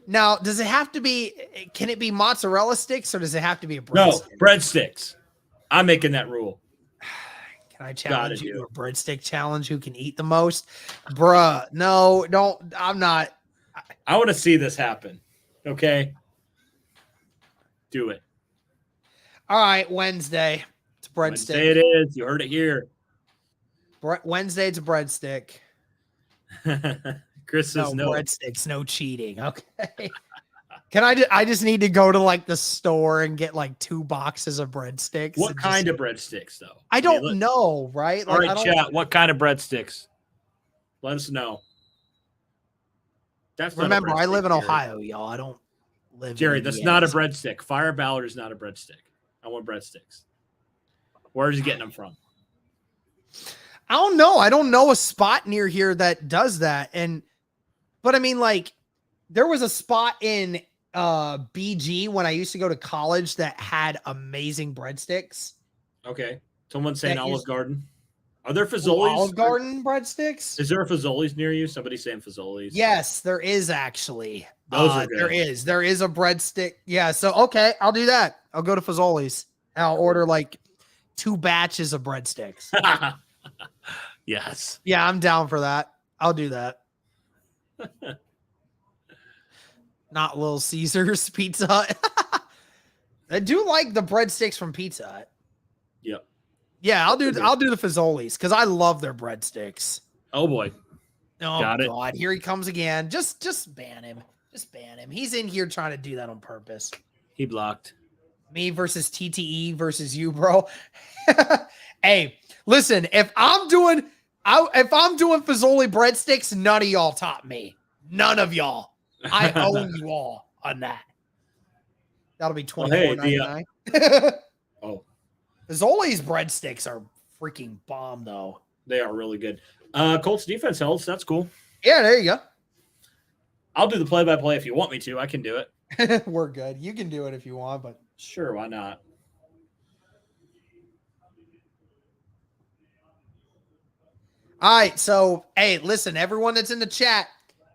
Now, does it have to be, can it be mozzarella sticks or does it have to be a breadstick? No, breadsticks. I'm making that rule. Can I challenge you to a breadstick challenge? Who can eat the most? Bruh, no, don't. I'm not. I want to see this happen. Okay. Do it. All right, Wednesday. It's breadstick. Wednesday it is. You heard it here. Wednesday, it's a breadstick. Chris says no. Breadsticks, no cheating. Okay. I just need to go to like the store and get like 2 boxes of breadsticks. What kind of breadsticks though? I don't know, right? All right, chat. What kind of breadsticks? Let us know. Remember, I live in Ohio, y'all. I don't live Jerry, in that's Indiana. not a breadstick. Fire Ballard is not a breadstick. I want breadsticks. Where's he getting them from? I don't know. I don't know a spot near here that does that. But I mean, like, there was a spot in BG when I used to go to college that had amazing breadsticks. Okay. Someone's saying Olive Garden. Are there Fazoli's? Olive Garden breadsticks? Is there a Fazoli's near you? Somebody's saying Fazoli's. Yes, there is actually. Those are good. There is a breadstick. Yeah. So, okay, I'll do that. I'll go to Fazoli's. I'll order like 2 batches of breadsticks. Yes. Yeah, I'm down for that. I'll do that. Not Little Caesars Pizza Hut. I do like the breadsticks from Pizza Hut. Yep. Yeah, I'll do the Fazoli's because I love their breadsticks. Oh boy. Oh God, here he comes again. Just ban him. Just ban him. He's in here trying to do that on purpose. He blocked. Me versus TTE versus you, bro. Hey, listen, if I'm doing Fazoli breadsticks, none of y'all top me. None of y'all. I own you all on that. That'll be $24.99. Oh. Fazoli's breadsticks are freaking bomb, though. They are really good. Colts defense helps. That's cool. Yeah, there you go. I'll do the play-by-play if you want me to. I can do it. We're good. You can do it if you want, but sure, why not? All right, so hey, listen, everyone that's in the chat,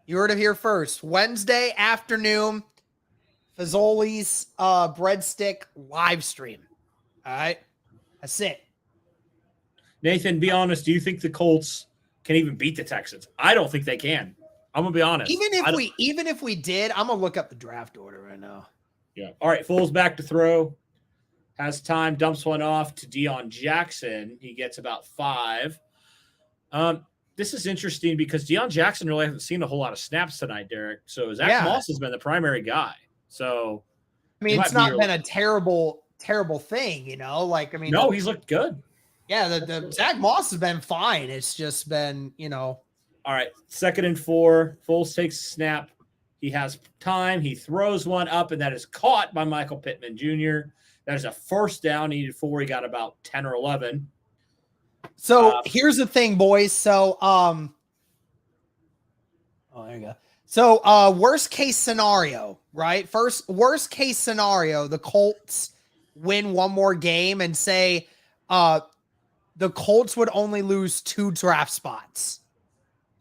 you heard it here first. Wednesday afternoon, Fazoli's breadstick live stream. All right, that's it. Nathan, be honest. Do you think the Colts can even beat the Texans? I don't think they can. I'm gonna be honest. Even if we did, I'm gonna look up the draft order right now. Yeah. All right. Foles back to throw. Has time. Dumps one off to Deion Jackson. He gets about 5. This is interesting because Deion Jackson really hasn't seen a whole lot of snaps tonight, Derek. So Zach Moss has been the primary guy. So I mean, it's not been a terrible thing, you know. Like, I mean, no, he's looked good. Yeah, the Zach Moss has been fine. It's just been, you know. All right, 2nd and 4. Foles takes a snap. He has time. He throws one up, and that is caught by Michael Pittman Jr. That is a first down. He needed 4. He got about 10 or 11. So here's the thing, boys. So, oh, there you go. So, worst case scenario, right? Worst case scenario, the Colts win one more game and say, the Colts would only lose 2 draft spots.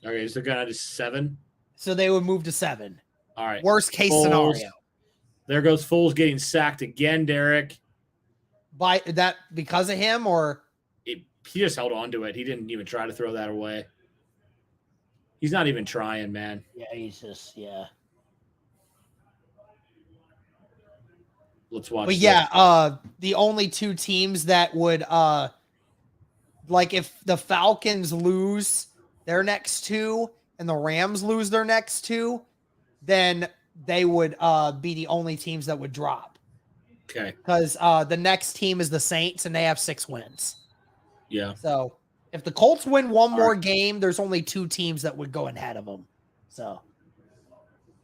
Okay, so going to 7. So they would move to 7. All right. Worst case scenario. There goes Foles getting sacked again, Derek. By that because of him, or he just held on to it. He didn't even try to throw that away. He's not even trying, man. Yeah, he's just Let's watch. But yeah, the only 2 teams that would like if the Falcons lose their next 2 and the Rams lose their next 2, then they would be the only teams that would drop. Okay. Because the next team is the Saints and they have 6 wins. Yeah. So if the Colts win one more game, there's only 2 teams that would go ahead of them. So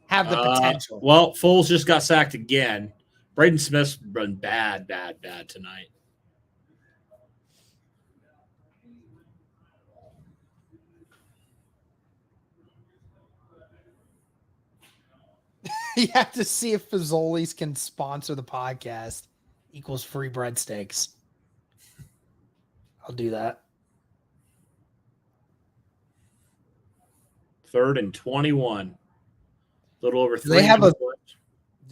have the potential. Well, Foles just got sacked again. Braden Smith's been bad tonight. You have to see if Fazoli's can sponsor the podcast equals free breadsticks. I'll do that. 3rd and 21. A little over 3. Do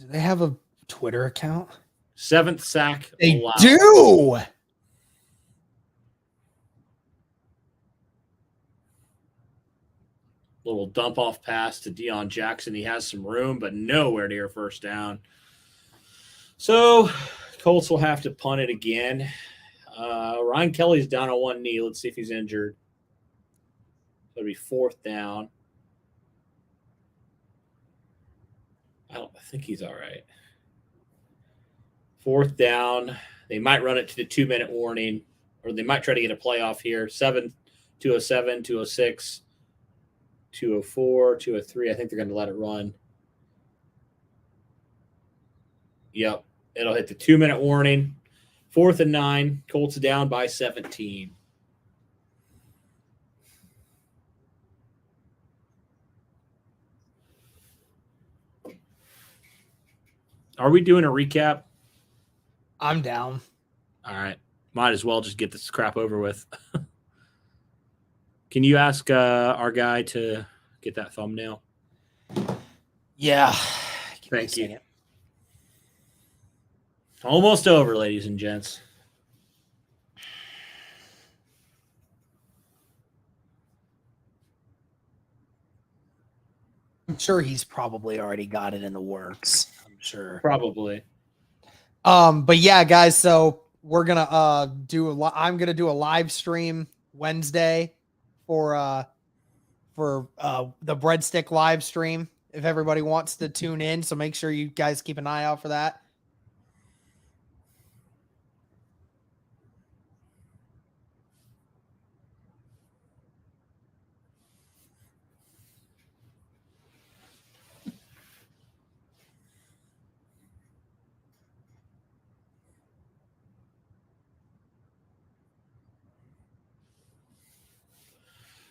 they have a Twitter account? 7th sack. They allowed. do. Little dump off pass to Deion Jackson. He has some room, but nowhere near first down. So Colts will have to punt it again. Ryan Kelly's down on one knee. Let's see if he's injured. it'll be 4th down. I think he's all right. 4th down. They might run it to the 2-minute warning, or they might try to get a playoff here. 207, 206, 204, 203. I think they're going to let it run. Yep. It'll hit the 2-minute warning. 4th and 9. Colts down by 17. Are we doing a recap? I'm down. All right. Might as well just get this crap over with. Can you ask our guy to get that thumbnail? Yeah. Thank you. Almost over, ladies and gents. I'm sure he's probably already got it in the works. I'm sure. Probably. But yeah, guys, so we're gonna I'm gonna do a live stream Wednesday for the breadstick live stream if everybody wants to tune in. So make sure you guys keep an eye out for that.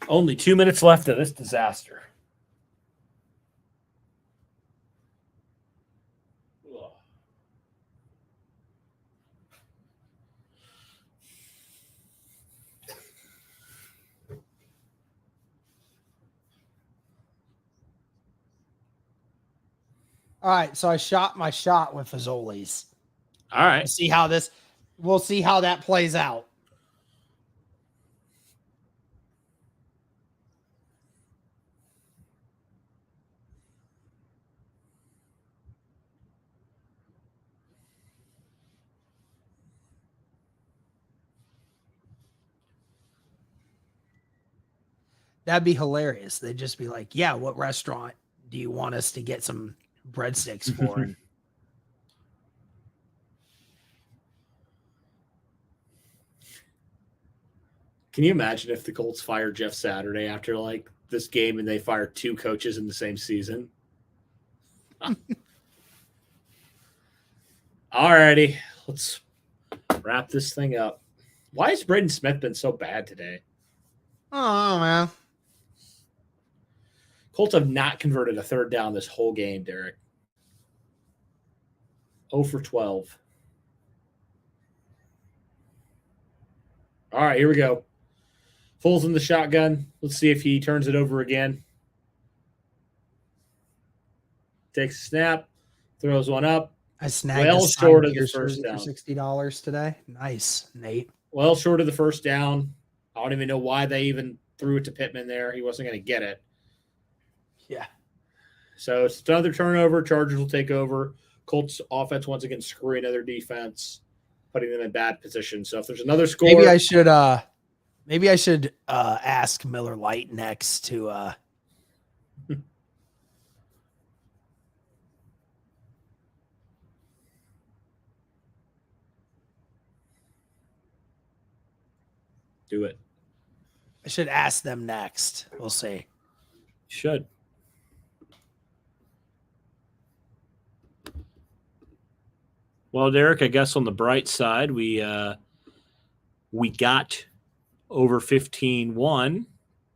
Only 2 minutes left of this disaster. All right, so I shot my shot with Fazoli's. All right. We'll see how that plays out. That'd be hilarious. They'd just be like, yeah, what restaurant do you want us to get some breadsticks for? Can you imagine if the Colts fired Jeff Saturday after like this game and they fired 2 coaches in the same season? Alrighty, let's wrap this thing up. Why has Braden Smith been so bad today? Oh, man. Colts have not converted a 3rd down this whole game, Derek. 0 for 12. All right, here we go. Foles in the shotgun. Let's see if he turns it over again. Takes a snap, throws one up. I snagged well short of the first down. For $60 today. Nice, Nate. Well short of the first down. I don't even know why they even threw it to Pittman there. He wasn't going to get it. Yeah. So it's another turnover. Chargers will take over. Colts offense once again screwing their defense, putting them in bad position. So if there's another score, maybe I should ask Miller Lite next to do it. I should ask them next. We'll see. Should. Well, Derek, I guess on the bright side, we got over 15,1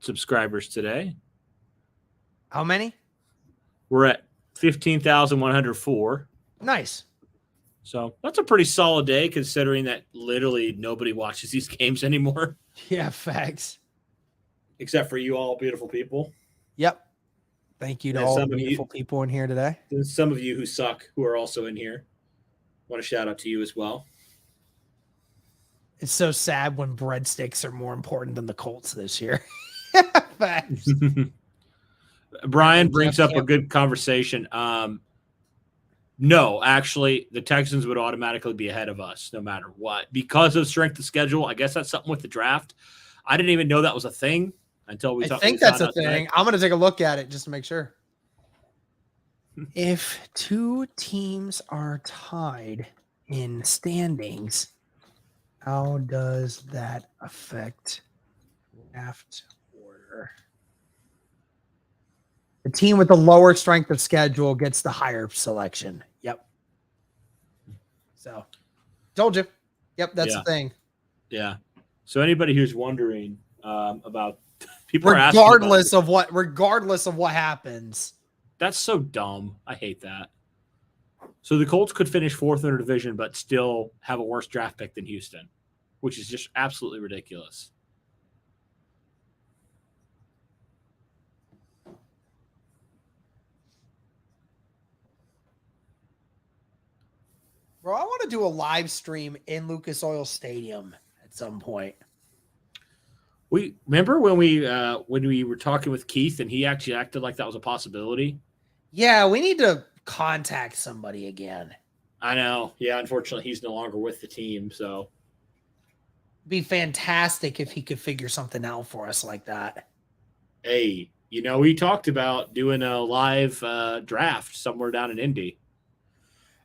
subscribers today. How many? We're at 15,104. Nice. So that's a pretty solid day considering that literally nobody watches these games anymore. Yeah, facts. Except for you all beautiful people. Yep. Thank you to all the beautiful people in here today. There's some of you who suck who are also in here. Want to shout out to you as well. It's so sad when breadsticks are more important than the Colts this year. Facts. Brian brings up a good conversation. No, actually, the Texans would automatically be ahead of us no matter what. Because of strength of schedule, I guess that's something with the draft. I didn't even know that was a thing. until we I talk. think that's a thing. I'm going to take a look at it just to make sure. If two teams are tied in standings, how does that affect draft order? The team with the lower strength of schedule gets the higher selection. Yep. So, told you. Yep, that's the thing. Yeah. So anybody who's wondering about people regardless of what happens. That's so dumb. I hate that. So the Colts could finish 4th in their division, but still have a worse draft pick than Houston, which is just absolutely ridiculous. Bro, I want to do a live stream in Lucas Oil Stadium at some point. We remember when we were talking with Keith and he actually acted like that was a possibility. Yeah, we need to contact somebody again. I know. Yeah, unfortunately, he's no longer with the team. So, it'd be fantastic if he could figure something out for us like that. Hey, we talked about doing a live draft somewhere down in Indy.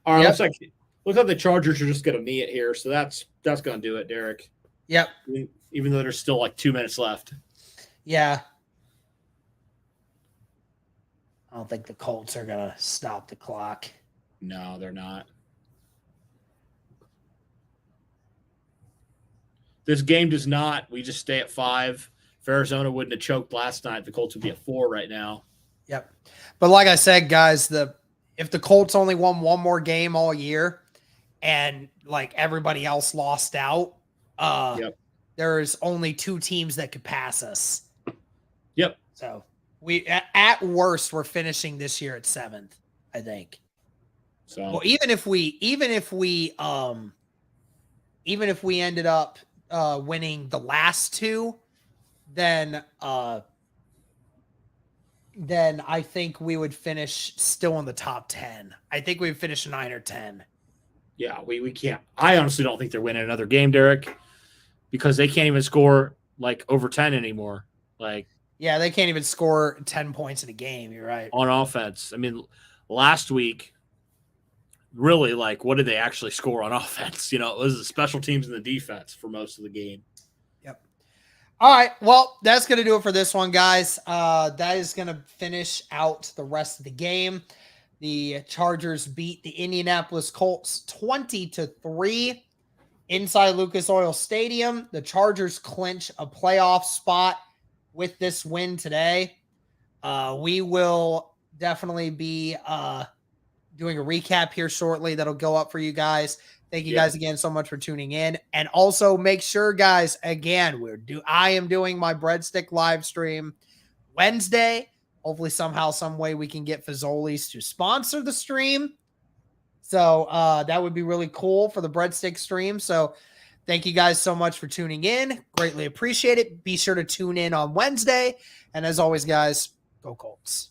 All right, looks like the Chargers are just going to knee it here. So that's going to do it, Derek. Yep. Even though there's still like 2 minutes left. Yeah. I don't think the Colts are going to stop the clock. No, they're not. This game does not. We just stay at 5. If Arizona wouldn't have choked last night, the Colts would be at 4 right now. Yep. But like I said, guys, if the Colts only won one more game all year and like everybody else lost out, there's only 2 teams that could pass us. Yep. So we at worst we're finishing this year at 7th, I think. So well, even if we ended up winning the last 2, then I think we would finish still in the top 10. I think we'd finish 9 or 10. Yeah, we can't. I honestly don't think they're winning another game, Derek, because they can't even score like over 10 anymore. Yeah, they can't even score 10 points in a game. You're right. On offense. I mean, last week, really, what did they actually score on offense? It was the special teams and the defense for most of the game. Yep. All right. Well, that's going to do it for this one, guys. That is going to finish out the rest of the game. The Chargers beat the Indianapolis Colts 20-3 inside Lucas Oil Stadium. The Chargers clinch a playoff spot with this win today. We will definitely be doing a recap here shortly that'll go up for you guys. Thank you guys again so much for tuning in. And also make sure, guys, again, I am doing my breadstick live stream Wednesday. Hopefully somehow, some way we can get Fazoli's to sponsor the stream. So that would be really cool for the breadstick stream. So thank you guys so much for tuning in. Greatly appreciate it. Be sure to tune in on Wednesday. And as always, guys, go Colts.